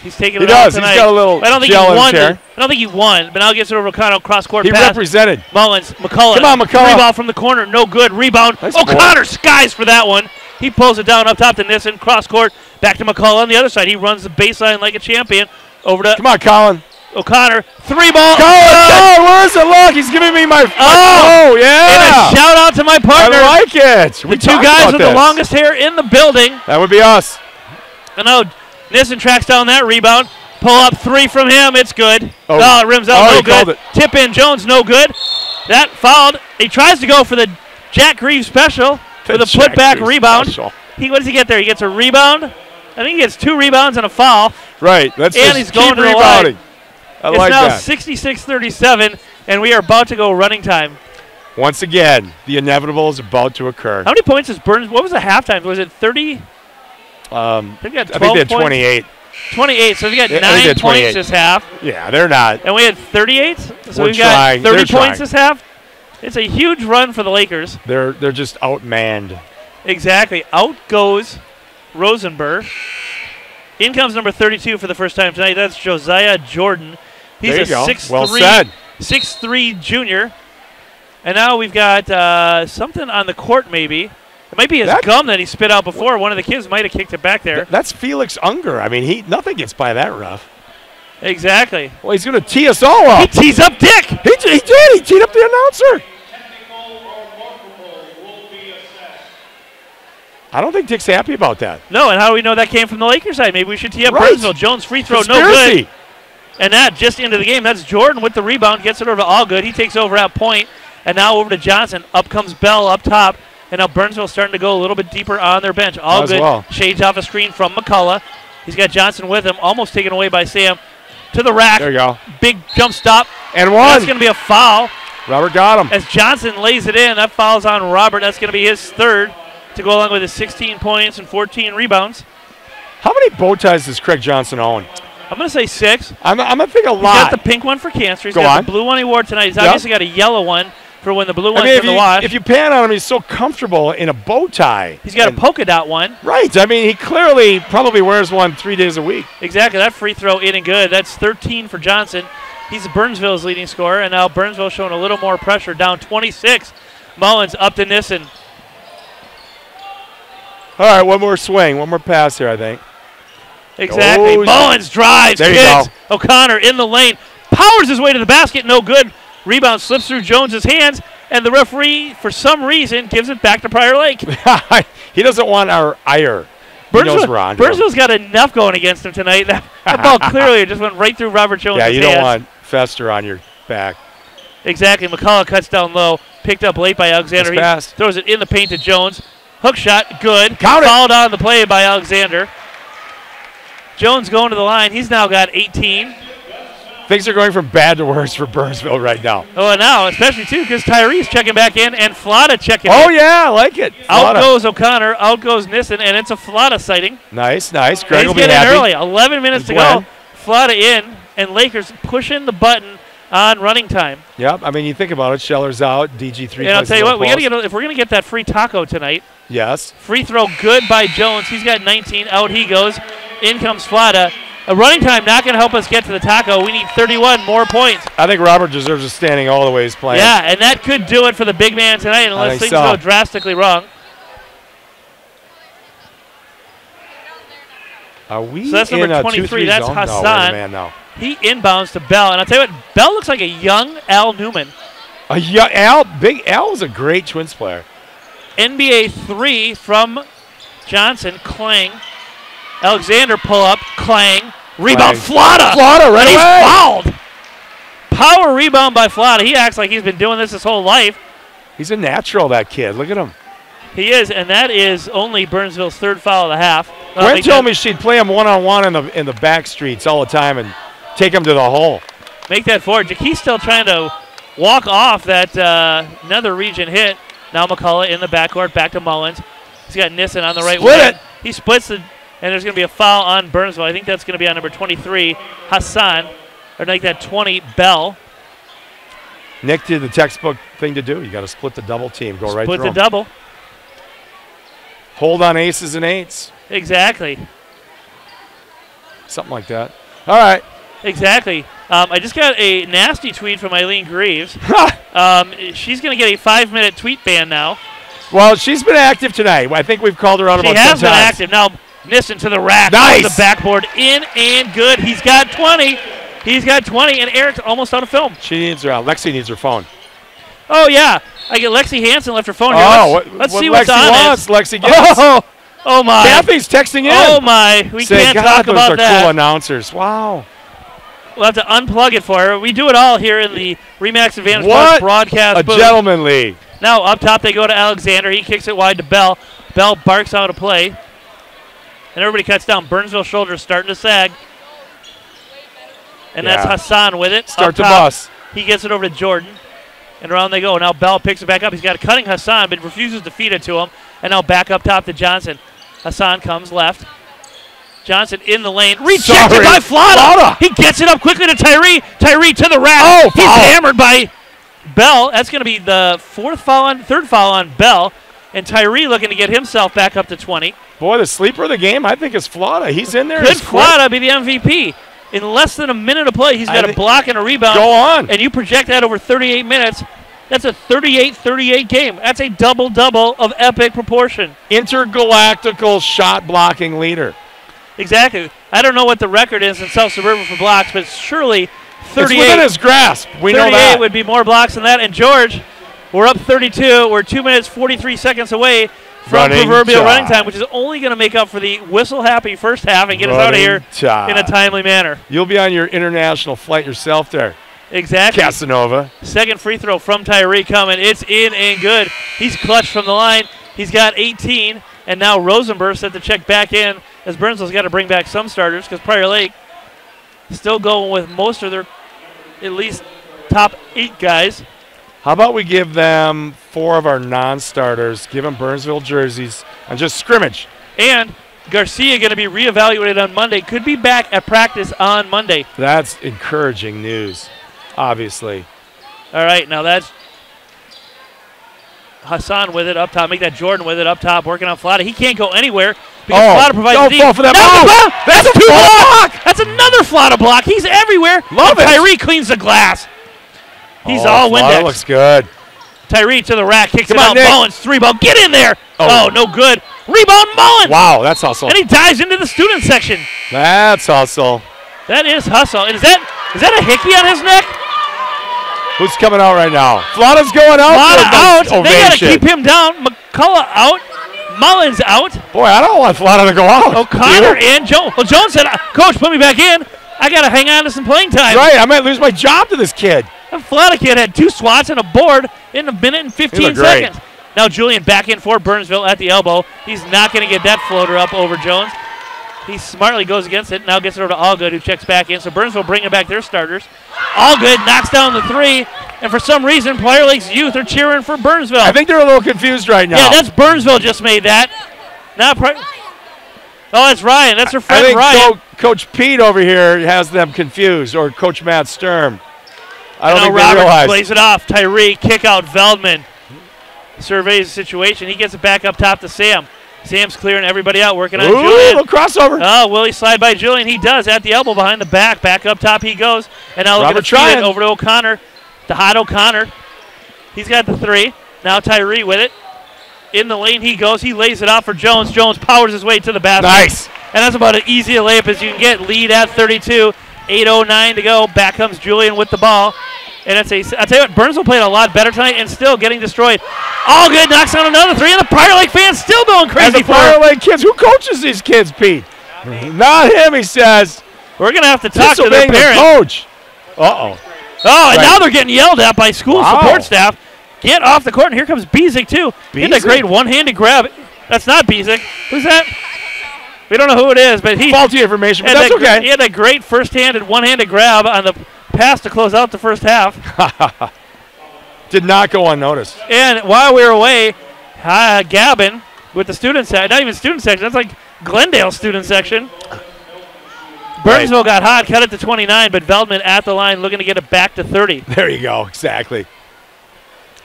A: He's taking
B: He
A: it out
B: does.
A: tonight.
B: He's got a little
A: I don't think
B: gel
A: he
B: in
A: won.
B: his hair.
A: I don't think he won, but now gets it over O'Connor, cross-court
B: He
A: pass.
B: represented.
A: Mullins, McCullough.
B: Come on, McCullough.
A: Rebound from the corner, no good. Rebound.
B: Nice
A: O'Connor skies for that one. He pulls it down up top to Nissen, cross-court, back to McCullough on the other side. He runs the baseline like a champion. Over to
B: Come on, Colin.
A: O'Connor. 3-ball.
B: Colin, where is it? Look, he's giving me my. Oh, yeah.
A: And a shout-out to my partner.
B: I like it.
A: The two guys with the longest hair in the building.
B: That would be us.
A: And now Nissen tracks down that rebound. Pull up 3 from him. It's good.
B: Oh,
A: it rims out. No
B: he called
A: good.
B: it.
A: Tip in Jones. No good. That fouled. He tries to go for the Jack Greaves special with a putback rebound. What does he get there? He gets a rebound. I think he gets 2 rebounds and a foul.
B: Right. That's
A: and he's going to the line.
B: I like that.
A: It's now 66-37, and we are about to go running time.
B: Once again, the inevitable is about to occur.
A: How many points is Burns? What was the halftime? Was it 30?
B: I think they had 28.
A: 28, so we got 9 points this half.
B: Yeah, they're not.
A: And we had 38, so we've
B: got
A: 30 points this half. It's a huge run for the Lakers.
B: They're just outmanned.
A: Exactly. Out goes Rosenberg. In comes number 32 for the first time tonight. That's Josiah Jordan. He's a 6'3" junior. And now we've got something on the court maybe. It might be his gum that he spit out before. One of the kids might have kicked it back there.
B: That's Felix Unger. I mean, nothing gets by that rough.
A: Exactly.
B: Well, he's going to tee us all up.
A: He tees up Dick.
B: He did. He teed up the announcer. I don't think Dick's happy about that.
A: No, and how do we know that came from the Lakers side? Maybe we should tee up
B: Right.
A: Burnsville. Jones free throw, no good. And that just into the game. That's Jordan with the rebound, gets it over to Allgood. He takes over at point, and now over to Johnson. Up comes Bell up top, and now Burnsville starting to go a little bit deeper on their bench. Allgood shades off a screen from McCullough. He's got Johnson with him, almost taken away by Sam. To the rack.
B: There you go.
A: Big jump stop.
B: And one.
A: That's going to be a foul.
B: Robert got him.
A: As Johnson lays it in, that foul's on Robert. That's going to be his 3rd to go along with his 16 points and 14 rebounds.
B: How many bow ties does Craig Johnson own?
A: I'm going to say 6.
B: I'm going to think a lot.
A: He's got the pink one for cancer. He's got the blue one he wore tonight. He's obviously got a yellow one for when the blue one's in the wash.
B: If you pan on him, he's so comfortable in a bow tie.
A: He's got a polka dot one.
B: Right. I mean, he clearly probably wears one 3 days a week.
A: Exactly. That free throw in and good. That's 13 for Johnson. He's Burnsville's leading scorer, and now Burnsville showing a little more pressure, down 26. Mullins up to Nissen.
B: All right, one more swing, one more pass here, I think.
A: Exactly. Mullins drives.
B: There you go.
A: O'Connor in the lane. Powers his way to the basket. No good. Rebound slips through Jones's hands, and the referee, for some reason, gives it back to Prior Lake.
B: He doesn't want our ire.
A: Burnsville's got enough going against him tonight. That ball clearly just went right through Robert Jones' hands.
B: Yeah, you don't want Fester on your back.
A: Exactly. McCullough cuts down low. Picked up late by Alexander. He throws it in the paint to Jones. Hook shot, good. Fouled on the play by Alexander. Jones going to the line. He's now got 18.
B: Things are going from bad to worse for Burnsville right now.
A: Oh, and now, especially, too, because Tyrese checking back in and Flata checking in.
B: Oh, yeah, I like it.
A: Out goes O'Connor, out goes Nissen, and it's a Flata sighting.
B: Nice. Greg will be
A: happy.
B: happy.
A: Early, 11 minutes to go. Flata in, and Lakers pushing the button on running time.
B: Yep, I mean, you think about it. Scheller's out, DG3.
A: And I'll tell you what, we got to get if we're going to get that free taco tonight.
B: Yes.
A: Free throw good by Jones. He's got 19. Out he goes. In comes Flata. A running time not going to help us get to the taco. We need 31 more points.
B: I think Robert deserves a standing all the way he's playing.
A: Yeah, and that could do it for the big man tonight unless things go drastically wrong.
B: Are we
A: so that's number 23. That's
B: zone?
A: Hassan.
B: No, we're the man now.
A: He inbounds to Bell. And I'll tell you what, Bell looks like a young Al Newman.
B: Big Al was a great Twins player.
A: NBA 3 from Johnson. Clang. Alexander pull up. Clang. Rebound. Flata.
B: Flata right
A: away.
B: He's
A: fouled. Power rebound by Flata. He acts like he's been doing this his whole life.
B: He's a natural, that kid. Look at him.
A: He is, and that is only Burnsville's 3rd foul of the half.
B: Gwen told me she'd play him one-on-one in the back streets all the time and take him to the hole.
A: Make that forward. Jackie's still trying to walk off that another region hit. Now McCullough in the backcourt, back to Mullins. He's got Nissen on the right wing. He splits it, and there's going to be a foul on Burnsville. I think that's going to be on number 23, Hassan, or like that 20, Bell.
B: Nick did the textbook thing to do. You got to split the double team, go right through.
A: Split the double.
B: Hold on aces and eights.
A: Exactly.
B: something like that. All right.
A: Exactly. I just got a nasty tweet from Eileen Greaves. She's going to get a 5-minute tweet ban now.
B: Well, she's been active tonight. I think we've called her out about 10 times.
A: She has been active. Now, Nissen to the rack.
B: Nice.
A: Off the backboard. In and good. He's got 20. He's got 20, and Eric's almost out of film.
B: She needs her. Lexi needs her phone.
A: Oh, yeah. I get Lexi Hansen left her phone here. Let's see
B: what
A: what's on
B: wants.
A: it.
B: Lexi gets.
A: Oh, my.
B: Kathy's texting in.
A: Oh, my. We can't talk about
B: those
A: that.
B: are cool announcers. Wow.
A: We'll have to unplug it for her. We do it all here in the Remax Advantage
B: What
A: broadcast booth.
B: A gentlemanly.
A: Now up top they go to Alexander. He kicks it wide to Bell. Bell barks out a play. And everybody cuts down. Burnsville shoulders starting to sag. And that's Hassan with it.
B: Start the bus.
A: He gets it over to Jordan. And around they go. Now Bell picks it back up. He's got a cutting Hassan, but refuses to feed it to him. And now back up top to Johnson. Hassan comes left. Johnson in the lane. Rejected by Flata. He gets it up quickly to Tyree. Tyree to the rack.
B: Oh,
A: he's hammered by Bell. That's going to be the third foul on Bell. And Tyree looking to get himself back up to 20.
B: Boy, the sleeper of the game, I think, is Flata. He's in there.
A: Could Flata be the MVP? In less than a minute of play, he's got a block and a rebound.
B: Go on.
A: And you project that over 38 minutes. That's a 38-38 game. That's a double-double of epic proportion.
B: Intergalactical shot-blocking leader.
A: Exactly. I don't know what the record is in South Suburban for blocks, but surely 38.
B: It's within his grasp. We know that.
A: 38 would be more blocks than that. And George, we're up 32. We're 2 minutes, 43 seconds away from proverbial running time, which is only going to make up for the whistle-happy first half and get us out of here in a timely manner.
B: You'll be on your international flight yourself there.
A: Exactly.
B: Casanova.
A: Second free throw from Tyree coming. It's in and good. He's clutched from the line. He's got 18. And now Rosenberg set to check back in as Burnsville's got to bring back some starters because Prior Lake still going with most of their at least top 8 guys.
B: How about we give them 4 of our non-starters, give them Burnsville jerseys, and just scrimmage.
A: And Garcia going to be reevaluated on Monday. Could be back at practice on Monday.
B: That's encouraging news, obviously.
A: All right, now that's Hassan with it up top. Make that Jordan with it up top, working on Flata. He can't go anywhere because Flata provides the
B: don't fall for that ball.
A: That's a block. That's another Flata block. He's everywhere.
B: Love it.
A: Tyree cleans the glass. He's all Windex.
B: Flata looks good.
A: Tyree to the rack, kicks it out.
B: Nick.
A: Mullins, 3-ball. Get in there. Oh, no good. Rebound, Mullins.
B: Wow, that's hustle.
A: And he dives into the student section.
B: That's hustle.
A: That is hustle. And is that a hickey on his neck?
B: Who's coming out right now? Flata's going out.
A: Flata out.
B: Ovation.
A: They got to keep him down. McCullough out. Mullins out.
B: Boy, I don't want Flata to go out.
A: O'Connor and Jones. Well, Jones said, Coach, put me back in. I got to hang on to some playing time.
B: Right, I might lose my job to this kid.
A: That Flata kid had 2 swats and a board in a minute and 15 seconds. Now Julian back in for Burnsville at the elbow. He's not going to get that floater up over Jones. He smartly goes against it. Now gets it over to Allgood, who checks back in. So Burnsville bringing back their starters. Allgood knocks down the 3. And for some reason, Prior Lake's youth are cheering for Burnsville.
B: I think they're a little confused right now.
A: Yeah, that's Burnsville just made that. Now, oh, that's Ryan. That's her friend
B: I think
A: Ryan.
B: Coach Pete over here has them confused, or Coach Matt Sturm. I don't think
A: Robert
B: they realize.
A: Plays it off. Tyree, kick out Veldman. Surveys the situation. He gets it back up top to Sam. Sam's clearing everybody out, working on Julian.
B: Little crossover.
A: Oh, will he slide by Julian? He does at the elbow behind the back. Back up top he goes. And now look at it over to O'Connor. The hot O'Connor. He's got the 3. Now Tyree with it. In the lane he goes. He lays it out for Jones. Jones powers his way to the basket.
B: Nice.
A: And that's about as easy a layup as you can get. Lead at 32. 8:09 to go. Back comes Julian with the ball. And I'll tell you what, Burnsville played a lot better tonight and still getting destroyed. Allgood knocks down another 3, and the Prior Lake fans still going crazy
B: and the Prior Lake kids. Who coaches these kids, Pete? Not him, he says.
A: We're going to have to talk to their parents.
B: Coach. Uh-oh.
A: Oh, and now they're getting yelled at by school support staff. Get off the court, and here comes Bezick, too. He had a great one-handed grab. That's not Bezick. Who's that? We don't know who it is, but he...
B: Faulty information, but that's okay.
A: He had a great first-handed, one-handed grab on the pass to close out the first half.
B: Did not go unnoticed.
A: And while we were away, Gavin with the student section, not even student section, that's like Glendale student section. Burnsville got hot, cut it to 29, but Veldman at the line looking to get it back to 30.
B: There you go, exactly.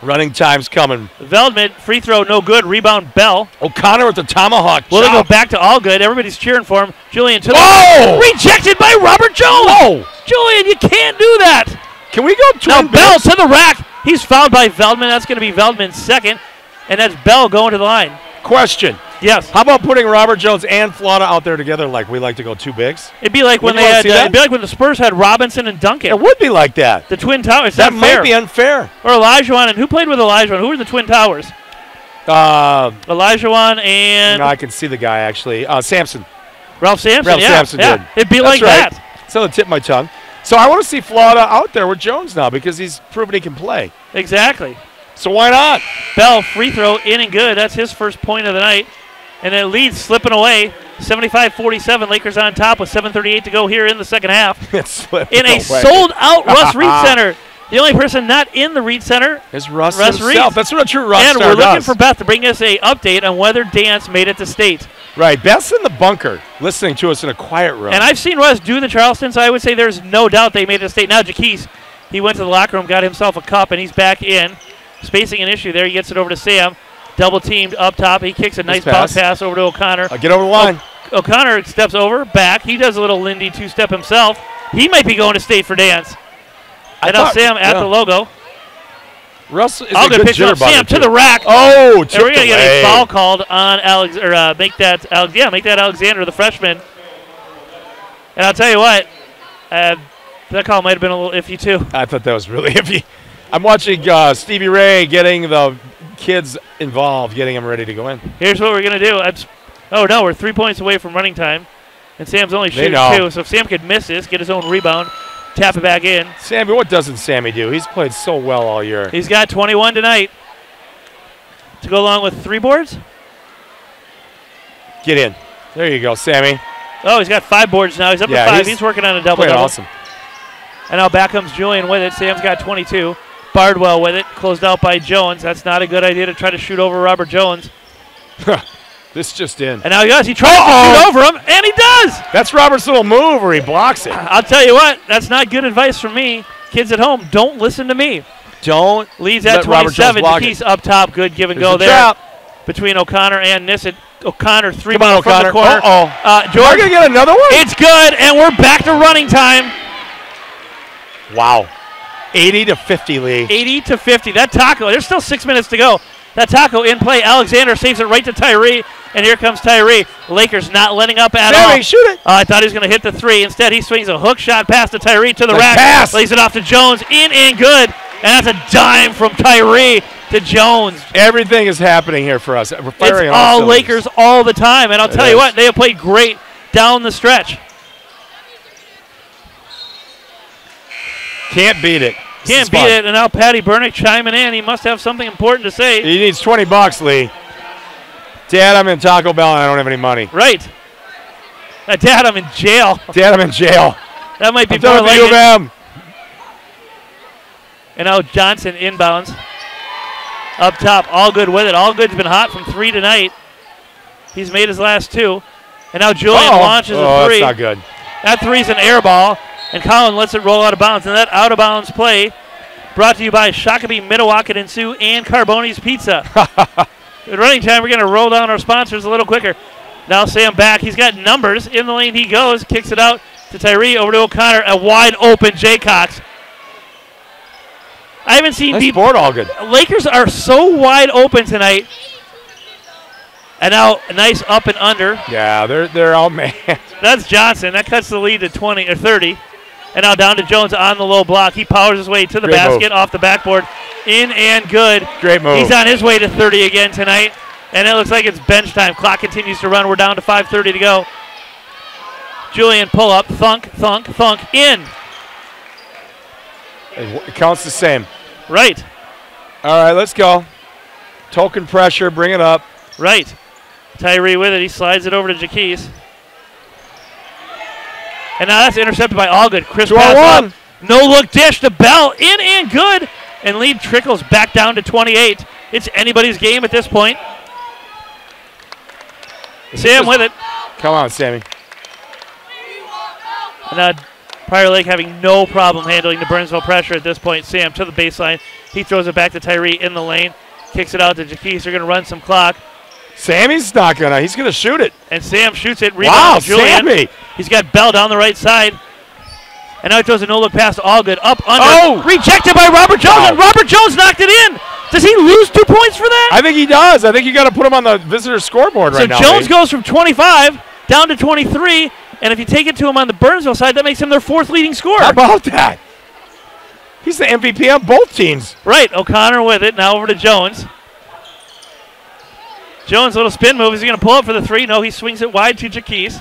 B: Running time's coming.
A: Veldman, free throw, no good. Rebound, Bell.
B: O'Connor with the tomahawk.
A: Will they go
B: chop.
A: back to all good? Everybody's cheering for him. Julian to the rejected by Robert Jones.
B: Whoa!
A: Julian, you can't do that.
B: Can we go
A: Now
B: twin
A: Bell
B: bigs?
A: to the rack. He's fouled by Veldman. That's going to be Veldman's second. And that's Bell going to the line.
B: Question.
A: Yes.
B: How about putting Robert Jones and Flauta out there together like we like to go two bigs?
A: It'd be like when
B: Wouldn't you wanna see that?
A: it'd be like when the Spurs had Robinson and Duncan.
B: It would be like that.
A: The Twin Towers.
B: That
A: That's
B: might
A: fair.
B: be unfair.
A: Or Elijah and who played with Elijah? Who were the Twin Towers? Elijah and
B: No, I can see the guy actually. Sampson.
A: Ralph Sampson.
B: Ralph Sampson did.
A: It'd be
B: That's
A: like
B: right.
A: that.
B: It's on the tip of my tongue. So I want to see Flauta out there with Jones now because he's proven he can play.
A: Exactly.
B: So why not?
A: Bell, free throw, in and good. That's his first point of the night. And it leads slipping away. 75-47. Lakers on top with 7:38 to go here in the second half.
B: It's slipping
A: In a
B: away.
A: sold-out Russ Reed Center. The only person not in the Reed Center
B: Is Russ
A: Reed.
B: himself. That's what a true Russ
A: And
B: star
A: we're looking
B: does.
A: for Beth to bring us a update on whether Dance made it to state.
B: Right, Beth's in the bunker listening to us in a quiet room.
A: And I've seen Russ do the Charleston, so I would say there's no doubt they made it to state. Now Jaquise, he went to the locker room, got himself a cup, and he's back in. Spacing an issue there. He gets it over to Sam. Double teamed up top. He kicks a nice bounce pass over to O'Connor.
B: Get over the line.
A: O'Connor steps over, back. He does a little Lindy two-step himself. He might be going to state for Dance. And now Sam at the logo.
B: Russ is
A: All
B: a
A: good
B: good
A: pitch up.
B: jitterbugger,
A: Sam to
B: too.
A: the rack.
B: Oh,
A: And we're
B: tipped
A: going to get
B: away.
A: a foul called on Alex, or make that Alexander, the freshman. And I'll tell you what, that call might have been a little iffy too.
B: I thought that was really iffy. I'm watching Stevie Ray getting the kids involved, getting them ready to go in.
A: Here's what we're going to do. Oh, no, we're 3 points away from running time. And Sam's only shooting
B: know.
A: 2. So if Sam could miss this, get his own rebound, tap it back in.
B: Sammy, what doesn't Sammy do? He's played so well all year.
A: He's got 21 tonight to go along with 3 boards.
B: Get in. There you go, Sammy.
A: Oh, he's got 5 boards now. He's up to 5. He's working on a
B: Playing
A: double-double.
B: awesome.
A: And now back comes Julian with it. Sam's got 22. Bardwell with it, closed out by Jones. That's not a good idea to try to shoot over Robert Jones.
B: This just in.
A: And now he tries to shoot over him, and he does!
B: That's Robert's little move where he blocks it.
A: I'll tell you what, that's not good advice from me. Kids at home, don't listen to me.
B: Don't
A: Leads at
B: let Robert Jones
A: 27.
B: block
A: He's
B: it.
A: up top. Good give and
B: There's
A: go
B: a
A: there.
B: trap.
A: Between O'Connor and Nissen. O'Connor, 3
B: Come on,
A: ball from the
B: O'Connor.
A: corner.
B: George, going to get another one?
A: It's good, and we're back to running time.
B: Wow. 80-50, Lee.
A: 80-50. That taco, there's still 6 minutes to go. That taco in play. Alexander saves it right to Tyree, and here comes Tyree. Lakers not letting up at all.
B: Sammy, shoot it.
A: I thought he was going to hit the 3. Instead, he swings a hook shot pass to Tyree to the
B: Nice
A: rack.
B: pass.
A: Lays it off to Jones. In and good. And that's a dime from Tyree to Jones.
B: Everything is happening here for us. We're firing
A: It's
B: on
A: all
B: cylinders.
A: Lakers all the time. And I'll tell you
B: is.
A: what, they have played great down the stretch.
B: Can't beat it.
A: Can't beat it. And now Patty Burnick chiming in. He must have something important to say.
B: He needs $20, Lee. Dad, I'm in Taco Bell and I don't have any money.
A: Right. Dad, I'm in jail.
B: Dad, I'm in jail.
A: That might be
B: I'm done
A: more
B: with
A: like
B: the U of
A: it.
B: M.
A: And now Johnson inbounds. Up top, all good with it. All good's been hot from 3 tonight. He's made his last 2. And now Julian launches a 3.
B: That's not good.
A: That 3's an air ball. And Collin lets it roll out of bounds. And that out of bounds play brought to you by Shakopee, Mdewakanton and Sioux, and Carboni's Pizza. At running time, we're going to roll down our sponsors a little quicker. Now Sam back. He's got numbers. In the lane he goes. Kicks it out to Tyree. Over to O'Connor. A wide open Jaycox. I haven't seen
B: Nice board, all good.
A: Lakers are so wide open tonight. And now a nice up and under.
B: Yeah, they're all mad.
A: That's Johnson. That cuts the lead to 20 or 30. And now down to Jones on the low block. He powers his way to the basket, off the backboard. In and good.
B: Great move.
A: He's on his way to 30 again tonight. And it looks like it's bench time. Clock continues to run. We're down to 5:30 to go. Julian pull up. Thunk, thunk, thunk. In.
B: It counts the same.
A: Right.
B: All right, let's go. Token pressure. Bring it up.
A: Right. Tyree with it. He slides it over to Jaquise. And now that's intercepted by Allgood. Chris pass up. No-look dish to Bell. In and good. And lead trickles back down to 28. It's anybody's game at this point. Sam with it.
B: Come on, Sammy.
A: And Prior Lake having no problem handling the Burnsville pressure at this point. Sam to the baseline. He throws it back to Tyree in the lane. Kicks it out to Jaquise. They're going to run some clock.
B: Sammy's not going to. He's going to shoot it.
A: And Sam shoots it.
B: Wow,
A: Rebound Julian.
B: Sammy.
A: He's got Bell down the right side. And now he throws a no-look pass to Allgood. Up, under.
B: Oh!
A: Rejected by Robert Jones.
B: Wow.
A: And Robert Jones knocked it in. Does he lose 2 points for that?
B: I think he does. I think you got to put him on the visitor scoreboard right now.
A: So Jones goes from 25 down to 23. And if you take it to him on the Burnsville side, that makes him their 4th leading scorer.
B: How about that? He's the MVP on both teams.
A: Right. O'Connor with it. Now over to Jones. Jones, little spin move. Is he going to pull up for the 3? No, he swings it wide to Jaquise.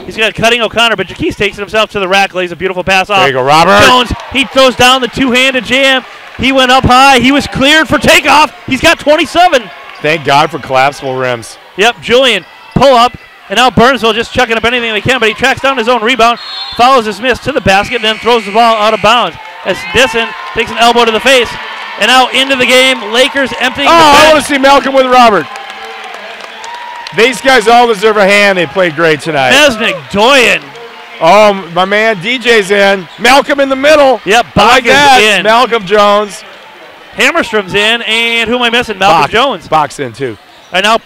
A: He's got cutting O'Connor, but Jaquise takes it himself to the rack, lays a beautiful pass off.
B: There you go, Robert.
A: Jones, he throws down the two-handed jam. He went up high. He was cleared for takeoff. He's got 27.
B: Thank God for collapsible rims.
A: Yep, Julian, pull up. And now Burnsville just chucking up anything they can, but he tracks down his own rebound, follows his miss to the basket, and then throws the ball out of bounds. As Disson takes an elbow to the face. And now into the game, Lakers emptying the bench.
B: I want to see Malcolm with Robert. These guys all deserve a hand. They played great tonight.
A: Mesnick, Doyen.
B: Oh, my man, DJ's in. Malcolm in the middle.
A: Yep,
B: I
A: Bach
B: like that.
A: is in.
B: Malcolm Jones.
A: Hammerstrom's in, and who am I missing? Malcolm Jones.
B: Bach's in, too.
A: And now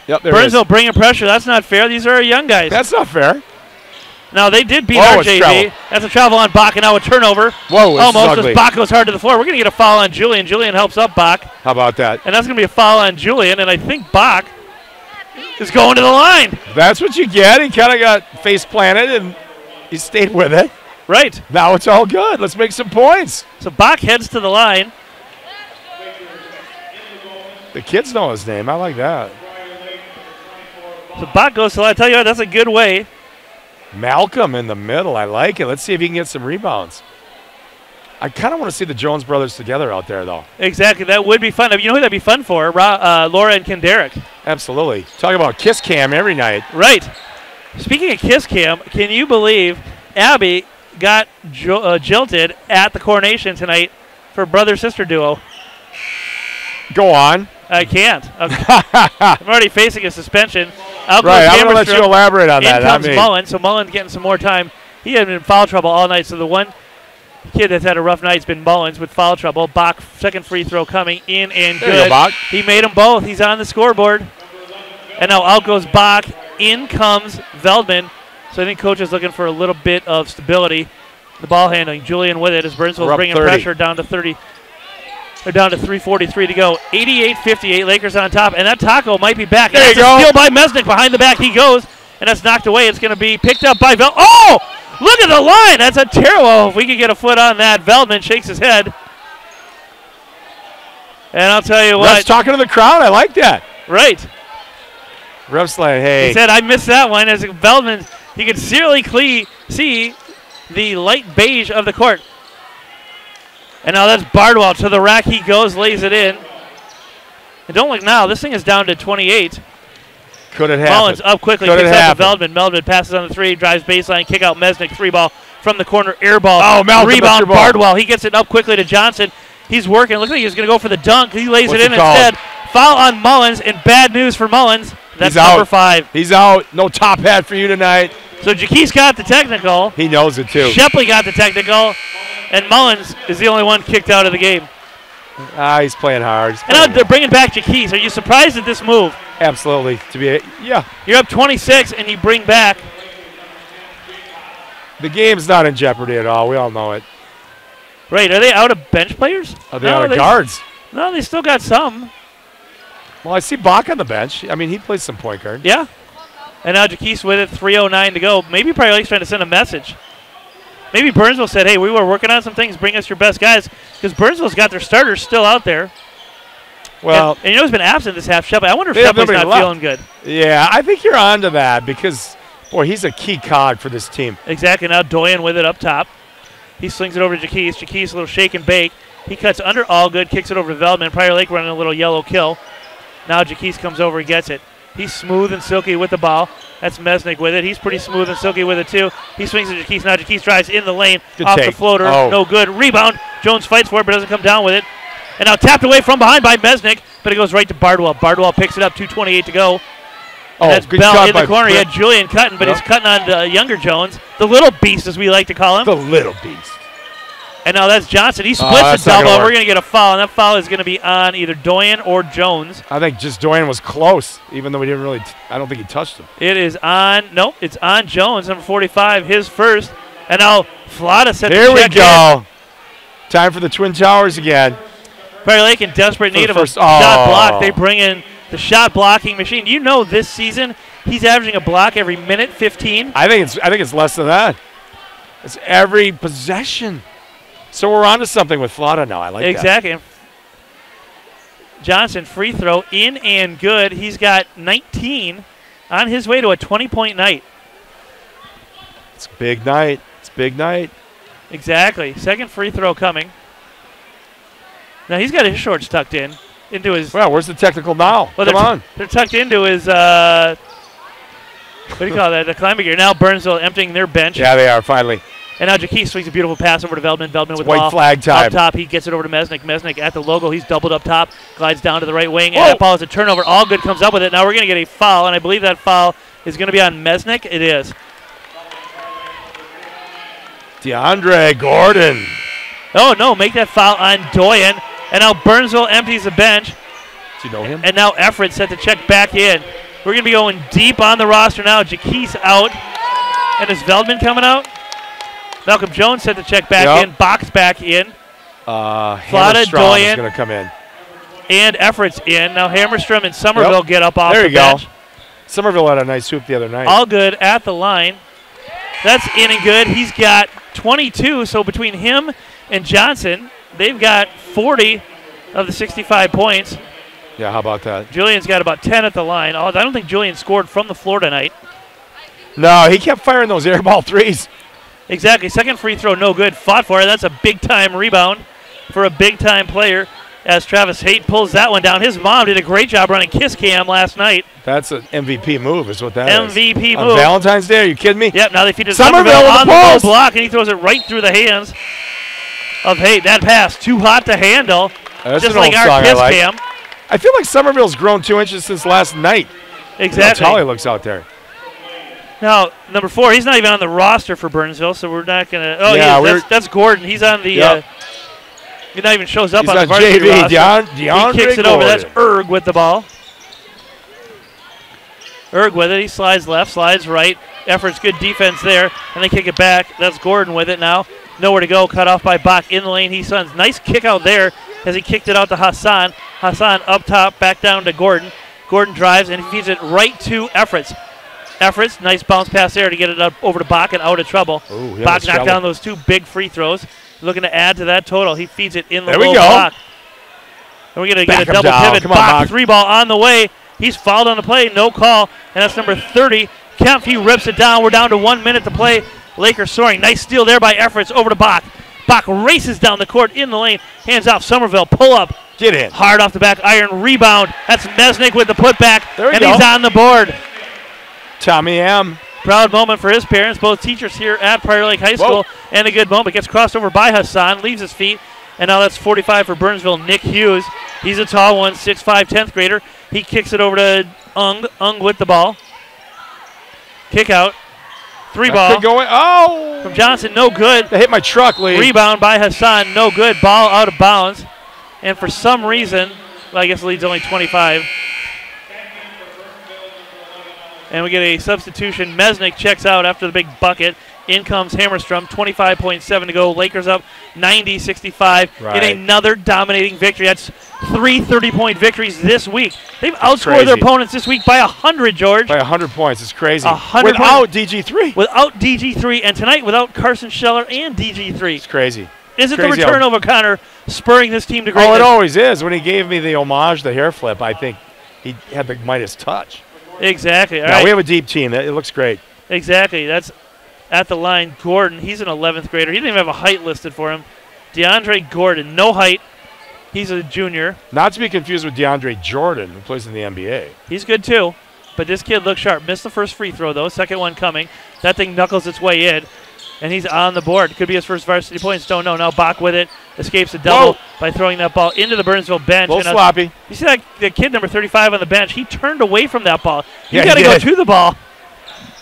B: Yep, there
A: Burnsville bringing pressure. That's not fair. These are our young guys.
B: That's not fair.
A: Now, they did beat
B: Oh,
A: our
B: it's
A: JV.
B: travel.
A: That's a travel on Bach, and now a turnover.
B: Whoa, it's
A: almost
B: ugly.
A: as Bach goes hard to the floor. We're going to get a foul on Julian. Julian helps up Bach,
B: How about that?
A: and that's going to be a foul on Julian, and I think Bach is going to the line.
B: That's what you get. He kind of got face planted, and he stayed with it.
A: Right.
B: Now it's all good. Let's make some points.
A: So Bach heads to the line.
B: The kids know his name. I like that.
A: So Bach goes to the line. I tell you what, that's a good way.
B: Malcolm in the middle. I like it. Let's see if he can get some rebounds. I kind of want to see the Jones brothers together out there, though.
A: Exactly. That would be fun. You know who that'd be fun for? Laura and Kenderick.
B: Absolutely. Talk about kiss cam every night.
A: Right. Speaking of kiss cam, can you believe Abby got jilted at the coronation tonight for brother-sister duo?
B: Go on.
A: I can't. I'm already facing a suspension. Out goes
B: Right, I'm going to let
A: Hammerstrom.
B: you elaborate on that.
A: In comes Mullen, so Mullen's getting some more time. He had been in foul trouble all night, so the one kid that's had a rough night has been Mullins with foul trouble. Bach, second free throw coming in and
B: There you
A: good.
B: go, Bach.
A: He made them both. He's on the scoreboard. And now out goes Bach. In comes Veldman. So I think coach is looking for a little bit of stability. The ball handling. Julian with it as Burnsville's bringing
B: 30.
A: pressure down to 30. They're down to 3:43 to go. 88-58, Lakers on top. And that taco might be back.
B: There
A: and
B: you
A: that's
B: go.
A: a steal by Mesnick. Behind the back he goes. And that's knocked away. It's going to be picked up by Oh! Look at the line. That's a terrible. If we could get a foot on that. Veldman shakes his head. And I'll tell you what.
B: Ref's talking to the crowd. I like that.
A: Right.
B: Ref's like, hey.
A: He said, I missed that one. As Veldman, he could serially see the light beige of the court. And now that's Bardwell. To the rack he goes, lays it in. And don't look now. This thing is down to 28.
B: Could it happen?
A: Mullins up quickly,
B: Could it
A: kicks out to
B: happen?
A: Veldman. Veldman passes on the three, drives baseline, kick out Mesnick, three ball from the corner, air ball.
B: Oh, Malcolm, that's
A: rebound
B: your ball.
A: Bardwell. He gets it up quickly to Johnson. He's working. Looks like he's going to go for the dunk. He lays
B: What's
A: it in
B: it called?
A: instead. Foul on Mullins, and bad news for Mullins. That's
B: He's
A: number
B: out.
A: 5.
B: He's out. No top hat for you tonight.
A: So Jaquise got the technical.
B: He knows it, too.
A: Shepley got the technical. And Mullins is the only one kicked out of the game.
B: He's playing hard.
A: And now they're bringing back Jaquise. Are you surprised at this move?
B: Absolutely. Yeah.
A: You're up 26, and you bring back.
B: The game's not in jeopardy at all. We all know it.
A: Right, are they out of bench players?
B: Are they out of guards?
A: No, they still got some.
B: Well, I see Bach on the bench. I mean, he plays some point guard.
A: Yeah. And now Jaquise with it, 3:09 to go. Maybe Prior Lake's trying to send a message. Maybe Burnsville said, hey, we were working on some things. Bring us your best guys. Because Burnsville's got their starters still out there.
B: Well,
A: and you know who's been absent this half, Shepley. I wonder if
B: they have
A: Shepley's
B: nobody
A: not
B: left.
A: feeling good.
B: yeah, I think you're on to that because, boy, he's a key cog for this team.
A: Exactly. Now Doyen with it up top. He slings it over to Jaquise. Jaquise, a little shake and bake. He cuts under Allgood, kicks it over to Veldman. Prior Lake running a little yellow kill. Now Jaquise comes over and gets it. He's smooth and silky with the ball. That's Mesnick with it. He's pretty smooth and silky with it, too. He swings at Jaquise. Now Jaquise drives in the lane.
B: Good
A: off
B: take.
A: the floater.
B: Oh.
A: No good. Rebound. Jones fights for it, but doesn't come down with it. And now tapped away from behind by Mesnick, but it goes right to Bardwell. Bardwell picks it up. 2:28 to go.
B: Oh,
A: that's
B: good
A: Bell
B: shot
A: in the
B: by
A: corner. He
B: Britt.
A: had Julian cutting, but
B: Yep.
A: he's cutting on younger Jones. The little beast, as we like to call him.
B: The little beast.
A: And now that's Johnson. He splits
B: that's
A: the
B: not
A: double,
B: gonna
A: and we're
B: work.
A: going to get a foul, and that foul is going to be on either Doyen or Jones.
B: I think just Doyen was close, even though we didn't really. I don't think he touched him.
A: It is on, nope, it's on Jones, number 45, his first. And now Flata set
B: Here
A: the
B: we
A: check
B: go. Time for the Twin Towers again.
A: in. Prairie Lake in desperate need of a
B: first-
A: shot
B: oh.
A: block. They bring in the shot blocking machine. You know this season he's averaging a block every minute, 15.
B: I think it's less than that. It's every possession. So we're on to something with Flata now. I like that.
A: Exactly. Johnson, free throw, in and good. He's got 19 on his way to a 20-point night.
B: It's a big night. It's a big night.
A: Exactly. Second free throw coming. Now he's got his shorts tucked into his.
B: Well, where's the technical now?
A: Well,
B: Come on.
A: They're tucked into his. What do you call that? The climbing gear. Now Burnsville emptying their bench.
B: Yeah, they are finally.
A: And now Jaquise swings a beautiful pass over to Veldman. Veldman with the
B: white
A: ball.
B: flag time.
A: Up top, he gets it over to Mesnick. Mesnick at the logo. He's doubled up top. Glides down to the right wing.
B: Whoa.
A: And that ball is a turnover. All good comes up with it. Now we're going to get a foul, and I believe that foul is going to be on Mesnick. It is.
B: DeAndre Gordon.
A: Oh, no. Make that foul on Doyen. And now Burnsville empties the bench.
B: Do you know him?
A: And now Effort set the check back in. We're going to be going deep on the roster now. Jaquise out. And is Veldman coming out? Malcolm Jones set the check back in. Box back in.
B: Flata
A: Doyen.
B: is going to come in.
A: And Effort's in. Now Hammerstrom and Somerville get up off
B: There
A: the
B: you go.
A: bench.
B: Somerville had a nice swoop the other night.
A: All good at the line. That's in and good. He's got 22, so between him and Johnson, they've got 40 of the 65 points.
B: Yeah, how about that?
A: Julian's got about 10 at the line. I don't think Julian scored from the floor tonight.
B: No, he kept firing those air ball threes.
A: Exactly. Second free throw, no good. Fought for it. That's a big-time rebound for a big-time player as Travis Haight pulls that one down. His mom did a great job running Kiss Cam last night.
B: That's an MVP move is what that is.
A: MVP
B: On
A: move.
B: Valentine's Day, are you kidding me?
A: Yep, now they feed it to
B: Somerville
A: Somerville
B: with
A: on
B: the
A: the low
B: post.
A: block, and he throws it right through the hands of Haight. That pass, too hot to handle,
B: That's
A: just
B: an
A: like
B: old
A: our
B: song I
A: Kiss
B: like.
A: Cam.
B: I feel like Somerville's grown 2 inches since last night.
A: Exactly.
B: That's how he looks out there.
A: Now, number 4, he's not even on the roster for Burnsville, so we're not going to. Oh,
B: Yeah,
A: yeah, that's Gordon. He's on the.
B: Yep.
A: He not even shows up
B: He's
A: on the
B: on
A: varsity
B: JV.
A: roster.
B: DeAndre
A: He kicks it
B: Gordon.
A: over. That's Erg with the ball. Erg with it. He slides left, slides right. Effort's good defense there, and they kick it back. That's Gordon with it now. Nowhere to go. Cut off by Bach in the lane. He sends nice kick out there as he kicked it out to Hassan. Hassan up top, back down to Gordon. Gordon drives and he feeds it right to Efforts. Efforts, nice bounce pass there to get it up over to Bach and out of trouble.
B: Ooh,
A: Bach knocked down those 2 big free throws. Looking to add to that total. He feeds it in the
B: There we
A: low
B: go.
A: block. And we're going to
B: Back
A: get a
B: him
A: double
B: down.
A: pivot.
B: Come on,
A: Bach,
B: Bach.
A: 3 ball on the way. He's fouled on the play. No call. And that's number 30. Kempf, he rips it down. We're down to 1 minute to play. Lakers soaring. Nice steal there by Efforts over to Bach. Bach races down the court in the lane. Hands off Somerville. Pull up.
B: Get in.
A: Hard off the back iron. Rebound. That's Mesnick with the putback.
B: There we
A: and
B: go.
A: he's on the board.
B: Tommy M.
A: Proud moment for his parents, both teachers here at Prior Lake High School, and a good moment. Gets crossed over by Hassan, leaves his feet, and now that's 45 for Burnsville. Nick Hughes, he's a tall one, 6'5", 10th grader. He kicks it over to Ung. Ung with the ball. Kick out. 3 ball
B: Could go in. Oh!
A: from Johnson, no good.
B: They hit my truck, Lee.
A: Rebound by Hassan, no good. Ball out of bounds. And for some reason, well, I guess the lead's only 25. And we get a substitution. Mesnick checks out after the big bucket. In comes Hammerstrom, 25.7 to go. Lakers up 90-65
B: Right.
A: in another dominating victory. That's 3 30-point victories this week. They've outscored
B: crazy.
A: their opponents this week by 100, George.
B: By 100 points. It's crazy.
A: 100
B: Without DG3.
A: Without DG3, and tonight without Carson Scheller and DG3.
B: It's crazy.
A: Is it the
B: crazy
A: return of O'Connor spurring this team to
B: Oh,
A: greatness?
B: it always is. When he gave me the homage, the hair flip, I think he had the Midas touch.
A: Exactly. All
B: Now,
A: right.
B: we have a deep team. It looks great.
A: Exactly. That's at the line. Gordon, he's an 11th grader. He didn't even have a height listed for him. DeAndre Gordon, no height. He's a junior.
B: Not to be confused with DeAndre Jordan, who plays in the NBA.
A: He's good too. But this kid looks sharp. Missed the first free throw, though. Second one coming. That thing knuckles its way in. And he's on the board. Could be his first varsity points. Don't know. Now Bach with it. escapes a double
B: Whoa.
A: by throwing that ball into the Burnsville bench.
B: A little
A: And
B: sloppy.
A: you see that the kid number 35 on the bench? He turned away from that ball. You
B: Yeah,
A: got to
B: he
A: go
B: did.
A: to the ball.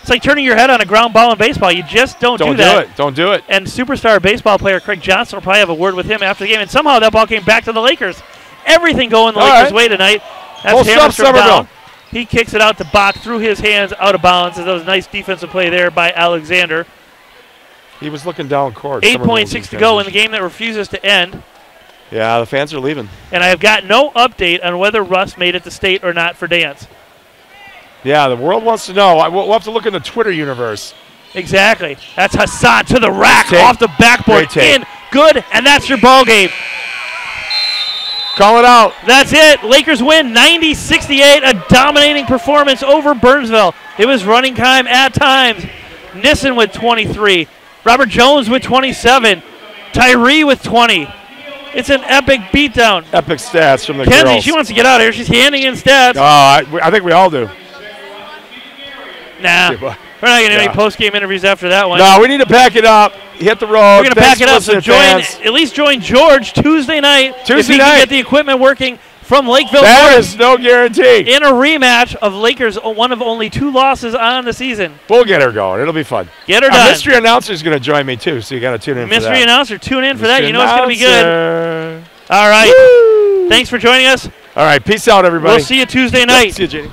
A: It's like turning your head on a ground ball in baseball. You just don't do that.
B: Don't do it.
A: And superstar baseball player Craig Johnson will probably have a word with him after the game. And somehow that ball came back to the Lakers. Everything going the
B: All
A: Lakers'
B: right.
A: way tonight.
B: Full
A: That's
B: stop,
A: Hammerstrom
B: Somerville.
A: down. He kicks it out to Bach through his hands, out of bounds. That was a nice defensive play there by Alexander.
B: He was looking down court.
A: 8.6 to go in the game that refuses to end.
B: Yeah, the fans are leaving.
A: And I have got no update on whether Russ made it to state or not for dance.
B: Yeah, the world wants to know. We'll have to look in the Twitter universe.
A: Exactly. That's Hassan to the rack,
B: Take.
A: off the backboard,
B: Great take.
A: in, good, and that's your ball game.
B: Call it out.
A: That's it. Lakers win 90-68, a dominating performance over Burnsville. It was running time at times. Nissen with 23. Robert Jones with 27. Tyree with 20. It's an epic beatdown.
B: Epic stats from the
A: Kenzie,
B: girls.
A: she wants to get out of here. She's handing in stats.
B: Oh, I think we all do.
A: Nah. We're not going to do any post-game interviews after that one.
B: No, we need to pack it up. Hit the road.
A: We're going to pack it up. So at least join George Tuesday night. If he can get the equipment working from Lakeville.
B: That
A: North
B: is no guarantee.
A: in a rematch of Lakers, one of only 2 losses on the season.
B: We'll get her going. It'll be fun.
A: Get her
B: Our
A: done.
B: mystery announcer is going to join me too, so you got to tune in for that.
A: Mystery announcer, tune in for that.
B: Mystery
A: You know it's going to be good.
B: announcer.
A: All right.
B: Woo!
A: Thanks for joining us.
B: All right, peace out, everybody.
A: We'll see you Tuesday night.
B: See you, Jenny.